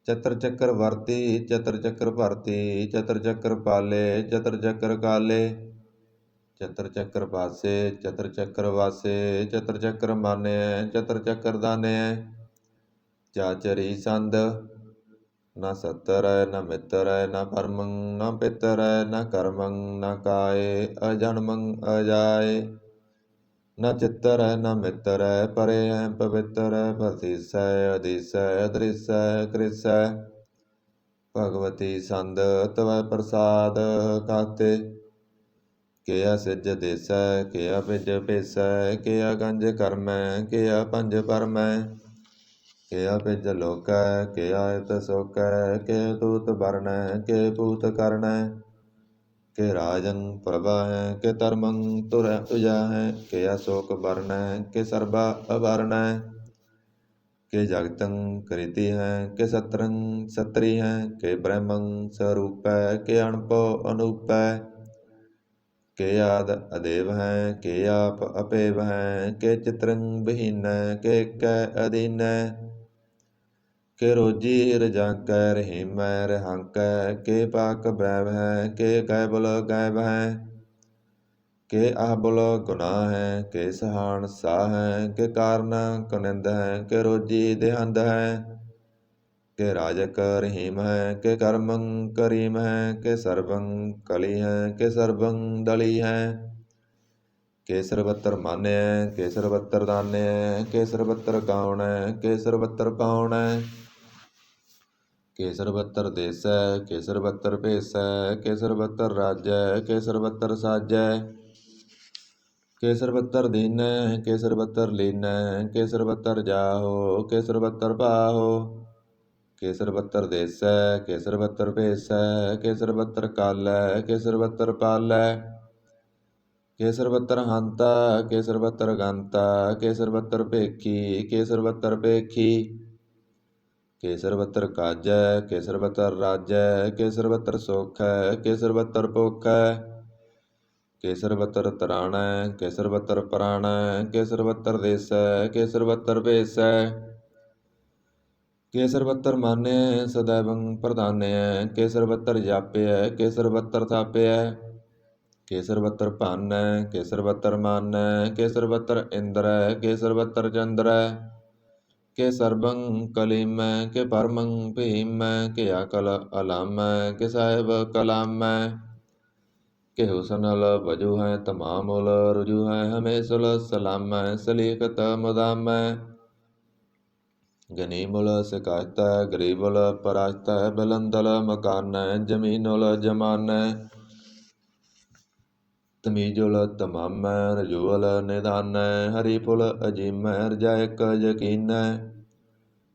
A: ਚਤਰ ਚੱਕਰ ਵਰਤੀ ਚਤਰ ਚੱਕਰ ਭਰਤੀ ਚਤਰ ਚੱਕਰ ਪਾਲੇ ਚਤਰ ਚੱਕਰ ਕਾਲੇ ਚਤਰ ਚੱਕਰ ਪਾਸੇ ਚਤਰ ਚੱਕਰ ਵਾਸੇ ਚਤਰ ਚੱਕਰ ਮਾਨਿਐ ਚਤਰ ਚੱਕਰ ਦਾਨਿਐ ਚਾਚਰੀ ਸੰਦ ਨਾ ਸਤਰੈ ਨਾ ਮਿੱਤਰੈ ਨਾ ਪਰਮੰ ਨਾ ਪਿਤਰੈ ਨਾ ਕਰਮੰ ਨਾ ਕਾਏ ਅਜਨਮੰ ਅਜਾਏ ਨਾ ਚਿੱਤਰੈ ਨਾ ਮਿੱਤਰੈ ਪਰੈ ਪਵਿੱਤਰੈ ਪ੍ਰਤੀਸੈ ਅਦੀਸੈ ਅਦ੍ਰਿਸੈ ਕ੍ਰਿਸੈ ਭਗਵਤੀ ਸੰਦ ਤਵੈ ਪ੍ਰਸਾਦ ਕਾਤੇ ਕਿਆ ਸਿਜ ਦੇਸੈ ਕਿਆ ਪਿਜ ਭੇਸੈ ਕਿਆ ਗੰਜ ਕਰਮੈ ਕਿਆ ਪੰਜ ਪਰਮੈ ਕਿਆ ਪਿਜ ਲੋਕੈ ਕਿਆ ਇਤ ਸੋਕੈ ਕਿਆ ਤੂਤ ਬਰਣੈ ਕਿ ਪੂਤ ਕਰਣੈ ਕਿ ਰਾਜੰ ਪ੍ਰਭਾਹੈ ਕਿ ਧਰਮੰ ਤੁਰੈ ਉਜਾਹੈ ਕਿਆ ਸ਼ੋਕ ਬਰਣੈ ਕਿ ਸਰਬਾ ਅਬਰਣੈ ਕਿ ਜਗਤੰ ਕ੍ਰਿਤੀ ਹੈ ਕਿ ਸਤਰੰ ਸਤਰੀ ਹੈ ਕਿ ਬ੍ਰਹਮੰ ਸਰੂਪੈ ਕਿ ਅਣਪੋ ਅਨੂਪੈ ਕਿ ਆਦ ਅਦੇਵ ਹੈ ਕਿ ਆਪ ਅਪੇਵ ਹੈ ਕਿ ਚਿਤਰੰ ਬਹੀਨੈ ਕਿ ਕੈ ਅਦੀਨੈ ਕਿ ਰੋਜੀ ਰਜਾਕੈ ਰਹੀਮੈ ਰਹਾਕੈ ਕਿ ਪਾਕ ਬੈਵ ਹੈ ਕਿ ਗੈਬਲ ਗੈਬ ਹੈ ਕਿ ਆਬੁਲ ਗੁਨਾਹ ਹੈ ਕਿ ਸਹਾਣ ਸਾਹ ਹੈ ਕਿ ਕਾਰਨ ਕੁਨਿੰਦ ਹੈ ਕਿ ਰੋਜੀ ਦੇਹੰਦ ਹੈ ਕਿ ਰਾਜਕ ਰਹੀਮ ਹੈ ਕਿ ਕਰਮੰ ਕਰੀਮ ਹੈ ਕਿ ਸਰਬੰ ਕਲੀ ਹੈ ਕਿ ਸਰਬੰ ਦਲੀ ਹੈ ਕਿ ਸਰਬੱਤਰ ਮਾਨਿਐ ਕਿ ਸਰਬੱਤਰ ਦਾਨਿਐ ਕਿ ਸਰਬੱਤਰ ਗਾਉਣੈ ਕਿ ਸਰਬੱਤਰ ਪਾਉਣੈ ਕਿ ਸਰਬੱਤਰ ਦੇਸੈ ਕਿ ਸਰਬੱਤਰ ਭੇਸੈ ਕਿ ਸਰਬੱਤਰ ਰਾਜੈ ਕਿ ਸਰਬੱਤਰ ਸਾਜੈ ਕਿ ਸਰਬੱਤਰ ਦੀਨੈ ਕਿ ਸਰਬੱਤਰ ਲੀਨੈ ਕਿ ਸਰਬੱਤਰ ਜਾਹੋ ਕਿ ਸਰਬੱਤਰ ਪਾਹੋ ਕਿ ਸਰਬੱਤਰ ਦੇਸੈ ਕਿ ਸਰਬੱਤਰ ਭੇਸੈ ਕਿ ਸਰਬੱਤਰ ਕਾਲੈ ਕਿ ਸਰਬੱਤਰ ਪਾਲੈ ਕਿ ਸਰਬੱਤਰ ਹੰਤਾ ਕਿ ਸਰਬੱਤਰ ਗੰਤਾ ਕਿ ਸਰਬੱਤਰ ਭੇਖੀ ਕਿ ਸਰਬੱਤਰ ਭੇਖੀ ਕਿ ਸਰਬੱਤਰ ਕਾਜੈ ਕਿ ਸਰਬੱਤਰ ਰਾਜੈ ਕਿ ਸਰਬੱਤਰ ਸੋਖੈ ਕਿ ਸਰਬੱਤਰ ਭੋਖੈ ਕਿ ਸਰਬੱਤਰ ਤਰਾਣੈ ਕਿ ਸਰਬੱਤਰ ਪ੍ਰਾਣੈ ਕਿ ਸਰਬੱਤਰ ਦੇਸੈ ਕਿ ਸਰਬੱਤਰ ਭੇਸੈ ਕਿ ਸਰਬੱਤਰ ਮਾਨਿਐ ਸदैवੰ ਪ੍ਰਧਾਨਿਐ ਕਿ ਸਰਬੱਤਰ ਜਾਪਿਐ ਕਿ ਸਰਬੱਤਰ ਥਾਪਿਐ ਕਿ ਸਰਬੱਤਰ ਭਾਨੈ ਕਿ ਸਰਬੱਤਰ ਮਾਨੈ ਕਿ ਸਰਬੱਤਰ ਇੰਦਰੈ ਕਿ ਸਰਬੱਤਰ ਚੰਦਰੈ ਕਿ ਸਰਬੰ ਕਲੀਮੈ ਕਿ ਪਰਮੰ ਭੀਮੈ ਕਿ ਅਕਲ ਅਲਾਮੈ ਕਿ ਸਾਹਿਬ ਕਲਾਮੈ ਕਿ ਹੁਸਨਲ ਵਜੂ ਹੈ ਤਮਾਮੁਲ ਰੁਜੂ ਹੈ ਹਮੇਸ਼ੁਲ ਸਲਾਮੈ ਸਲੀਕਤ ਮੁਦਾਮੈ ਗਨੀਮੁਲ ਸਿਕਾਇਤੈ ਗਰੀਬੁਲ ਪਰਾਇਤੈ ਬਲੰਦਲ ਮਕਾਨੈ ਜਮੀਨੁਲ ਜਮਾਨੈ ਤਮੀਜੁਲ ਤਮਾਮੈ ਰਜੂਅਲ ਨਿਦਾਨੈ ਹਰੀਫੁਲ ਅਜੀਮੈ ਰਜਾਇਕ ਯਕੀਨੈ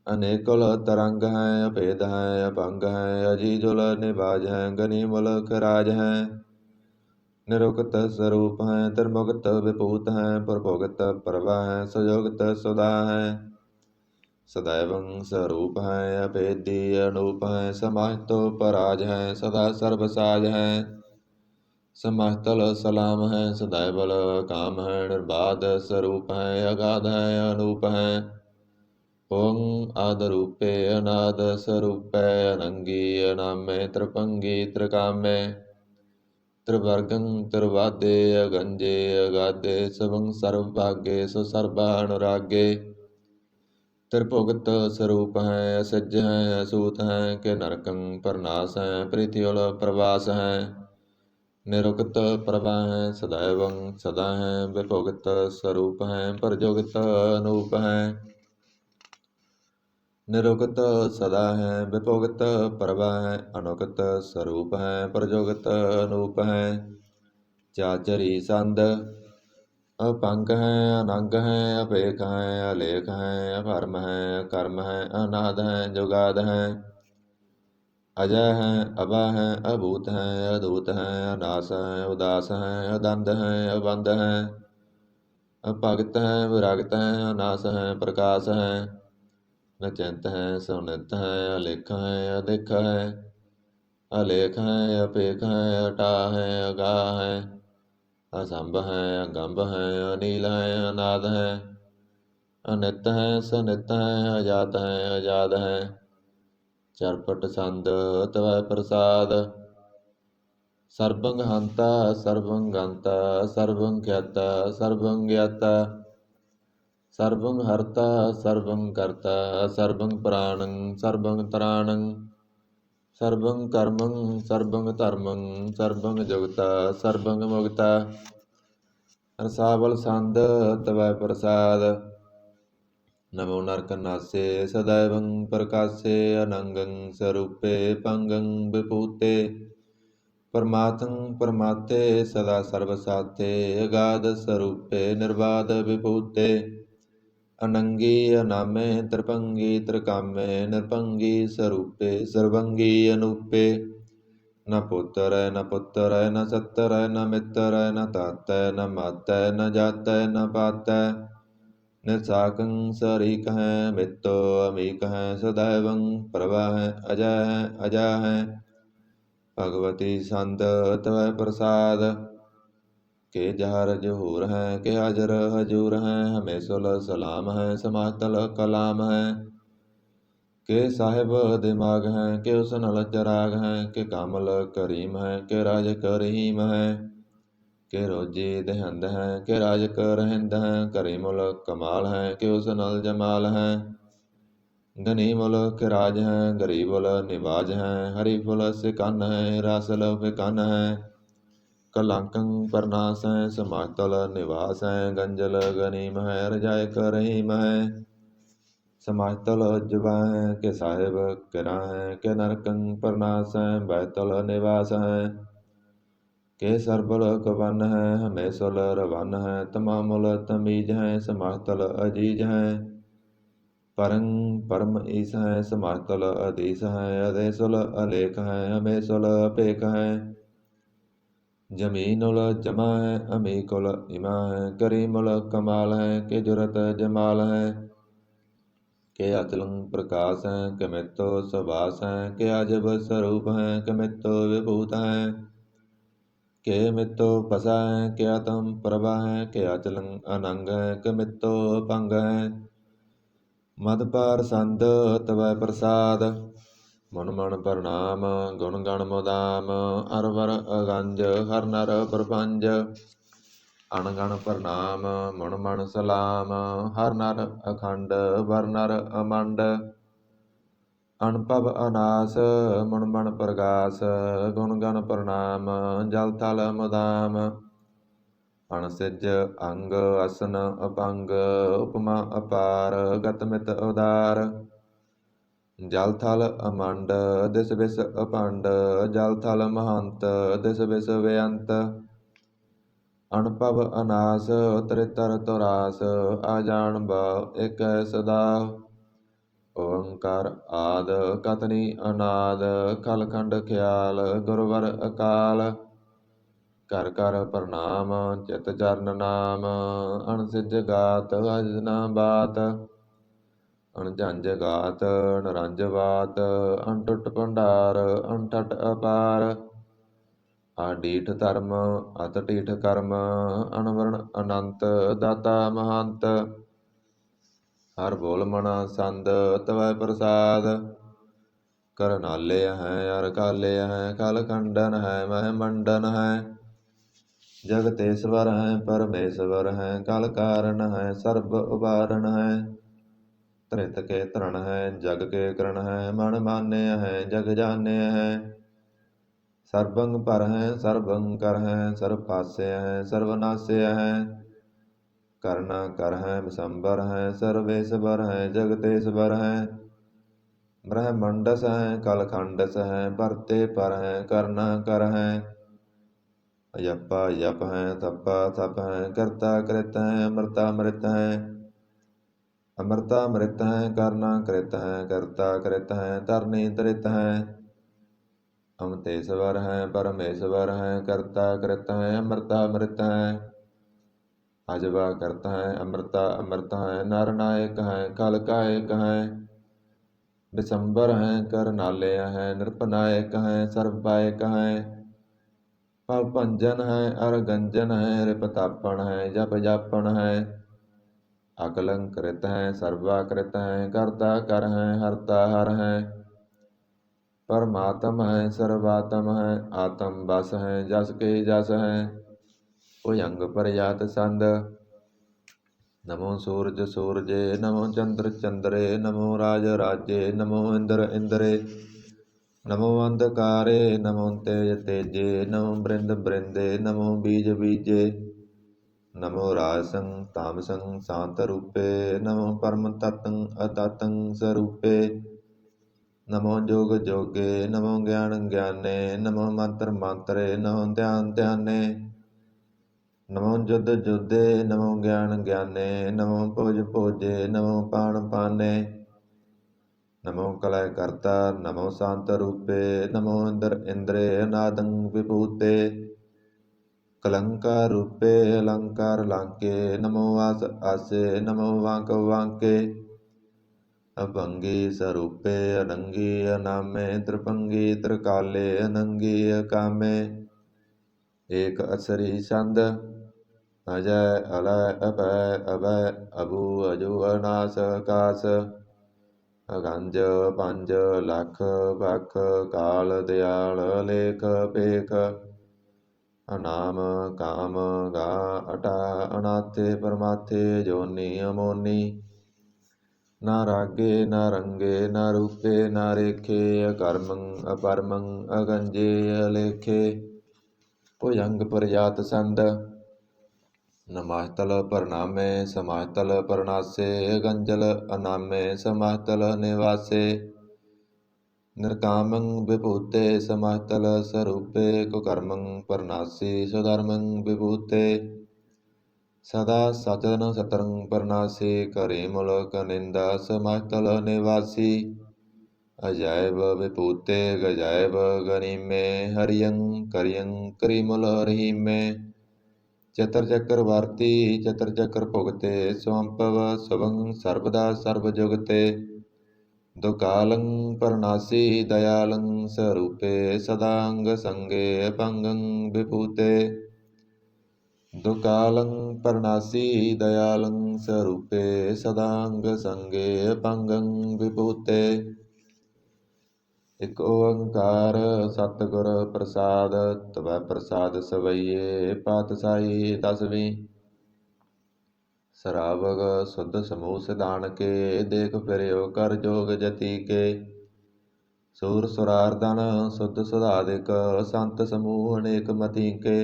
A: ਅਨੇਕੁਲ ਤਰੰਗ ਹੈ ਅਭੇਦ ਹੈ ਅਭੰਗ ਹੈ ਅਜੀਜੁਲ ਨਿਵਾਜ ਹੈ ਗਨੀਮੁਲ ਖਰਾਜ ਹੈ ਨਿਰੁਕਤ ਸਰੂਪ ਹੈ ਤਿਰਮੁਕਤ ਵਿਭੂਤ ਹੈ ਪ੍ਰਭੋਗਤ ਪ੍ਰਭਾ ਹੈ ਸੁਜੋਗਤ ਸੁਦਾ ਹੈ ਸदैवं ਸਰੂਪ ਹੈ ਅਭੇਦੀ ਅਨੂਪ ਹੈ ਸਮਾਹਿਤੋ ਪਰਾਜ ਹੈ ਸਦਾ ਸਰਬ ਸਾਜ ਹੈ ਸਮਾਹਿਤਲ ਸਲਾਮ ਹੈ ਸदैवल ਕਾਮ ਹੈ ਨਿਰਬਾਧ ਸਰੂਪ ਹੈ ਅਗਾਧ ਹੈ ਅਨੂਪ ਹੈ ਓੰ ਆਦ ਰੂਪੇ ਅਨਾਦ ਸਰੂਪੈ ਅਨੰਗੀ ਅਨਾਮੇ ਤ੍ਰਿਪੰਗੀ ਤ੍ਰਿਕਾਮੇ ਤ੍ਰਿਵਰਗੰ ਤ੍ਰਿਵਾਦੇ ਅਗੰਜੇ ਅਗਾਦੇ ਸਵੰ ਸਰਵ ਭਾਗੇ ਸੋ ਸਰਬਾ ਅਨੁਰਾਗੇ ਤ੍ਰਿਭੁਗਤ ਸਰੂਪ ਹੈ ਅਸਜ ਹੈ ਅਸੂਤ ਹੈ ਕਿ ਨਰਕੰ ਪਰਨਾਸ ਹੈ ਪ੍ਰੀਤਿਉਲ ਪ੍ਰਵਾਸ ਹੈ ਨਿਰੁਕਤ ਪ੍ਰਭਾ ਹੈ ਸदैवं ਸਦਾ ਹੈ ਵਿਭੁਗਤ ਸਰੂਪ ਹੈ ਪਰਜੁਗਤ ਅਨੂਪ ਹੈ निरुक्त सदा है, विभुगत प्रभा है, अनुगत स्वरूप है, प्रजोगत अनूप है। चाचरी संद अपंग है, अनंग है, अपेख है, अलेख है, अभर्म है, कर्म है, अनाद है, जुगाद है। अजय है, अभय है, अभूत है, अदूत है, अनास है, उदास है, अदंत है, अबंध है। अभगत है, विरगत है, अनास है, प्रकाश है। नचिंत है, सुनित है, अलेख है, अधिक है। अलेख है, अपेख है, अटा है, अगाह है। असंभ है, अगंभ है, अनील है, अनाद है। अनित है, सनित है, अजात है, अजाद है। चरपट संद तव प्रसाद। सर्वं हंता सर्वं गंता सर्वं ख्याता सर्वं ज्ञाता। सर्वं हर्ता सर्वं कर्ता सर्वं प्राणं सर्वं त्राणं। सर्वं कर्मं सर्वं धर्मं सर्वं जुगता सर्वं मुगता। रसावल संद तवै प्रसाद। नमो नरकनासे सदैवं प्रकाशे अनंगं स्वरूपे पंगं विभूते। परमात्म परमाते सदा सर्वसाते अगाध स्वरूपे निर्बाध विभूते। अनंगी अनामे त्रिभंगी त्रिकामे निर्भंगी स्वरूपे सर्वंगी अनूपे। न पुत्र न पुत्र न सत्र न मित्र न तात न मात न जात न पात। निसाकं सरीक है, मित्तो अमीक है, सदैवं प्रभा है, अजय है, अजय है। भगवती संत तव प्रसाद। के जहर जहूर है, के हाजर हजूर है, हमें सुल सलाम है, समातल कलाम है। के साहिब दिमाग है, के उसनल चराग है, के कामल करीम है, के राज करीम है। के रोजी दहंद है, के राज करहिंद है, करी मुल्क कमाल है, के उस नल जमाल है। घनी मुल्क के राज है, गरीबुल निवाज है, हरि फुल सिकन है, रासल विकन है। कलंकं परनास है, समातल निवास है, गंजल गनीम है, रजाय करहीम है। समातल जुबा है, के साहिब किरा है, के नरकं परनास है, बैतल निवास है। के सरबल कवन है, हमें सुल रवन है, तमामुल तमीज है, समातल अजीज है। परं परम ईस है, समातल अधीस है, अधेसुल अलेख है, हमें सुल अपेख है। जमीनुल जमा है, अमीकुल इमा है, करीमुल कमाल है, के जुरत जमाल है। के अचलं प्रकाश है, के मित्तो सुभाष है, के अजब स्वरूप है, के मित्तो विभूत है। के मित्तो पसा है, के आतम प्रभा है, के अचलं अनंग है, के मित्तो पंग है। मद पार संद तवै प्रसाद। मन मन प्रणाम गुण गण मुदाम। अरवर अगंज हर नर प्रपंज। अणगण प्रणाम मन मन सलाम। हर नर अखंड वर नर अमंड। अनपव अनास मुन मन प्रगास। गुण गण प्रणाम जल थल मुदाम। अणसिज अंग असन अपंग उपमा अपार गतमित उदार। जल थल अमंड दिस बिस अपंड। जल थल महंत दिस बिस बेअंत। अनपव अनास त्रितर तुरास। आजान भाव एक सदा। ओंकार आद कतनी अनाद कलखंड ख्याल गुरवर अकाल। कर कर प्रणाम चित चरण नाम। अणसिज गात अजना बात। अणजंज गात नरंज बात। अणटुट भंडार अणठट अपार। आडीठ धर्म अतटीठ कर्म। अणवरण अनंत दाता महंत। हर बोल मना संद तवै प्रसाद। करनाले है अर काले है कल खंडन है मह मंडन है। जगतेश्वर है परमेश्वर है कल कारण है सर्व उबारण है। त्रित के तरण है जग के करण है मन मान्य है जग जान्य है। सर्वंग पर है सर्वं कर है सर्व पास्य है सर्वनाश्य है। करना कर है विसंबर है सर्वेश्वर है जगतेश्वर है। ब्रह्मंड सहै कलखंड सहै भरते पर हैं करना कर हैं अयप्पा यप हैं तप्पा तप हैं करता कृत हैं अमृता मृत हैं अमृता मृत हैं करना कृत हैं करता कृत हैं तरनी तृत हैं अमतेश्वर हैं परमेश्वर हैं करता कृत हैं अमृता मृत हैं अजबा करता है अमृता अमृत हैं नर नायक हैं कल कायक हैं विशंबर हैं कर नाले हैं नृपनायक हैं सर्वपायक हैं पव भंजन है अर गंजन है रिपतापन है जप जापन है अकलंकृत है सर्वाकृत है करता कर है हरता हर है परमात्म है सर्वात्म है आत्म बस है जस के जस है भुजंग प्रजात संद नमो सूरज सूरजे नमो चंद्र चंद्रे नमो राज राजे नमो इंद्र इंद्रे नमो अंधकारे नमो तेज तेजे नमो बृंद बृंदे नमो बीज बीजे नमो राजसं तामसं शांत रूपे नमो परम तत्तं अततं स्वरूपे नमो जोग जोगे नमो ज्ञान ज्ञाने नमो मंत्र मंत्रे नमो ध्यान ध्याने नमो जुद्ध जुद्धे नमो ज्ञान ज्ञाने नमो भोज भोजे नमो पान पाने नमो कलय कर्ता नमो शांत रूपे नमो इंद्र इंद्रे अनादं विभूते कलंकार रूपे अलंकार लांके नमो आस आसे नमो वांक वांके अभंगी स्वरूपे अनंगी अनामे त्रिभंगी त्रिकाले अनंगी अकामे एक असरी छंद अजय अलय अभय अभय अभू अजू अनास आकाश अगंज पंज लख बख काल दयाल लेख पेख अनाम काम गा अटा अनाथे परमाथे जोनी अमोनी ना रागे ना रंगे ना रूपे ना रेखे अकर्मं अपरमं अगंजे अलेखे भुजंग प्रजात संद नमास्तल प्रणामे समास्तल प्रणासे गंजल अनामे समास्तल निवासे निर्कामं विभूते समास्तल स्वरूपे कुकर्मं प्रणासी स्वधर्मं विभूते सदा सचन सतरं प्रणासी करीमुल कनिंदा समास्तल निवासी अजैव विभूते गजैव गनिमे हरियं करियं करीमुल रहीमे चतर चक्रवर्ती चतर चक्र भुगते स्वंपव स्वं सर्वदा सर्वजुगते दुकालं परनासी दयालं स्वरूपे सदांग संगे अपंगं विभूते दुकालं परनासी दयालं स्वरूपे सदांग संगे अपंगं विभूते इक ओंकार सतगुर प्रसाद तवै प्रसाद सवैये पातशाही दसवीं सरावग शुद्ध समूह सिधान के देख फिरियो कर जोग जति के सूर सुरारदन शुद्ध सुधादिक संत समूह अनेक मति के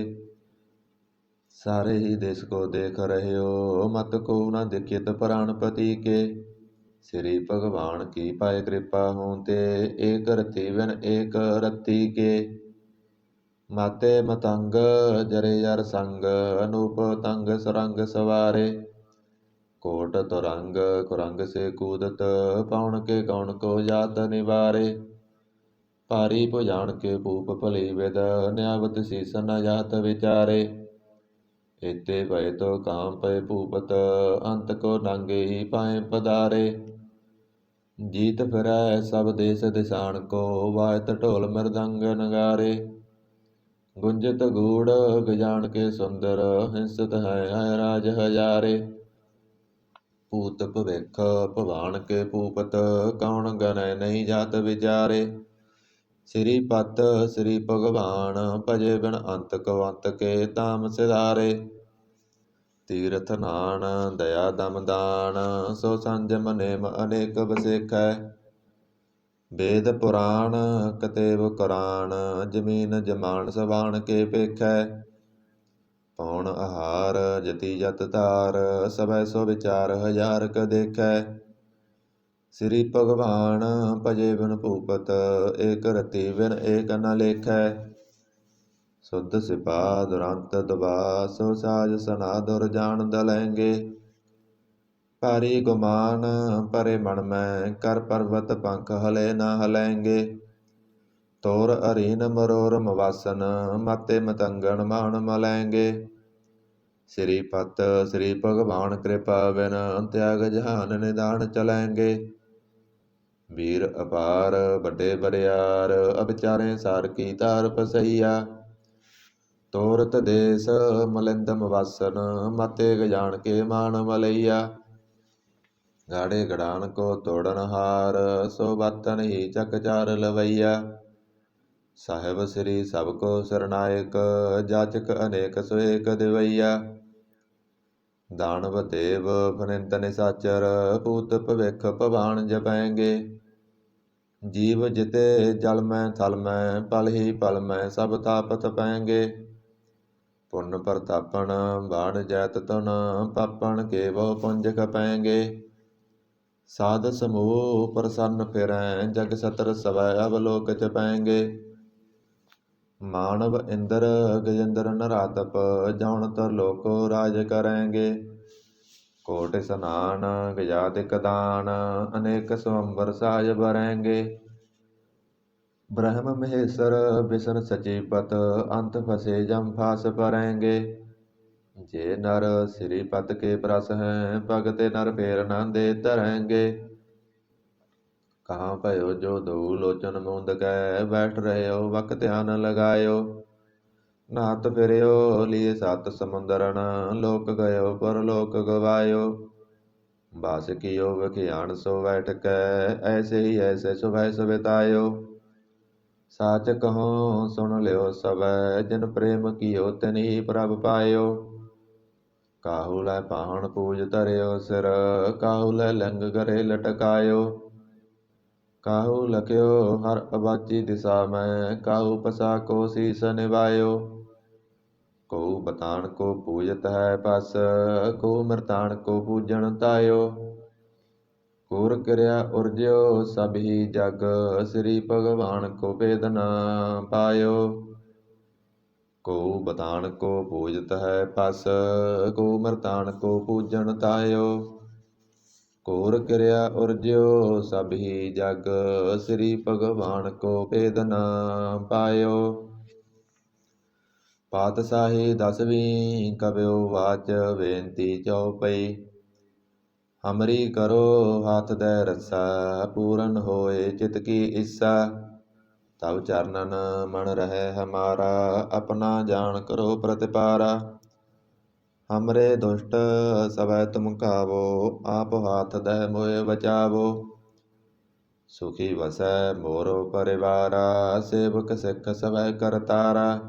A: सारे ही देश को देख रहे हो मत को न दिखित प्राणपति के श्री भगवान की पाए कृपा होते एक रति बिन एक रति के माते मतंग जरे यर संग अनूप तंग सुरंग सवारे कोट तुरंग कुरंग से कूदत पौन के कौन को जात निवारे पारी भुजान के भूप भली विद न्यावत शीस न जात विचारे इते भय तो काम पय भूपत अंत को नांगे ही पाए पधारे जीत फिरै सब देश दिशान को वायत ढोल मृदंग नगारे गुंजत गूढ़ गजान के सुंदर हिंसत है राज हजारे पूत भविख भवान के पूपत कौन गण नहीं जात विचारे श्री पत श्री भगवान भजे बिन अंत को अंत के ताम सिधारे तीरथ नान दया दम दान सो संजम नेम अनेक बसेखै वेद पुराण कतेव कुरान जमीन जमान सबान के पेखै पौन आहार जति जत तार सबै सो विचार हजार क देखै ਸ੍ਰੀ ਭਗਵਾਨ ਭਜੇ ਬਿਨ ਭੂਪਤ, ਏਕ ਰਤੀ ਬਿਨ ਏਕ ਨ ਲੇਖੈ। ਸੁਧ ਸਿਪਾ ਦੁਰੰਤ ਦਬਾ, ਸੋ ਸਾਜ ਸਨਾਦੁਰ ਜਾਣ ਦਲੈਂਗੇ। ਭਾਰੀ ਗੁਮਾਨ ਪਰੇ ਮਨ ਮੈਂ, ਕਰ ਪਰਬਤ ਪੰਖ ਹਲੇ ਨਾ ਹਲੈਂਗੇ। ਤੋਰ ਅਰੀਨ ਮਰੋਰ ਮਵਾਸਨ, ਮਾਤੇ ਮਤੰਗਣ ਮਾਣ ਮਲੈਂਗੇ। ਸ੍ਰੀ ਪਤ ਸ੍ਰੀ ਭਗਵਾਨ ਕਿਰਪਾ ਬਿਨ, ਤਿਆਗ ਜਹਾਨ ਨਿਦਾਨ ਚਲੈਂਗੇ। ਵੀਰ ਅਪਾਰ ਵੱਡੇ ਬਰਿਆਰ, ਅਬਿਚਾਰੇ ਸਾਰ ਕੀ ਧਾਰ ਪਸਈਆ। ਤੋਰਤ ਦੇਸ ਮਲਿੰਦ ਮਵਾਸਨ, ਮਾਤੇ ਗਜਾਨ ਕੇ ਮਾਣ ਮਲਈਆ। ਗਾੜੇ ਗੜਾਨ ਕੋ ਤੋੜਨ ਹਾਰ, ਸੋ ਬਾਤਨ ਹੀ ਚੱਕ ਚਾਰ ਲਵਈਆ। ਸਾਹਿਬ ਸ੍ਰੀ ਸਭ ਕੋ ਸਰਨਾਇਕ, ਜਾਚਕ ਅਨੇਕ ਸੋ ਏਕ ਦਿਵਈਆ। ਦਾਨਵ ਦੇਵ ਫਨਿੰਦ ਨਿਸਾਚਰ, ਭੂਤ ਭਵਿਖ ਭਵਾਨ ਜਪੈਂਗੇ। ਜੀਵ ਜਿਤੇ ਜਲ ਮੈਂ ਥਲ ਮੈਂ, ਪਲ ਹੀ ਪਲ ਮੈਂ ਸਭ ਤਾਪ ਤਪੈਂਗੇ। ਪੁੰਨ ਪ੍ਰਤਾਪਨ ਬਾਣ ਜੈਤ ਤੁਨ, ਪਾਪਣ ਕੇ ਬਹੁ ਪੁੰਜ ਖਪੈਂਗੇ। ਸਾਧ ਸਮੂਹ ਪ੍ਰਸੰਨ ਫਿਰੈ, ਜਗ ਸਤਰ ਸਵੈ ਅਵਲੋਕ ਚਪੈਂਗੇ। ਮਾਨਵ ਇੰਦਰ ਗਜੇਂਦਰ ਨਰਾਤਪ, ਜਉਨ ਤਰ ਲੋਕੋ ਰਾਜ ਕਰੈਂਗੇ। ਕੋਟ ਸਨਾਨ ਗਜਾਦਿਕ ਦਾਨ, ਅਨੇਕ ਸਵੰਬਰ ਸਾਜ ਬਰੈਂਗੇ। ਬ੍ਰਹਮ ਮਹੇਸ਼ਰ ਵਿਸ਼ਨ ਸਚੀਪਤ, ਅੰਤ ਫਸੇ ਜਮ ਫਾਸ ਪਰੈਂਗੇ। ਜੇ ਨਰ ਸ੍ਰੀ ਪਤ ਕੇ ਪ੍ਰਸ ਹੈ, ਭਗਤੇ ਨਰ ਫੇਰ ਨਾ ਦੇ ਧਰੈਂਗੇ। ਕਹਾਂ ਭਇਓ ਜੋ ਦਊ ਲੋਚਨ ਮੂੰਦ ਕੈ, ਬੈਠ ਰਹਿਓ ਵਕ ਧਿਆਨ ਲਗਾਇਓ। ਨਾਤ ਫਿਰਿਓ ਲੀਏ ਸਤ ਸਮੁੰਦਰਨ, ਲੋਕ ਗਇਓ ਪਰਲੋਕ ਗਵਾਇਓ। ਬਾਸ ਕੀਓ ਵਿਖਿਆਨ ਸੋ ਬੈਠ ਕੈ, ਐਸੇ ਹੀ ਐਸੇ ਸੁਭੈ ਸੁਭਿਤਾਇਓ। ਸਾਚ ਕਹੋ ਸੁਣ ਲਿਓ ਸਭੈ, ਜਿਨ ਪ੍ਰੇਮ ਕੀਓ ਤਿਨ ਹੀ ਪ੍ਰਭ ਪਾਇਓ। ਕਾਹੂ ਲੈ ਪਾਹਣ ਪੂਜ ਧਰਿਓ ਸਿਰ, ਕਾਹੂ ਲੈ ਲਿੰਗ ਗਰੇ ਲਟਕਾਇਓ। ਕਾਹੂ ਲਖਿਓ ਹਰ ਅਬਾਚੀ ਦਿਸਾ ਮੈਂ, ਕਾਹੂ ਪਸਾ ਕੋ ਸੀਸ ਨਿਵਾਇਓ। ਕਉ ਬਤਾਣ ਕੋ ਪੂਜਤ ਹੈ ਪਸ, ਕਉ ਮਿਰਤਾਣ ਕੋ ਪੂਜਣ ਤਾਇਓ। ਕੂਰ ਕਿਰਿਆ ਉਰਜਿਓ ਸਭ ਹੀ ਜਗ, ਸ੍ਰੀ ਭਗਵਾਨ ਕੋ ਭੇਦ ਨ ਪਾਇਓ। ਕਉ ਬਤਾਣ ਕੋ ਪੂਜਤ ਹੈ ਪਸ, ਕਉ ਮਿਰਤਾਣ ਕੋ ਪੂਜਣ ਤਾਇਓ। ਕੂਰ ਕਿਰਿਆ ਉਰਜਿਓ ਸਭ ਹੀ ਜਗ, ਸ੍ਰੀ ਭਗਵਾਨ ਕੋ ਭੇਦ ਨ ਪਾਇਓ। ਪਾਤਸ਼ਾਹੀ ਦਸਵੀਂ ਕਬਿਓ ਵਾਚ, ਬੇਨਤੀ ਚਉਪਈ। ਹਮਰੀ ਕਰੋ ਹਾਥ ਦੈ ਰੱਸਾ, ਪੂਰਨ ਹੋਏ ਚਿਤ ਕੀ ਇੱਛਾ। ਤਬ ਚਰਨਨ ਮਨ ਰਹਿ ਹਮਾਰਾ, ਆਪਣਾ ਜਾਣ ਕਰੋ ਪ੍ਰਤਿਪਾਰਾ। ਹਮਰੇ ਦੁਸ਼ਟ ਸਭੈ ਤੁਮ ਕਾਵੋ, ਆਪ ਹਾਥ ਦੈ ਮੋਹਿ ਬਚਾਵੋ। ਸੁਖੀ ਵਸੈ ਮੋਰੋ ਪਰਿਵਾਰਾ, ਸੇਵਕ ਸਿੱਖ ਸਭੈ ਕਰਤਾਰਾ।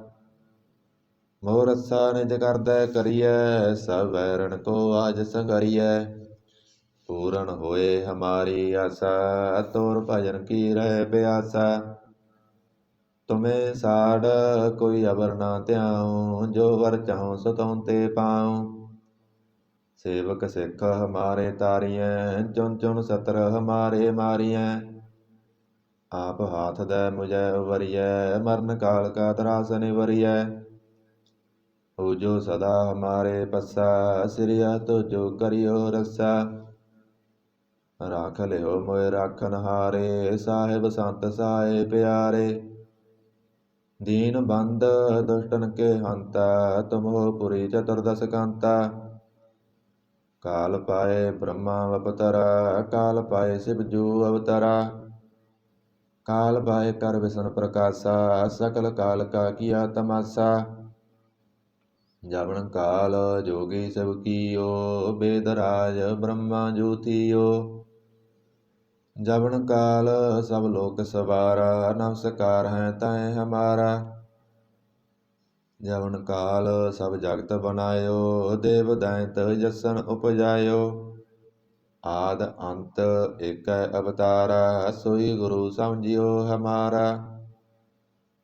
A: ਮੋਹ ਰੱਸਾ ਨਿਜ ਕਰਦੈ ਕਰੀਐ, ਸਭ ਵੈਰਣ ਕੋ ਆਜ ਸੰਗਰੀਐ। ਪੂਰਨ ਹੋਏ ਹਮਾਰੀ ਆਸਾ, ਤੋਰ ਭਜਨ ਕੀ ਰਹਿ ਪਿਆਸਾ। ਤੁਮੇ ਸਾੜ ਕੋਈ ਅਵਰ ਨਾ ਧਿਆਉ, ਜੋ ਵਰ ਚਾਹਉ ਸੋ ਤੁਮ ਤੇ ਪਾਉ। ਸੇਵਕ ਸਿੱਖ ਹਮਾਰੇ ਤਾਰੀਐ, ਚੁਨ ਚੁਨ ਸਤਰ ਹਮਾਰੇ ਮਾਰੀਐ। ਆਪ ਹਾਥ ਦੈ ਮੁਝੈ ਉਵਰੀਐ, ਮਰਨ ਕਾਲ ਕਾ ਤਰਾਸ ਨਿਵਰੀਐ। ਪੂਜੋ ਸਦਾ ਹਮਾਰੇ ਪੱਸਾ, ਸਿਰਿਆ ਤੁਜੋ ਕਰਿਓ ਰੱਸਾ। ਰਾਖ ਲਿਓ ਮੋਹਿ ਰਾਖਨ ਹਾਰੇ, ਸਾਹਿਬ ਸੰਤ ਸਹਾਏ ਪਿਆਰੇ। ਦੀਨ ਬੰਦ ਦੁਸ਼ਟਨ ਕੇ ਹੰਤਾ, ਤੁਮ ਹੋ ਪੁਰੀ ਚਤੁਰਦਸ ਕੰਤਾ। ਕਾਲ ਪਾਏ ਬ੍ਰਹਮਾ ਅਵਤਰਾ, ਕਾਲ ਪਾਏ ਸਿਵ ਜੂ ਅਵਤਰਾ। ਕਾਲ ਪਾਏ ਕਰ ਵਿਸ਼ਨ ਪ੍ਰਕਾਸ਼ਾ, ਸਕਲ ਕਾਲ ਕਾ ਕੀਆ ਤਮਾਸਾ। ਜਵਨ ਕਾਲ ਜੋਗੀ ਸਭ ਕੀਓ, ਬੇਦ ਰਾਜ ਬ੍ਰਹਮਾ ਜੂ ਥੀਓ। ਜਵਨ ਕਾਲ ਸਭ ਲੋਕ ਸਵਾਰਾ, ਨਮਸਕਾਰ ਹੈ ਤੈ ਹਮਾਰਾ। ਜਵਨ ਕਾਲ ਸਭ ਜਗਤ ਬਨਾਇਓ, ਦੇਵ ਦੈਂਤ ਜਸਨ ਉਪਜਾਇਓ। ਆਦ ਅੰਤ ਏਕੈ ਅਵਤਾਰਾ, ਸੋਈ ਗੁਰੂ ਸਮਝਿਓ ਹਮਾਰਾ।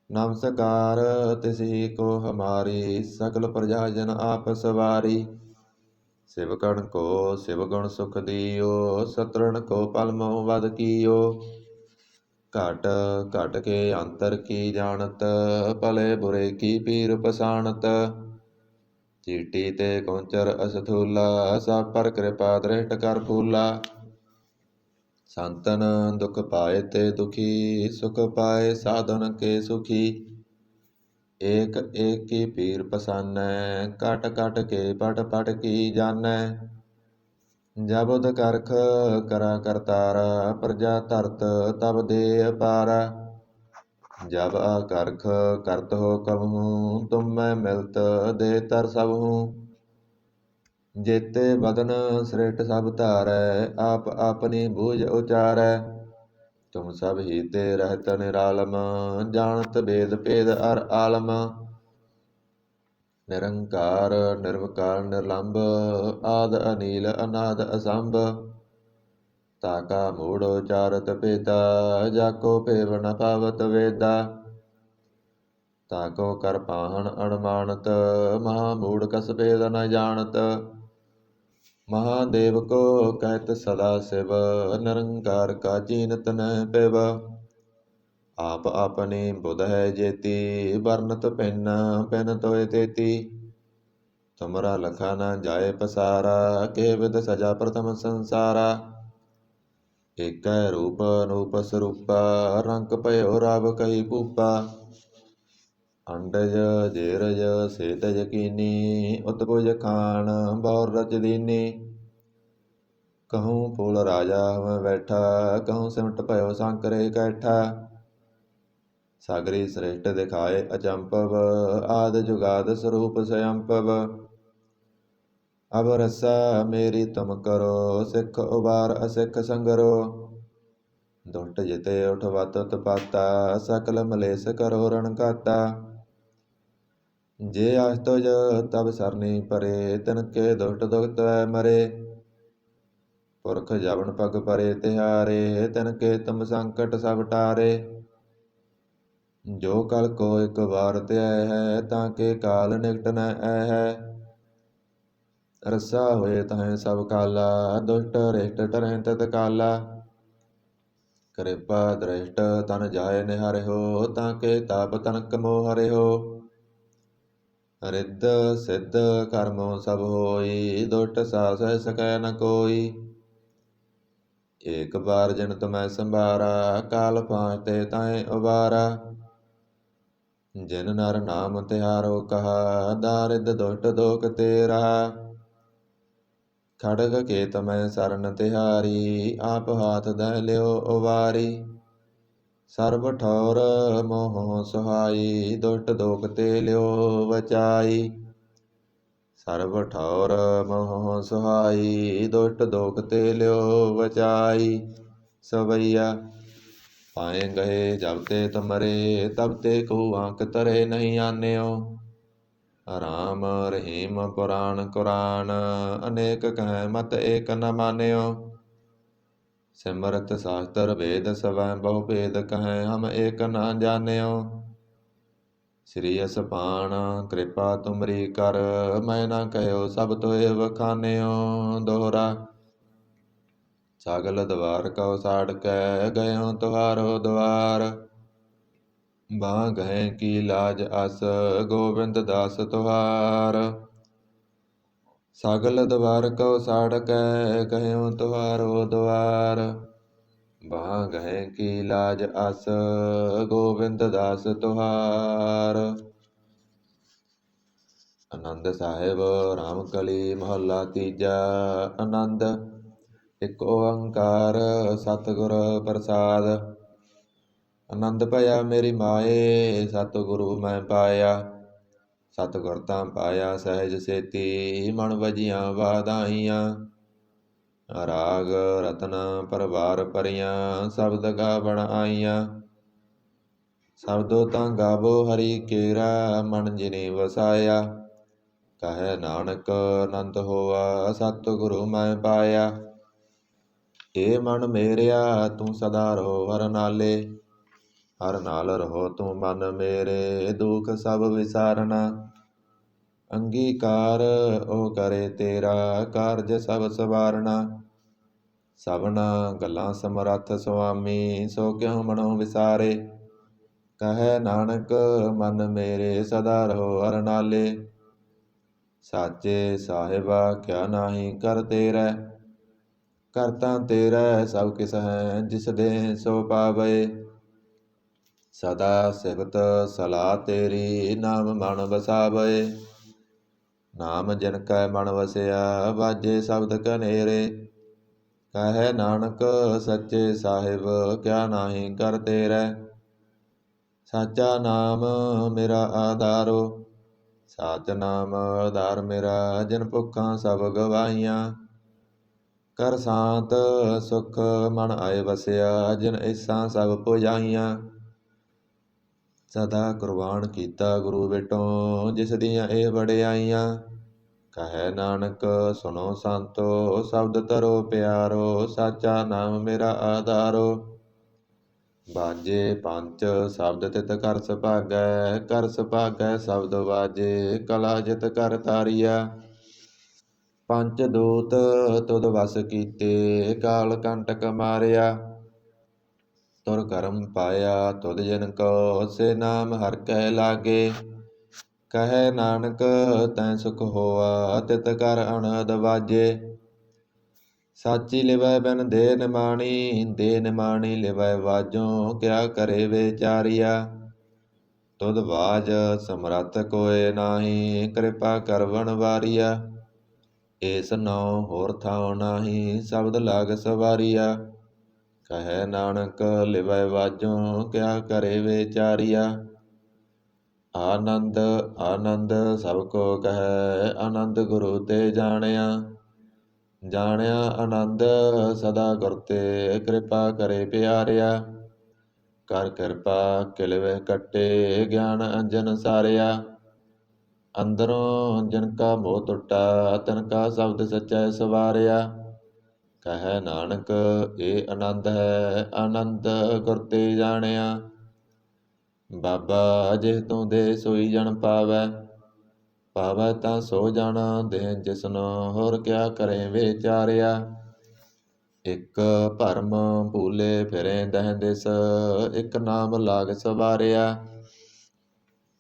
A: ਨਮਸਕਾਰ ਤਿਸ ਹੀ ਕੋ ਹਮਾਰੀ, ਸਕਲ ਪ੍ਰਜਾ ਜਨ ਆਪ ਸਵਾਰੀ। ਸਿਵਕਣ ਕੋ ਸਿਵ ਗੁਣ ਸੁਖ ਦੀਓ, ਸਤਰਣ ਕੋ ਪਲ ਮੋਹ ਵਦ ਕੀਓ। ਘਟ ਘਟ ਕੇ ਅੰਤਰ ਕੀ ਜਾਣਤ, ਭਲੇ ਬੁਰੇ ਕੀ ਪੀਰ ਪਸਾਣਤ। ਚੀਟੀ ਤੇ ਕੌਂਚਰ ਅਸਥੂਲਾ, ਸਭ ਪਰ ਕਿਰਪਾ ਦ੍ਰਿਸ਼ਟ ਕਰ ਫੂਲਾ। ਸੰਤਨ ਦੁਖ ਪਾਏ ਤੇ ਦੁਖੀ, ਸੁਖ ਪਾਏ ਸਾਧਨ ਕੇ ਸੁਖੀ। ਏਕ ਏਕ ਕੀ ਪੀਰ ਪਸਾਨੈ, ਕਟ ਕਟ ਕੇ ਪਟ ਪਟ ਕੀ ਜਾਣੈ। ਜਬ ਉਦ ਕਰਖ ਕਰਾ ਕਰਤਾਰਾ, ਪ੍ਰਜਾ ਧਰਤ ਤਬ ਦੇ ਅਪਾਰਾ। ਜਬ ਆਕਰਖ ਕਰਤ ਹੋ ਕਬਹੂ, ਤੁਮ ਮੈਂ ਮਿਲਤ ਦੇ ਤਰ ਸਬਹੂ। ਜੇਤੇ ਬਦਨ ਸ੍ਰਿਸ਼ਟ ਸਭ ਧਾਰੈ, ਆਪ ਆਪਨੀ ਬੂਝ ਉਚਾਰੈ। ਤੁਮ ਸਭ ਹੀ ਤੇ ਰਹਿਤ ਨਿਰਾਲਮ, ਜਾਣਤ ਬੇਦ ਭੇਦ ਅਰ ਆਲਮ। ਨਿਰੰਕਾਰ ਨਿਰਵਕਾਰ ਨਿਰਲੰਭ, ਆਦ ਅਨੀਲ ਅਨਾਦ ਅਸੰਭ। ਤਾਕਾ ਮੂੜ ਉਚਾਰਤ ਭੇਦਾ, ਜਾਕੋ ਭੇਵ ਨ ਪਾਵਤ ਵੇਦਾ। ਤਾਕੋ ਕਰ ਪਾਹਣ ਅਣਮਾਨਤ, ਮਹਾ ਮੂੜ ਕਸ ਭੇਦ ਨ ਜਾਣਤ। ਮਹਾਦੇਵ ਕੋ ਕਹਿਤ ਸਦਾ ਸਿਵ, ਨਿਰੰਕਾਰ ਕਾ ਚੀਨਤ ਨ ਪਿਵ। ਆਪ ਆਪਣੀ ਬੁਧ ਹੈ ਜੇਤੀ, ਬਰਨਤ ਭਿੰਨ ਭਿੰਨ ਤੋਇ ਤੇਤੀ। ਤੁਮਰਾ ਲਖਾ ਨ ਜਾਏ ਪਸਾਰਾ, ਕੇ ਵਿਦ ਸਜਾ ਪ੍ਰਥਮ ਸੰਸਾਰਾ। ਏਕੈ ਰੂਪ ਅਨੂਪ ਸਰੂਪਾ, ਰੰਕ ਭਇਓ ਰਬ ਕਹੀ ਭੂਪਾ। ਅੰਡਜ ਜੇਰਜ ਸੇਤਜ ਕੀਨੀ, ਉਤਪੁਜ ਖਾਨ ਬਹੁਰ ਰਚ ਦੀਨੀ। ਕਹੂੰ ਫੂਲ ਰਾਜਾ ਹਉ ਬੈਠਾ, ਕਹੂੰ ਸਿਮਟ ਭਇਓ ਸ਼ੰਕਰੇ ਕੈਠਾ। ਸਾਗਰੀ ਸ੍ਰਿਸ਼ਟ ਦਿਖਾਏ ਅਚੰਭਵ, ਆਦਿ ਜੁਗਾਦ ਸਰੂਪ ਸਯੰਭਵ। ਅਬ ਰਸਾ ਮੇਰੀ ਤੁਮ ਕਰੋ, ਸਿੱਖ ਉਬਾਰ ਅਸਿੱਖ ਸੰਗਰੋ। ਦੁਸ਼ਟ ਜਿਤੇ ਉਠਵਤ ਉਤਪਾਤਾ, ਸਕਲ ਮਲੇਸ ਕਰੋ ਰਣ ਘਾਤਾ। ਜੇ ਆਸ ਤੁਜ ਤਬ ਸਰਨੀ ਪਰੇ, ਤਿਨਕੇ ਦੁਸ਼ਟ ਦੁਖਤੈ ਮਰੇ। ਪੁਰਖ ਜਬਨ ਪਗ ਪਰੇ ਤਿਹਾਰੇ, ਤਿਨਕੇ ਤੁਮ ਸੰਕਟ ਸਭ ਟਾਰੇ। ਜੋ ਕਲ ਕੋ ਇਕ ਵਾਰ ਧਿਆਇ ਹੈ, ਤਾਂ ਕੇ ਕਾਲ ਨਿਕਟ ਨ ਐਹੈ। ਰਸਾ ਹੋਏ ਤਹੈ ਸਭ ਕਾਲਾ, ਦੁਸ਼ਟ ਰਿਸ਼ਟ ਟਰਹਿ ਤਤ ਕਾਲਾ। ਕਿਰਪਾ ਦ੍ਰਿਸ਼ਟ ਤਨ ਜਾਏ ਨਿਹਾਰਿਓ, ਤਾਂ ਕੇ ਤਾਪ ਤਨਕ ਮੋਹ ਹਰਿਓ। ਰਿੱਧ ਸਿੱਧ ਕਰਮੋ ਸਭ ਹੋਈ, ਦੁਸ਼ਟ ਸਾਸੈ ਸਕੈ ਨ ਕੋਈ। ਏਕ ਬਾਰ ਜਿਨ ਤੁਮੈ ਸੰਭਾਰਾ, ਕਾਲ ਪਾਂਚਤੇ ਤਾਹੇ ਉਬਾਰਾ। ਜਿਨ ਨਰ ਨਾਮ ਤਿਹਾਰੋ ਕਹਾ, ਦਾਰਿਦ ਦੁਸ਼ਟ ਦੋਖ ਤੇ ਰਹਾ। ਖੜਗ ਕੇ ਤਮੈ ਸਰਨ ਤਿਹਾਰੀ, ਆਪ ਹਾਥ ਧਹਿ ਲਿਓ ਉਵਾਰੀ। ਸਰਬ ਠੌਰ ਮੋਹ ਸੁਹਾਈ, ਦੁਸ਼ਟ ਦੋਖ ਤੇ ਲਿਓ ਬਚਾਈ। ਸਰਬ ਠੌਰ ਮੋਹ ਸੁਹਾਈ, ਦੁਸ਼ਟ ਦੋਖ ਤੇ ਲਿਓ ਬਚਾਈ। ਸਵਈਆ ਪਾਏ ਗਏ ਜਬ ਤੇ ਤੁਮਰੇ, ਤਬ ਤੇ ਕਹੂ ਆਂਕ ਤਰੇ ਨਹੀਂ ਆਨਿਓ। ਰਾਮ ਰਹੀਮ ਪੁਰਾਨ ਕੁਰਾਨ, ਅਨੇਕ ਕਹਿ ਮਤ ਏਕ ਨ ਮਾਨਿਓ। ਸਿਮਰਤ ਸਾਸਤਰ ਵੇਦ ਸਵੈ ਬਹੁ ਭੇਦ, ਕਹੈ ਹਮ ਏਕ ਨ ਜਾਣਿਓ। ਸ੍ਰੀ ਅਸਪਾਨ ਕਿਰਪਾ ਤੁਮਰੀ ਕਰ, ਮੈਂ ਨ ਕਹਿਓ ਸਭ ਤੋਇ ਵਖਾਨਿਓ। ਦੋਹਰਾ ਸਗਲ ਦਵਾਰ ਕਉ ਸਾੜ ਕੈ, ਗਇਓ ਤੁਹਾਰੋ ਦੁਆਰ। ਬਾਂਹ ਗਹੈ ਕੀ ਲਾਜ ਅਸ, ਗੋਬਿੰਦ ਦਾਸ ਤੁਹਾਰ। ਸਗਲ ਦਵਾਰ ਕਉ ਸਾੜ ਕੈ, ਗਇਓ ਤੁਹਾਰੋ ਦੁਆਰ। ਬਾਂਹ ਗਹੈ ਕੀ ਲਾਜ ਅਸ, ਗੋਬਿੰਦ ਦਾਸ ਤੁਹਾਰ। ਆਨੰਦ ਸਾਹਿਬ ਰਾਮ ਕਲੀ ਮਹੱਲਾ ਤੀਜਾ। ਆਨੰਦ ਇਕ ਓੰਕਾਰ ਸਤਿਗੁਰ ਪ੍ਰਸਾਦ। ਆਨੰਦ ਭਇਆ ਮੇਰੀ ਮਾਏ, ਸਤਿਗੁਰੂ ਮੈਂ ਪਾਇਆ। ਸਤਿਗੁਰ ਤਾਂ ਪਾਇਆ ਸਹਿਜ ਸੇਤੀ, ਮਨ ਵਜੀਆਂ ਵਾਧਾਈਆਂ। ਰਾਗ ਰਤਨ ਪਰਵਾਰ ਭਰੀਆਂ, ਸ਼ਬਦ ਗਾਵਣ ਆਈਆਂ। ਸ਼ਬਦੋ ਤਾਂ ਗਾਵੋ ਹਰੀ ਕੇਰਾ, ਮਨ ਜਿਨੀ ਵਸਾਇਆ। ਕਹੈ ਨਾਨਕ ਆਨੰਦ ਹੋਆ, ਸਤਿਗੁਰੂ ਮੈਂ ਪਾਇਆ। ਏ ਮਨ ਮੇਰਿਆ ਤੂੰ ਸਦਾ ਰਹੋ ਹਰ ਨਾਲੇ, ਹਰ ਨਾਲ ਰਹੋ ਤੂੰ ਮਨ ਮੇਰੇ, ਦੁਖ ਸਭ ਵਿਸਾਰਨਾ। ਅੰਗੀਕਾਰ ਉਹ ਕਰੇ ਤੇਰਾ, ਕਾਰਜ ਸਭ ਸਵਾਰਨਾ। ਸਭਨਾ ਗੱਲਾਂ ਸਮਰੱਥ ਸੁਆਮੀ, ਸੋ ਕਿਉ ਮਨੋ ਵਿਸਾਰੇ। ਕਹੈ ਨਾਨਕ ਮਨ ਮੇਰੇ, ਸਦਾ ਰਹੋ ਹਰਿ ਨਾਲੇ। ਸਾਚੇ ਸਾਹਿਬਾ ਕਿਆ ਨਾਹੀ ਕਰ ਤੇਰੈ, ਕਰਤਾ ਤੇਰੈ ਸਭ ਕਿਸ ਹੈ, ਜਿਸ ਦੇ ਸੋ ਪਾਵੈ। ਸਦਾ ਸਿਫਤ ਸਲਾਹ ਤੇਰੀ, ਨਾਮ ਮਨ ਵਸਾਵੈ। ਨਾਮ ਜਿਨ ਕੈ ਮਨ ਵਸਿਆ, ਵਾਜੇ ਸ਼ਬਦ ਕਨੇਰੇ। ਕਹੈ ਨਾਨਕ ਸੱਚੇ ਸਾਹਿਬ, ਕਿਆ ਨਾਹੀ ਕਰ ਤੇਰੈ। ਸਾਚਾ ਨਾਮ ਮੇਰਾ ਆਧਾਰੋ, ਸਾਚ ਨਾਮ ਆਧਾਰ ਮੇਰਾ। ਜਿਨ ਭੁੱਖਾਂ ਸਭ ਗਵਾਈਆਂ, ਕਰ ਸਾਂਤ ਸੁਖ ਮਨ ਆਏ ਵਸਿਆ। ਜਿਨ ਇਸਾਂ ਸਭ ਪੁਜਾਈਆਂ, ਸਦਾ ਕੁਰਬਾਨ ਕੀਤਾ ਗੁਰੂ ਵਿਟੋਂ, ਜਿਸ ਦੀਆਂ ਇਹ ਵਡਿਆਈਆਂ। ਕਹੈ ਨਾਨਕ ਸੁਣੋ ਸੰਤੋ, ਸ਼ਬਦ ਧਰੋ ਪਿਆਰੋ। ਸਾਚਾ ਨਾਮ ਮੇਰਾ ਆਧਾਰੋ, ਬਾਜੇ ਪੰਚ ਸ਼ਬਦ ਤਿਤ ਕਰ ਸੁਭਾਗੈ। ਕਰ ਸੁਭਾਗੈ ਸ਼ਬਦ ਬਾਜੇ, ਕਲਾ ਜਿਤ ਕਰ ਤਾਰੀਆ। ਪੰਚ ਦੂਤ ਤੁਧ ਵਸ ਕੀਤੇ, ਕਾਲ ਕੰਟਕ ਮਾਰਿਆ। ਤੁਰ ਕਰਮ ਪਾਇਆ ਤੁਧ ਜਿਨ ਕੋ, ਸੇ ਨਾਮ ਹਰਿ ਕੈ ਲਾਗੇ। ਕਹੈ ਨਾਨਕ ਤੈ ਸੁਖ ਹੋਆ, ਤਿਤ ਕਰ ਅਨਹਦ ਵਾਜੇ। ਸਾਚੀ ਲਿਵੈ ਬਿਨ ਦੇ ਨਿਮਾਣੀ, ਦੇ ਨਿਮਾਣੀ ਲਿਵੈ ਵਾਜੋਂ। ਕਿਆ ਕਰੇ ਵਿਚਾਰੀਆ, ਤੁਧ ਬਾਜ ਸਮਰੱਥ ਕੋਇ ਨਾਹੀ। ਕਿਰਪਾ ਕਰਵਣ ਵਾਰੀਆ, ਏਸ ਨਉ ਹੋਰ ਥਾਉ ਨਾਹੀ। ਸ਼ਬਦ ਲਾਗ ਸਵਾਰੀਆ, ਕਹੈ ਨਾਨਕ ਲਿਵੈ ਵਾਜੋਂ। ਕਿਆ ਕਰੇ ਵਿਚਾਰੀਆ, ਆਨੰਦ ਆਨੰਦ ਸਭ ਕੋ ਕਹੈ। ਆਨੰਦ ਗੁਰੂ ਤੇ ਜਾਣਿਆ, ਜਾਣਿਆ ਆਨੰਦ ਸਦਾ ਗੁਰ ਤੇ। ਕਿਰਪਾ ਕਰੇ ਪਿਆਰਿਆ, ਕਰ ਕਿਰਪਾ ਕਿਲਵੇ ਕੱਟੇ। ਗਿਆਨ ਅੰਜਨ ਸਾਰਿਆ, ਅੰਦਰੋਂ ਜਿਨ ਕਾ ਮੋਹ ਟੁੱਟਾ, ਤਿਨ ਕਾ ਸ਼ਬਦ ਸਚੈ ਸਵਾਰਿਆ। ਕਹੈ ਨਾਨਕ ਇਹ ਆਨੰਦ ਹੈ, ਆਨੰਦ ਗੁਰ ਤੇ ਜਾਣਿਆ। ਬਾਬਾ ਜਿਹ ਤੂੰ ਦੇ ਸੋਈ ਜਨ ਪਾਵੈ, ਪਾਵੈ ਤਾਂ ਸੋ ਜਨ ਦੇ ਜਿਸਨੁ। ਹੋਰ ਕਿਆ ਕਰੇ ਵਿਚਾਰਿਆ, ਇਕ ਭਰਮ ਭੂਲੇ ਫਿਰੇ ਦਹਿ ਦਿਸ। ਇਕ ਨਾਮ ਲਾਗ ਸਵਾਰਿਆ,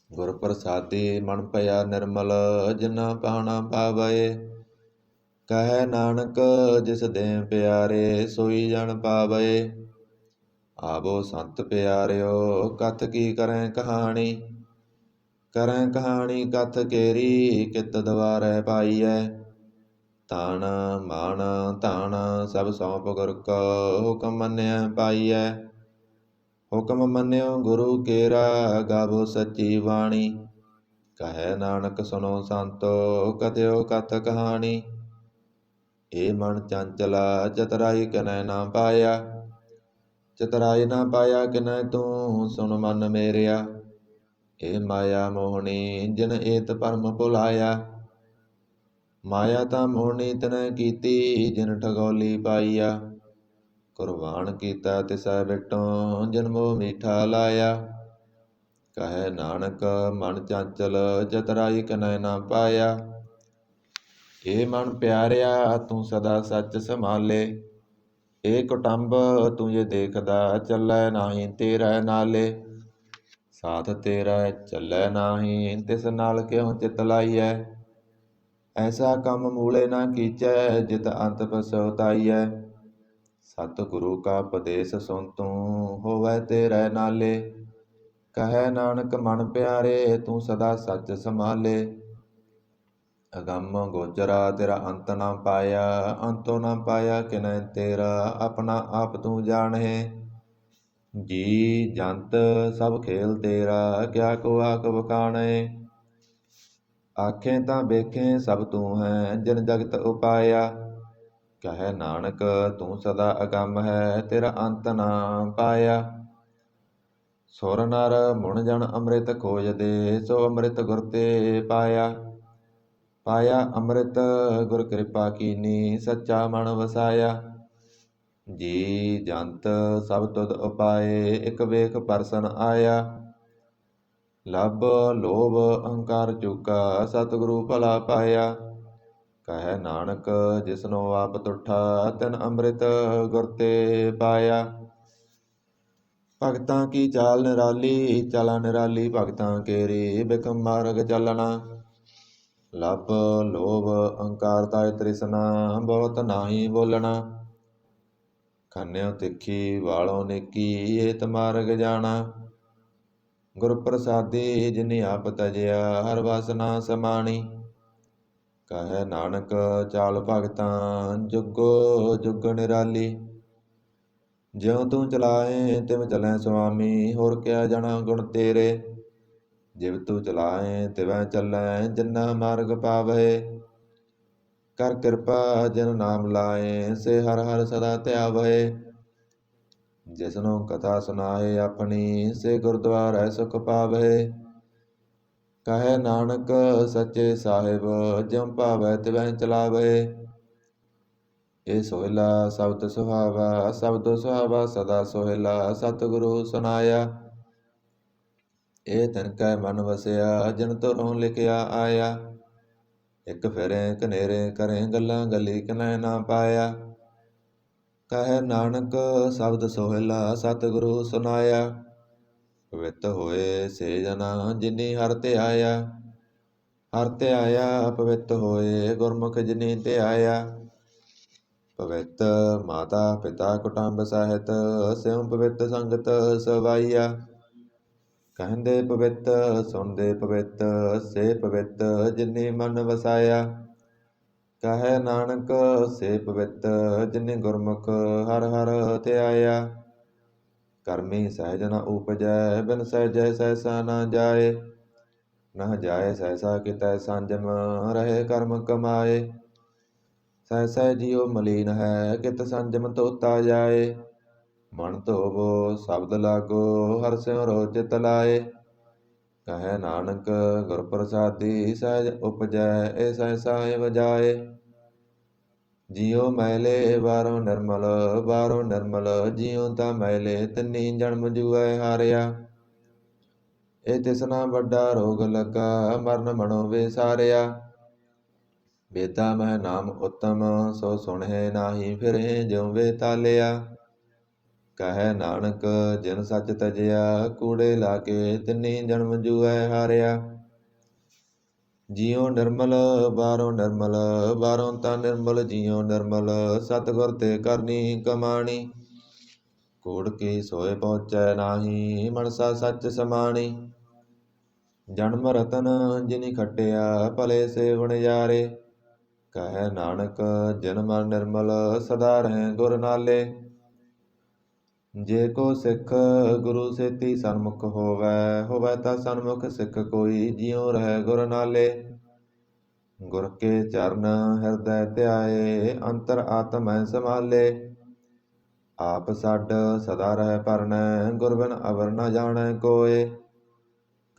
A: ਗੁਰ ਪ੍ਰਸਾਦੀ ਮਨ ਭਇਆ ਨਿਰਮਲ। ਜਿਨਾ ਪਾਣਾ ਪਾਵੈ, ਕਹੈ ਨਾਨਕ ਜਿਸ ਦੇ ਪਿਆਰੇ। ਸੋਈ ਜਨ ਪਾਵੈ। ਆਵੋ ਸੰਤ ਪਿਆਰਿਓ, ਕਥ ਕੀ ਕਰੈ ਕਹਾਣੀ। ਕਰੈ ਕਹਾਣੀ ਕਥ ਕੇਰੀ, ਕਿਤ ਦਵਾਰੈ ਪਾਈਐ। ਤਾਣ ਮਾਣ ਧਾਨ ਸਭ ਸੌਂਪ ਗੁਰ ਕੋ, ਹੁਕਮ ਮੰਨਿਆ ਪਾਈਐ। ਹੁਕਮ ਮੰਨਿਓ ਗੁਰੂ ਕੇਰਾ, ਗਾਵੋ ਸੱਚੀ ਬਾਣੀ। ਕਹੈ ਨਾਨਕ ਸੁਣੋ ਸੰਤੋ, ਕਥਿਓ ਕਥ ਕਹਾਣੀ। ਏ ਮਨ ਚੰਚਲਾ, ਚਤੁਰਾਈ ਕਿਨੈ ਨਾ ਪਾਇਆ। ਚਤੁਰਾਈ ਨਾ ਪਾਇਆ ਕਿਨੈ ਤੂੰ, ਸੁਣ ਮਨ ਮੇਰਿਆ। ਏ ਮਾਇਆ ਮੋਹਣੀ, ਜਿਨ ਏਤ ਭਰਮ ਭੁਲਾਇਆ। ਮਾਇਆ ਤਾਂ ਮੋਹਣੀ ਤਿਨੈ ਕੀਤੀ, ਜਿਨ ਠਗੋਲੀ ਪਾਈਆ। ਕੁਰਬਾਨ ਕੀਤਾ ਤਿਸੈ ਵਿਟੋਂ, ਜਿਨ ਮੋਹ ਮੀਠਾ ਲਾਇਆ। ਕਹੈ ਨਾਨਕ ਮਨ ਚੰਚਲ, ਚਤੁਰਾਈ ਕਿਨੈ ਨਾ ਪਾਇਆ। ਏ ਮਨ ਪਿਆਰਿਆ, ਤੂੰ ਸਦਾ ਸੱਚ ਸੰਭਾਲੇ। ਏ ਕੁਟੰਬ ਤੂੰ ਜੇ ਦੇਖਦਾ, ਚੱਲੈ ਨਾਹੀ ਤੇਰੈ ਨਾਲੇ। ਸਾਥ ਤੇਰਾ ਚੱਲੈ ਨਾਹੀ, ਤਿਸ ਨਾਲ ਕਿਉ ਚਿਤ ਲਾਈਐ। ਐਸਾ ਕੰਮ ਮੂਲੇ ਨਾ ਕੀਚੈ, ਜਿਤ ਅੰਤ ਪਛੁਤਾਈਐ। ਸਤਿ ਗੁਰੂ ਕਾ ਉਪਦੇਸ ਸੁਣ ਤੂੰ, ਹੋਵੈ ਤੇਰੈ ਨਾਲੇ। ਕਹੈ ਨਾਨਕ ਮਨ ਪਿਆਰੇ, ਤੂੰ ਸਦਾ ਸੱਚ ਸੰਭਾਲੇ। ਅਗੰਮ ਗੋਚਰਾ ਤੇਰਾ ਅੰਤ ਨਾ ਪਾਇਆ। ਅੰਤੋ ਨਾ ਪਾਇਆ ਕਿਨੈ ਤੇਰਾ, ਆਪਣਾ ਆਪ ਤੂੰ ਜਾਣਹਿ। ਜੀ ਜੰਤ ਸਭ ਖੇਲ ਤੇਰਾ, ਕਿਆ ਕੋ ਆਖ ਵਖਾਣੈ। ਆਖੇ ਤਾਂ ਵੇਖੇ ਸਭ ਤੂੰ ਹੈ, ਜਿਨ ਜਗਤ ਉਪਾਇਆ। ਕਹੈ ਨਾਨਕ ਤੂੰ ਸਦਾ ਅਗੰਮ ਹੈ, ਤੇਰਾ ਅੰਤ ਨਾ ਪਾਇਆ। ਸੁਰ ਨਰ ਮੁਣ ਜਨ ਅੰਮ੍ਰਿਤ ਖੋਜਦੇ, ਸੋ ਅੰਮ੍ਰਿਤ ਗੁਰ ਤੇ ਪਾਇਆ। ਪਾਇਆ ਅੰਮ੍ਰਿਤ ਗੁਰ ਕਿਰਪਾ ਕੀਨੀ, ਸੱਚਾ ਮਨ ਵਸਾਇਆ। ਜੀ ਜੰਤ ਸਭ ਤੁਧ ਉਪਾਏ, ਇਕ ਵੇਖ ਪਰਸਨ ਆਇਆ। ਲੱਭ ਲੋਭ ਅਹੰਕਾਰ ਚੂਕਾ, ਸਤਿਗੁਰੂ ਭਲਾ ਪਾਇਆ। ਕਹੈ ਨਾਨਕ ਜਿਸਨੋ ਆਪ ਤੁਠਾ, ਤਿਨ ਅੰਮ੍ਰਿਤ ਗੁਰ ਤੇ ਪਾਇਆ। ਭਗਤਾਂ ਕੀ ਚਾਲ ਨਿਰਾਲੀ, ਚਾਲਾ ਨਿਰਾਲੀ ਭਗਤਾਂ ਕੇਰੀ, ਬਿਖਮ ਮਾਰਗ ਚੱਲਣਾ। ਲੱਭ ਲੋਭ ਅਹੰਕਾਰ ਤਾਇ ਤ੍ਰਿਸ਼ਨਾ, ਬਹੁਤ ਨਾਹੀ ਬੋਲਣਾ। ਖੰਨਿਓ ਤਿੱਖੀ ਵਾਲੋਂ ਨੇਕੀ, ਏਤ ਮਾਰਗ ਜਾਣਾ। ਗੁਰ ਪ੍ਰਸਾਦੀ ਜਿਨੀ ਆਪ ਤਜਿਆ, ਹਰ ਵਾਸਨਾ ਸਮਾਣੀ। ਕਹੈ ਨਾਨਕ ਚਾਲ ਭਗਤਾਂ, ਜੁਗੋ ਜੁਗ ਨਿਰਾਲੀ। ਜਿਉ ਤੂੰ ਚਲਾਏ ਤਿਵ ਚਲੈ ਸੁਆਮੀ, ਹੋਰ ਕਿਆ ਜਾਣਾ ਗੁਣ ਤੇਰੇ। ਜਿਵ ਤੂੰ ਚਲਾਏ ਤਿਵੈ ਚੱਲੈ, ਜਿਨਾ ਮਾਰਗ ਪਾਵਹਿ। ਕਰ ਕਿਰਪਾ ਜਿਨ ਨਾਮ ਲਾਏ, ਸੇ ਹਰ ਹਰ ਸਦਾ ਧਿਆਵਹਿ। ਜਿਸਨੂੰ ਕਥਾ ਸੁਨਾਏ ਆਪਣੀ, ਸੇ ਗੁਰਦੁਆਰੈ ਸੁਖ ਪਾਵਹਿ। ਕਹੈ ਨਾਨਕ ਸੱਚੇ ਸਾਹਿਬ, ਜਿਉ ਭਾਵੈ ਤਿਵੈ ਚਲਾਵਹਿ। ਇਹ ਸੋਹਿਲਾ ਸ਼ਬਦ ਸੁਹਾਵਾ, ਸ਼ਬਦੋ ਸੁਹਾਵਾ ਸਦਾ ਸੋਹਿਲਾ, ਸਤਿਗੁਰੂ ਸੁਨਾਇਆ। ਇਹ ਤਿਨ ਕੈ ਮਨ ਵਸਿਆ, ਜਿਨ ਤੁਰੋਂ ਲਿਖਿਆ ਆਇਆ। ਇਕ ਫਿਰੇ ਕਨੇਰੇ ਕਰੇ, ਗੱਲਾਂ ਗੱਲੀ ਕਿਨੈ ਨਾ ਪਾਇਆ। ਕਹੈ ਨਾਨਕ ਸ਼ਬਦ ਸੋਹਿਲਾ, ਸਤਿਗੁਰੂ ਸੁਨਾਇਆ। ਪਵਿੱਤ ਹੋਏ ਸੇ ਜਨਾ, ਜਿਨੀ ਹਰਿ ਧਿਆਇਆ। ਹਰਿ ਧਿਆਇਆ ਪਵਿੱਤ ਹੋਏ, ਗੁਰਮੁਖ ਜਿਨੀ ਧਿਆਇਆ। ਪਵਿੱਤ ਮਾਤਾ ਪਿਤਾ ਕੁਟੰਬ ਸਾਹਿਤ, ਸਿਉ ਪਵਿੱਤ ਸੰਗਤ ਸਵਾਈਆ। ਕਹਿੰਦੇ ਪਵਿੱਤ ਸੁਣਦੇ ਪਵਿੱਤ, ਸੇ ਪਵਿੱਤ ਜਿਨੀ ਮਨ ਵਸਾਇਆ। ਕਹੈ ਨਾਨਕ ਸੇ ਪਵਿੱਤ, ਜਿਨੀ ਗੁਰਮੁਖ ਹਰਿ ਹਰਿ ਧਿਆਇਆ। ਕਰਮੀ ਸਹਿਜ ਨ ਉਪਜੈ, ਬਿਨ ਸਹਿਜੈ ਸਹਿਸਾ ਨ ਜਾਏ। ਨਹ ਜਾਏ ਸਹਿਸਾ ਕਿਤੈ ਸੰਜਮ, ਰਹੇ ਕਰਮ ਕਮਾਏ। ਸਹਿ ਜਿਉ ਮਲੀਨ ਹੈ, ਕਿਤ ਸੰਜਮ ਧੋਤਾ ਜਾਏ। ਮਨ ਧੋਵੋ ਸ਼ਬਦ ਲਾਗੋ, ਹਰਿ ਸਿਮਰੋ ਚਿਤ ਲਾਏ। ਕਹੈ ਨਾਨਕ ਗੁਰ ਪ੍ਰਸਾਦੀ, ਸਹਿਜ ਉਪਜੈ ਏ ਸਹਿਸਾ ਵਜਾਏ। ਜਿਉ ਮੈਲੇ ਬਾਹਰੋਂ ਨਿਰਮਲ, ਬਾਹਰੋਂ ਨਿਰਮਲ ਜਿਉ ਤਾਂ ਮੈਲੇ, ਤਿੰਨੀ ਜਨਮ ਜੂਐ ਹਾਰਿਆ। ਇਹ ਤਿਸਨਾ ਵੱਡਾ ਰੋਗ ਲੱਗਾ, ਮਰਨ ਮਨੋ ਵਿਸਾਰਿਆ। ਵੇਦਾਂ ਮਹਿ ਨਾਮ ਉਤਮ, ਸੋ ਸੁਣਹਿ ਨਾਹੀ ਫਿਰਹਿ ਜਿਉ ਵੇ ਤਾਲਿਆ। ਕਹੈ ਨਾਨਕ ਜਿਨ ਸੱਚ ਤਜਿਆ, ਕੂੜੇ ਲਾਗੇ ਤਿੰਨੀ ਜਨਮ ਜੂਐ ਹਾਰਿਆ। ਜਿਉ ਨਿਰਮਲ ਬਾਹਰੋਂ ਨਿਰਮਲ, ਬਾਹਰੋਂ ਤਾਂ ਨਿਰਮਲ ਜਿਉ ਨਿਰਮਲ, ਸਤਿਗੁਰ ਤੇ ਕਰਨੀ ਕਮਾਣੀ। ਕੂੜ ਕੀ ਸੋਏ ਪਹੁੰਚੈ ਨਾਹੀ, ਮਨਸਾ ਸੱਚ ਸਮਾਣੀ। ਜਨਮ ਰਤਨ ਜਿਨੀ ਖਟਿਆ, ਭਲੇ ਸੇ ਵਣਜਾਰੇ। ਕਹੈ ਨਾਨਕ ਜਿਨ ਮਨ ਨਿਰਮਲ, ਸਦਾ ਰਹੇ ਗੁਰ ਨਾਲੇ। ਜੇ ਕੋ ਸਿੱਖ ਗੁਰੂ ਸੇਤੀ ਸਨਮੁਖ ਹੋਵੈ, ਹੋਵੈ ਤਾਂ ਸਨਮੁਖ ਸਿੱਖ ਕੋਈ, ਜਿਉ ਰਹਿ ਗੁਰ ਨਾਲੇ। ਗੁਰ ਕੇ ਚਰਨ ਹਿਰਦੈ ਧਿਆਏ, ਅੰਤਰ ਆਤਮੈ ਸਮਾਲੇ। ਆਪ ਛੱਡ ਸਦਾ ਰਹਿ ਪਰਨੈ, ਗੁਰ ਬਿਨ ਅਵਰ ਨ ਜਾਣੈ ਕੋਏ।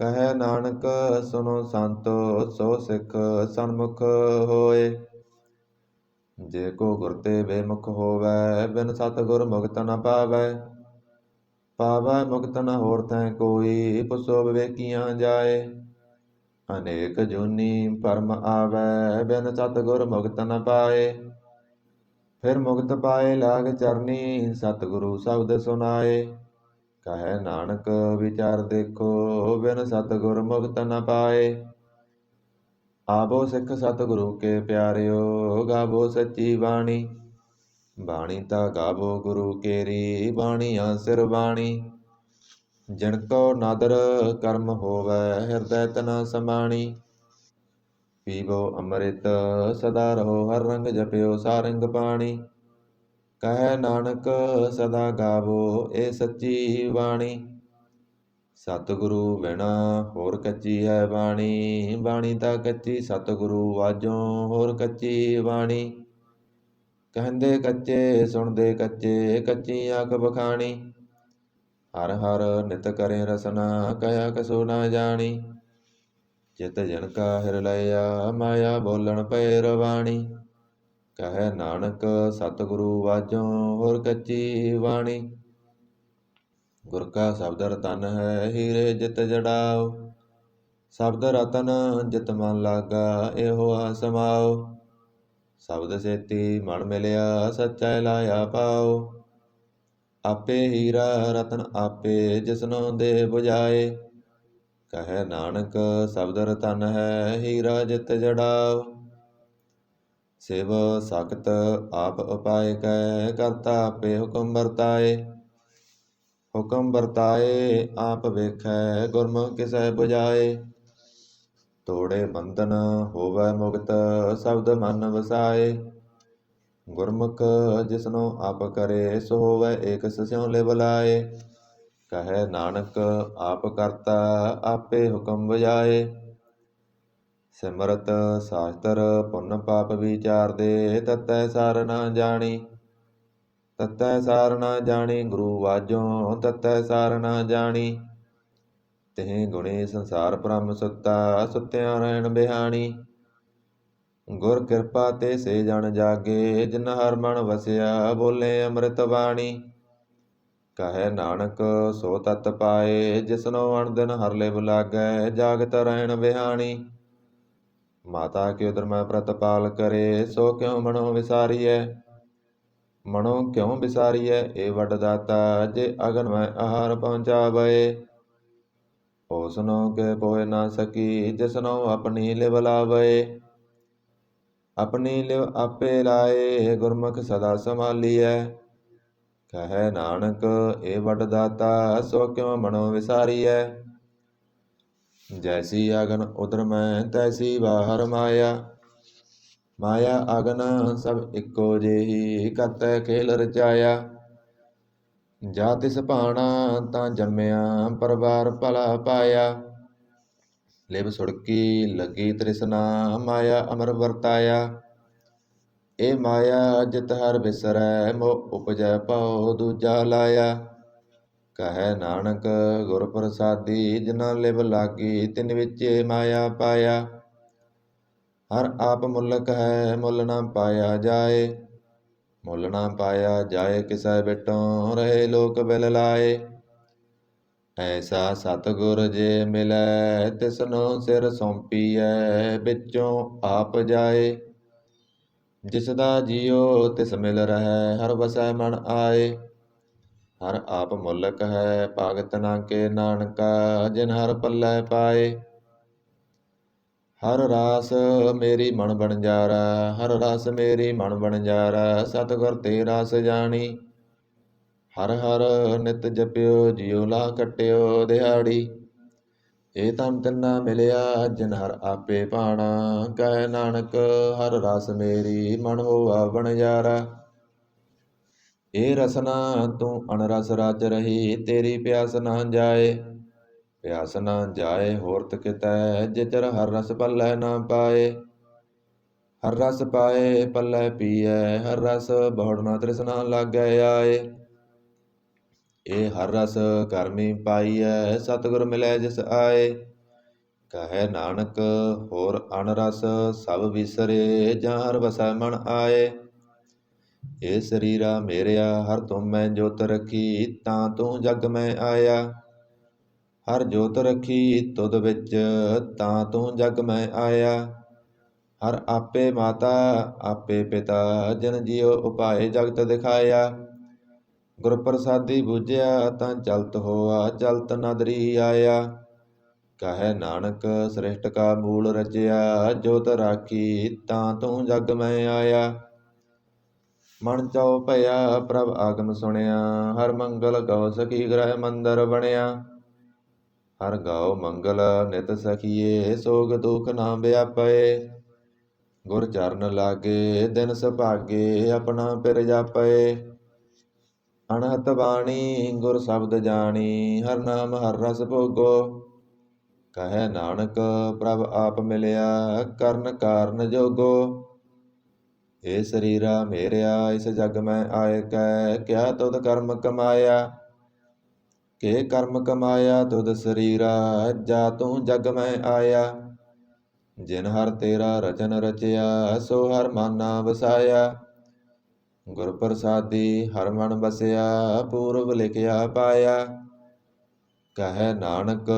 A: ਕਹੈ ਨਾਨਕ ਸੁਨੋ ਸੰਤੋ, ਸੋ ਸਿੱਖ ਸਨਮੁਖ ਹੋਏ। ਜੇ ਕੋ ਗੁਰ ਤੇ ਬੇਮੁਖ ਹੋਵੈ, ਬਿਨ ਸਤਿਗੁਰ ਮੁਕਤ ਨ ਪਾਵੈ। ਪਾਵੈ ਮੁਕਤ ਨ ਹੋਰ ਥੈ ਕੋਈ, ਪੁੱਛੋ ਵਿਵੇਕੀਆਂ ਜਾਏ। ਅਨੇਕ ਜੂਨੀ ਭਰਮ ਆਵੈ, ਬਿਨ ਸਤਿਗੁਰ ਮੁਕਤ ਨ ਪਾਏ। ਫਿਰ ਮੁਕਤ ਪਾਏ ਲਾਗ ਚਰਨੀ, ਸਤਿਗੁਰੂ ਸ਼ਬਦ ਸੁਨਾਏ। ਕਹੈ ਨਾਨਕ ਵਿਚਾਰ ਦੇਖੋ, ਬਿਨ ਸਤਿਗੁਰ ਮੁਕਤ ਨ ਪਾਏ। ਆਵੋ ਸਿੱਖ ਸਤਿਗੁਰੂ ਕੇ ਪਿਆਰਿਓ, ਗਾਵੋ ਸੱਚੀ ਬਾਣੀ। ਬਾਣੀ ਤਾਂ ਗਾਵੋ ਗੁਰੂ ਕੇਰੀ, ਬਾਣੀਆਂ ਸਿਰ ਬਾਣੀ। ਜਿਨ ਕੋ ਨਾਦਰ ਕਰਮ ਹੋਵੈ, ਹਿਰਦੈ ਤਨ ਸਮਾਣੀ। ਪੀਵੋ ਅੰਮ੍ਰਿਤ ਸਦਾ ਰਹੋ, ਹਰ ਰੰਗ ਜਪਿਓ ਸਾਰੰਗ ਪਾਣੀ। ਕਹੈ ਨਾਨਕ ਸਦਾ ਗਾਵੋ ਏ ਸੱਚੀ ਬਾਣੀ। ਸਤਿਗੁਰੂ ਬਿਨਾ ਹੋਰ ਕੱਚੀ ਹੈ ਬਾਣੀ, ਬਾਣੀ ਤਾਂ ਕੱਚੀ ਸਤਿਗੁਰੂ ਵਾਜੋਂ ਹੋਰ ਕੱਚੀ ਬਾਣੀ। ਕਹਿੰਦੇ ਕੱਚੇ ਸੁਣਦੇ ਕੱਚੇ, ਕੱਚੀ ਆਖ ਬਖਾਣੀ। ਹਰ ਹਰ ਨਿਤ ਕਰੇ ਰਸਨਾ, ਕਹਿਆ ਕਸੋ ਨਾ ਜਾਣੀ। ਚਿਤ ਜਿਨ ਕਾ ਹਿਰ ਲਇਆ, ਮਾਇਆ ਬੋਲਣ ਪਏ ਰਵਾਣੀ। ਕਹੈ ਨਾਨਕ ਸਤਿਗੁਰੂ ਵਾਜੋਂ ਹੋਰ ਕੱਚੀ ਬਾਣੀ। ਗੁਰ ਕਾ ਸ਼ਬਦ ਰਤਨ ਹੈ, ਹੀਰੇ ਜਿਤ ਜੜਾਓ। ਸ਼ਬਦ ਰਤਨ ਜਿਤ ਮਨ ਲਾਗਾ, ਇਹੋ ਆ ਸਮਾਓ। ਸ਼ਬਦ ਸੇਤੀ ਮਨ ਮਿਲਿਆ, ਸੱਚਾ ਲਾਇਆ ਪਾਓ। ਆਪੇ ਹੀਰਾ ਰਤਨ ਆਪੇ, ਜਿਸਨੋ ਦੇ ਬੁਝਾਏ। ਕਹੈ ਨਾਨਕ ਸ਼ਬਦ ਰਤਨ ਹੈ, ਹੀਰਾ ਜਿਤ ਜੜਾਓ। ਸਿਵ ਸਖਤ ਆਪ ਉਪਾਇ ਕੈ, ਕਰਤਾ ਆਪੇ ਹੁਕਮ ਵਰਤਾਏ। ਹੁਕਮ ਵਰਤਾਏ ਆਪ ਵੇਖੈ, ਗੁਰਮੁਖ ਕਿਸੈ ਬੁਝਾਏ। ਤੋੜੇ ਬੰਧਨ ਹੋਵੈ ਮੁਕਤ, ਸ਼ਬਦ ਮਨ ਵਸਾਏ। ਗੁਰਮੁਖ ਜਿਸਨੋ ਆਪ ਕਰੇ, ਸੋ ਹੋਵੈ ਏਕ ਸਿਉ ਲਿਵ ਲਾਏ। ਕਹੈ ਨਾਨਕ ਆਪ ਕਰਤਾ, ਆਪੇ ਹੁਕਮ ਬੁਝਾਏ। ਸਿਮਰਤ ਸਾਸਤਰ ਪੁੰਨ ਪਾਪ ਵਿਚਾਰਦੇ, ਤਤੈ ਸਾਰ ਨਾ ਜਾਣੀ। ਤਤੈ ਸਾਰ ਨਾ ਜਾਣੀ, ਗੁਰੂ ਵਾਜੋਂ ਤਤੈ ਸਾਰ ਨਾ ਜਾਣੀ। ਤਿਹ ਗੁਣੀ ਸੰਸਾਰ ਭ੍ਰਮ ਸੁੱਤਾ, ਸੁੱਤਿਆਂ ਰਹਿਣ ਬਿਹਾਣੀ। ਗੁਰ ਕਿਰਪਾ ਤੇ ਸੇ ਜਨ ਜਾਗੇ, ਜਿਨ ਹਰ ਮਨ ਵਸਿਆ, ਬੋਲੇ ਅੰਮ੍ਰਿਤ ਬਾਣੀ। ਕਹੈ ਨਾਨਕ ਸੋ ਤਤ ਪਾਏ, ਜਿਸਨੋ ਅਣ ਦਿਨ ਹਰ ਲਿਵ ਲਾਗੈ, ਜਾਗਤ ਰਹਿਣ ਬਿਹਾਣੀ। ਮਾਤਾ ਕਿਉ ਧਰਮੈ ਪ੍ਰਤਪਾਲ ਕਰੇ, ਸੋ ਕਿਉ ਮਨੋ ਵਿਸਾਰੀਐ। ਮਨੋ ਕਿਉ ਵਿਸਾਰੀਐ, ਏ ਵੱਡ ਦਾਤਾ, ਜੇ ਅਗਨ ਮੈਂ ਆਹਾਰ ਪਹੁੰਚਾਵੈ। ਉਸਨੋ ਕੇ ਪੋਹਿ ਨਾ ਸਕੀ, ਜਿਸਨੋ ਆਪਣੀ ਲਿਵ ਲਾਵੈ। ਆਪਣੀ ਲਿਵ ਆਪੇ ਲਾਏ, ਗੁਰਮੁਖ ਸਦਾ ਸੰਭਾਲੀਐ। ਕਹੈ ਨਾਨਕ ਏ ਵੱਡ ਦਾਤਾ, ਸੋ ਕਿਉ ਮਨੋ ਵਿਸਾਰੀਐ। ਜੈਸੀ ਅਗਨ ਉਧਰਮੈ, ਤੈਸੀ ਬਾਹਰ ਮਾਇਆ। ਮਾਇਆ ਅਗਨ ਸਭ ਇੱਕੋ ਜਿਹੀ, ਕਰਤੈ ਖੇਲ ਰਚਾਇਆ। ਜਾ ਤਿਸ ਭਾਣਾ ਤਾਂ ਜੰਮਿਆ, ਪਰਵਾਰ ਭਲਾ ਪਾਇਆ। ਲਿਵ ਸੁੜਕੀ ਲੱਗੀ ਤ੍ਰਿਸ਼ਨਾ, ਮਾਇਆ ਅਮਰ ਵਰਤਾਇਆ। ਇਹ ਮਾਇਆ ਜਿਤ ਹਰ ਬਿਸਰੈ, ਮੋਹ ਉਪਜੈ ਭਉ ਦੂਜਾ ਲਾਇਆ। ਕਹੈ ਨਾਨਕ ਗੁਰ ਪ੍ਰਸਾਦੀ, ਜਿਨਾ ਲਿਵ ਲਾਗੀ, ਤਿਨ ਵਿਚੇ ਮਾਇਆ ਪਾਇਆ। ਹਰ ਆਪ ਮੁਲਕ ਹੈ, ਮੁੱਲ ਨਾ ਪਾਇਆ ਜਾਏ। ਮੁੱਲ ਨਾ ਪਾਇਆ ਜਾਏ, ਕਿਸੈ ਬਿਟੋਂ ਰਹੇ ਲੋਕ ਬਿਲ ਲਾਏ। ਐਸਾ ਸਤਿਗੁਰ ਜੇ ਮਿਲੈ, ਤਿਸਨੋ ਸਿਰ ਸੌਂਪੀਐ, ਵਿੱਚੋਂ ਆਪ ਜਾਏ। ਜਿਸ ਦਾ ਜੀਉ ਤਿਸ ਮਿਲ ਰਹੈ, ਹਰ ਵਸੈ ਮਨ ਆਏ। ਹਰ ਆਪ ਮੁਲਕ ਹੈ, ਭਾਗਤ ਨਾ ਕੇ ਨਾਨਕਾ, ਜਿਨ ਹਰ ਪੱਲੇ ਪਾਏ। ਹਰ ਰਾਸ ਮੇਰੀ ਮਨ ਬਣਜਾਰਾ, ਹਰ ਰਸ ਮੇਰੀ ਮਨ ਬਣਜਾਰਾ, ਸਤਿਗੁਰ ਤੇ ਰਾਸ ਜਾਣੀ। ਹਰ ਹਰ ਨਿਤ ਜਪਿਓ, ਜਿਉ ਲਾ ਕੱਟਿਓ ਦਿਹਾੜੀ। ਇਹ ਧਨ ਤਿੰਨਾ ਮਿਲਿਆ, ਜਿਨ ਹਰ ਆਪੇ ਭਾਣਾ। ਕਹੈ ਨਾਨਕ ਹਰ ਰਸ ਮੇਰੀ, ਮਨ ਹੋਆ ਬਣਜਾਰਾ। ਇਹ ਰਸਨਾ ਤੂੰ ਅਣਰਸ ਰਚ ਰਹੀ, ਤੇਰੀ ਪਿਆਸ ਨਾ ਜਾਏ। ਪਿਆਸ ਨਾ ਜਾਏ ਹੋਰਤ ਕਿਤੈ, ਜਿਚਰ ਹਰ ਰਸ ਪੱਲੇ ਨਾ ਪਾਏ। ਹਰ ਰਸ ਪਾਏ ਪੱਲੇ ਪੀਐ, ਹਰ ਰਸ ਬਹੁੜ ਨਾ ਤ੍ਰਿਸ਼ਨਾ ਲਾਗੈ ਆਏ। ਇਹ ਹਰ ਰਸ ਕਰਮੀ ਪਾਈਐ, ਸਤਿਗੁਰ ਮਿਲੈ ਜਿਸ ਆਏ। ਕਹੈ ਨਾਨਕ ਹੋਰ ਅਨ ਰਸ ਸਭ ਵਿਸਰੇ, ਜਾਂ ਹਰ ਵਸੈ ਮਨ ਆਏ। ਇਹ ਸਰੀਰਾ ਮੇਰਿਆ ਹਰ ਤੁਮ ਮੈਂ ਜੋਤ ਰੱਖੀ, ਤਾਂ ਤੂੰ ਜਗ ਮੈਂ ਆਇਆ। ਹਰ ਜੋਤ ਰੱਖੀ ਤੁਧ ਵਿੱਚ, ਤਾਂ ਤੂੰ ਜਗ ਮੈਂ ਆਇਆ। ਹਰ ਆਪੇ ਮਾਤਾ ਆਪੇ ਪਿਤਾ, ਜਿਨ ਜੀਉ ਉਪਾਏ ਜਗਤ ਦਿਖਾਇਆ। ਗੁਰ ਪ੍ਰਸਾਦੀ ਬੁਝਿਆ ਤਾਂ ਚਲਤ ਹੋਆ, ਚਲਤ ਨਦਰੀ ਆਇਆ। ਕਹੈ ਨਾਨਕ ਸ੍ਰਿਸ਼ਟ ਕਾ ਮੂਲ ਰਚਿਆ, ਜੋਤ ਰਾਖੀ ਤਾਂ ਤੂੰ ਜਗ ਮੈਂ ਆਇਆ। ਮਨ ਚਉ ਭਇਆ ਪ੍ਰਭ ਆਗਮ ਸੁਣਿਆ, ਹਰ ਮੰਗਲ ਗਉ ਸਖੀ ਗ੍ਰਹਿ ਮੰਦਰ ਬਣਿਆ। ਹਰ ਗਉ ਮੰਗਲ ਨਿਤ ਸਖੀਏ, ਸੋਗ ਦੁਖ ਨਾ ਵਿਆਪੈ। ਗੁਰ ਚਰਨ ਲਾਗੇ ਦਿਨ ਸੁਭਾਗੇ, ਆਪਣਾ ਪਿਰ ਜਾਪੈ। ਅਣਹਤ ਬਾਣੀ ਗੁਰ ਸ਼ਬਦ ਜਾਣੀ, ਹਰ ਨਾਮ ਹਰ ਰਸ ਭੋਗੋ। ਕਹੈ ਨਾਨਕ ਪ੍ਰਭ ਆਪ ਮਿਲਿਆ, ਕਰਨ ਕਾਰਨ ਜੋਗੋ। ਇਹ ਸਰੀਰਾ ਮੇਰਿਆ ਇਸ ਜਗ ਮੈਂ ਆਏ ਕੈ, ਕਿਆ ਤੁਧ ਕਰਮ ਕਮਾਇਆ। ਕੇ ਕਰਮ ਕਮਾਇਆ ਤੁਧ ਸਰੀਰਾ, ਜਾ ਤੂੰ ਜਗ ਮੈਂ ਆਇਆ। ਜਿਨ ਹਰ ਤੇਰਾ ਰਚਨ ਰਚਿਆ, ਸੋ ਹਰ ਮਾਨਾ ਵਸਾਇਆ। ਗੁਰ ਪ੍ਰਸਾਦੀ ਹਰ ਮਨ ਬਸਿਆ, ਪੂਰਬ ਲਿਖਿਆ ਪਾਇਆ। ਕਹੈ ਨਾਨਕ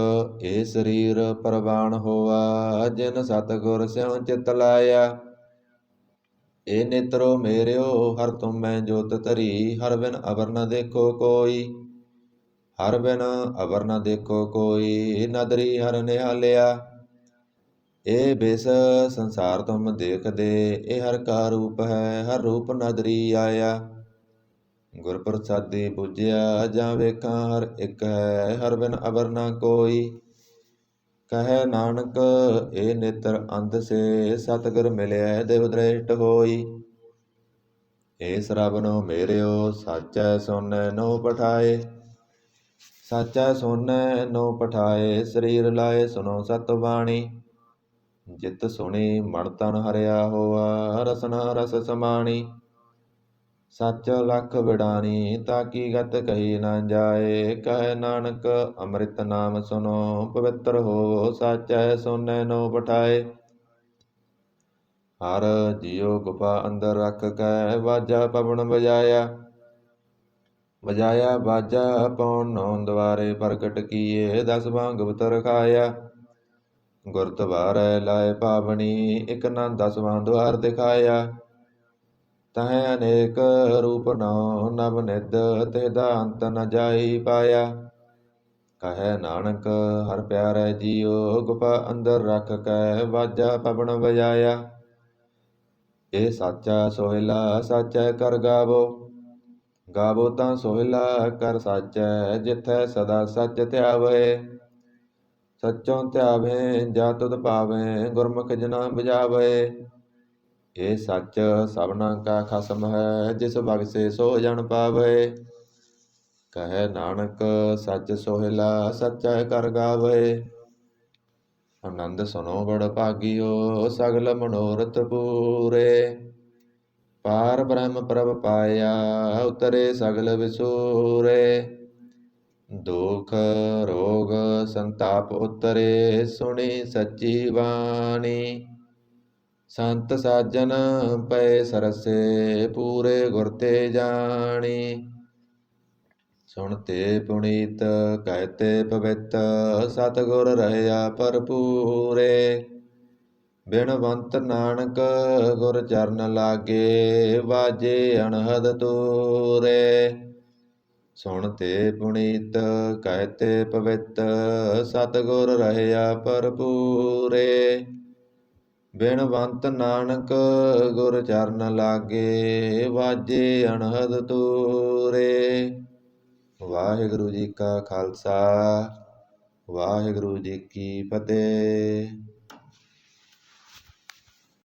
A: ਏ ਸਰੀਰ ਪ੍ਰਵਾਨ ਹੋਆ, ਜਿਨ ਸਤਿਗੁਰ ਸਿਉ ਚਿਤ ਲਾਇਆ। ਏ ਨੇਤਰੋ ਮੇਰਿਓ ਹਰ ਤੁਮੈ ਜੋਤ ਧਰੀ, ਹਰ ਬਿਨ ਅਵਰ ਨ ਦੇਖੋ ਕੋਈ। ਹਰ ਬਿਨ ਅਵਰ ਨ ਦੇਖੋ ਕੋਈ, ਨਦਰੀ ਹਰ ਨਿਹਾਲਿਆ। ਏ ਬਿਸ ਸੰਸਾਰ ਤੁਮ ਦੇਖਦੇ, ਏ ਹਰ ਕਾ ਰੂਪ ਹੈ, ਹਰ ਰੂਪ ਨਦਰੀ ਆਇਆ। ਗੁਰ ਪ੍ਰਸਾਦੀ ਬੁਝਿਆ, ਜਾਂ ਵੇਖਾਂ ਹਰ ਇੱਕ ਹੈ, ਹਰ ਬਿਨ ਅਵਰ ਨ ਕੋਈ। ਕਹੈ ਨਾਨਕ ਏ ਨੇਤਰ ਅੰਧ ਸੇ, ਸਤਿਗੁਰ ਮਿਲਿਆ ਦੇਵ ਦ੍ਰਿਸ਼ਟ ਹੋਈ। ਏ ਸ੍ਰਵਣੋ ਮੇਰਿਓ ਸਾਚੈ ਸੋਨੈ ਨੋ ਪਠਾਏ। ਸਾਚੈ ਸੋਨੈ ਨੋ ਪਠਾਏ, ਸਰੀਰ ਲਾਏ ਸੁਨੋ ਸਤ ਬਾਣੀ। ਜਿਤ ਸੁਣੀ ਮਨ ਤਨ ਹਰਿਆ ਹੋਆ, ਰਸਨਾ ਰਸ ਸਮਾਣੀ। ਸੱਚ ਲਖ ਬਿਡਾਨੀ, ਤਾਕੀ ਗਤ ਕਹੀ ਨ ਜਾਏ। ਕਹੈ ਨਾਨਕ ਅੰਮ੍ਰਿਤ ਨਾਮ ਸੁਨੋ, ਪਵਿੱਤਰ ਹੋਵੋ ਸਾਚੈ ਸੋਨੈ ਨੋ ਪਠਾਏ। ਹਰ ਜੀਉ ਗੁਫਾ ਅੰਦਰ ਰਖ ਕੈ, ਵਾਜਾ ਪਵਨ ਬਜਾਇਆ। ਵਜਾਇਆ ਬਾਜਾ ਪਉਣ ਨੌ ਦੁਆਰੇ, ਪ੍ਰਗਟ ਕੀਏ 10 ਭਾਗਵਤ ਰਖਾਇਆ। ਗੁਰਦੁਆਰੈ ਲਾਏ ਪਾਵਣੀ, ਇਕ ਨਾ 10ਵਾਂ ਦੁਆਰ ਦਿਖਾਇਆ। ਤਹੈ ਅਨੇਕ ਰੂਪ ਨੌ ਨਵ ਨਿਧ, ਤਿਹਦਾ ਅੰਤ ਨ ਜਾਈ ਪਾਇਆ। ਕਹੈ ਨਾਨਕ ਹਰ ਪਿਆਰੈ ਜੀਉ, ਗੁਫਾ ਅੰਦਰ ਰਖ ਕੈ, ਵਾਜਾ ਪਵਨ ਬਜਾਇਆ। ਏ ਸਾਚਾ ਸੋਹਿਲਾ ਸਾਚੈ ਕਰ ਗਾਵੋ, ਗਾਵੋ ਤਾਂ ਸੋਹਿਲਾ ਕਰ ਸਾਚੈ। ਜਿਥੈ ਸਦਾ ਸੱਚ ਧਿਆਵੈ, ਸਚੋਂ ਧਿਆਵੈ ਜਾ ਤੁਧ ਭਾਵੈ, ਗੁਰਮੁਖ ਜਨਾ ਬੁਝਾਵੈ। ਏ ਸੱਚ ਸਭਨਾ ਕਾ ਖਸਮ ਹੈ, ਜਿਸ ਬਖਸ਼ੇ ਸੋ ਜਨ ਪਾਵੈ। ਕਹੈ ਨਾਨਕ ਸੱਚ ਸੋਹਿਲਾ ਸਚੈ ਕਰ ਗਾਵੈ। ਆਨੰਦ ਸੁਨੋ ਬੜ ਭਾਗਿਓ, ਸਗਲ ਮਨੋਰਥ ਪੂਰੇ। ਪਾਰ ਬ੍ਰਹਮ ਪ੍ਰਭ ਪਾਇਆ, ਉਤਰੇ ਸਗਲ ਵਿਸੂਰੇ। ਦੁਖ ਰੋਗ ਸੰਤਾਪ ਉਤਰੇ, ਸੁਣੀ ਸੱਚੀ ਬਾਣੀ। ਸੰਤ ਸਾਜਨ ਪਏ ਸਰਸੇ, ਪੂਰੇ ਗੁਰ ਤੇ ਜਾਣੀ। ਸੁਣਤੇ ਪੁਨੀਤ ਕਹਿਤੇ ਪਵਿੱਤ, ਸਤਿਗੁਰ ਰਹਿਆ ਭਰਪੂਰੇ। ਬਿਨਵੰਤ ਨਾਨਕ ਗੁਰ ਚਰਨ ਲਾਗੇ, ਵਾਜੇ ਅਨਹਦ ਤੂਰੇ। ਸੁਣਤੇ ਪੁਨੀਤ ਕਹਿਤੇ ਪਵਿੱਤ, ਸਤਿਗੁਰ ਰਹਿਆ ਭਰਪੂਰੇ। ਬਿਨਵੰਤ ਨਾਨਕ ਗੁਰ ਚਰਨ ਲਾਗੇ, ਵਾਜੇ ਅਨਹਦ ਤੂਰੇ। ਵਾਹਿਗੁਰੂ ਜੀ ਕਾ ਖਾਲਸਾ, ਵਾਹਿਗੁਰੂ ਜੀ ਕੀ ਫਤਿਹ।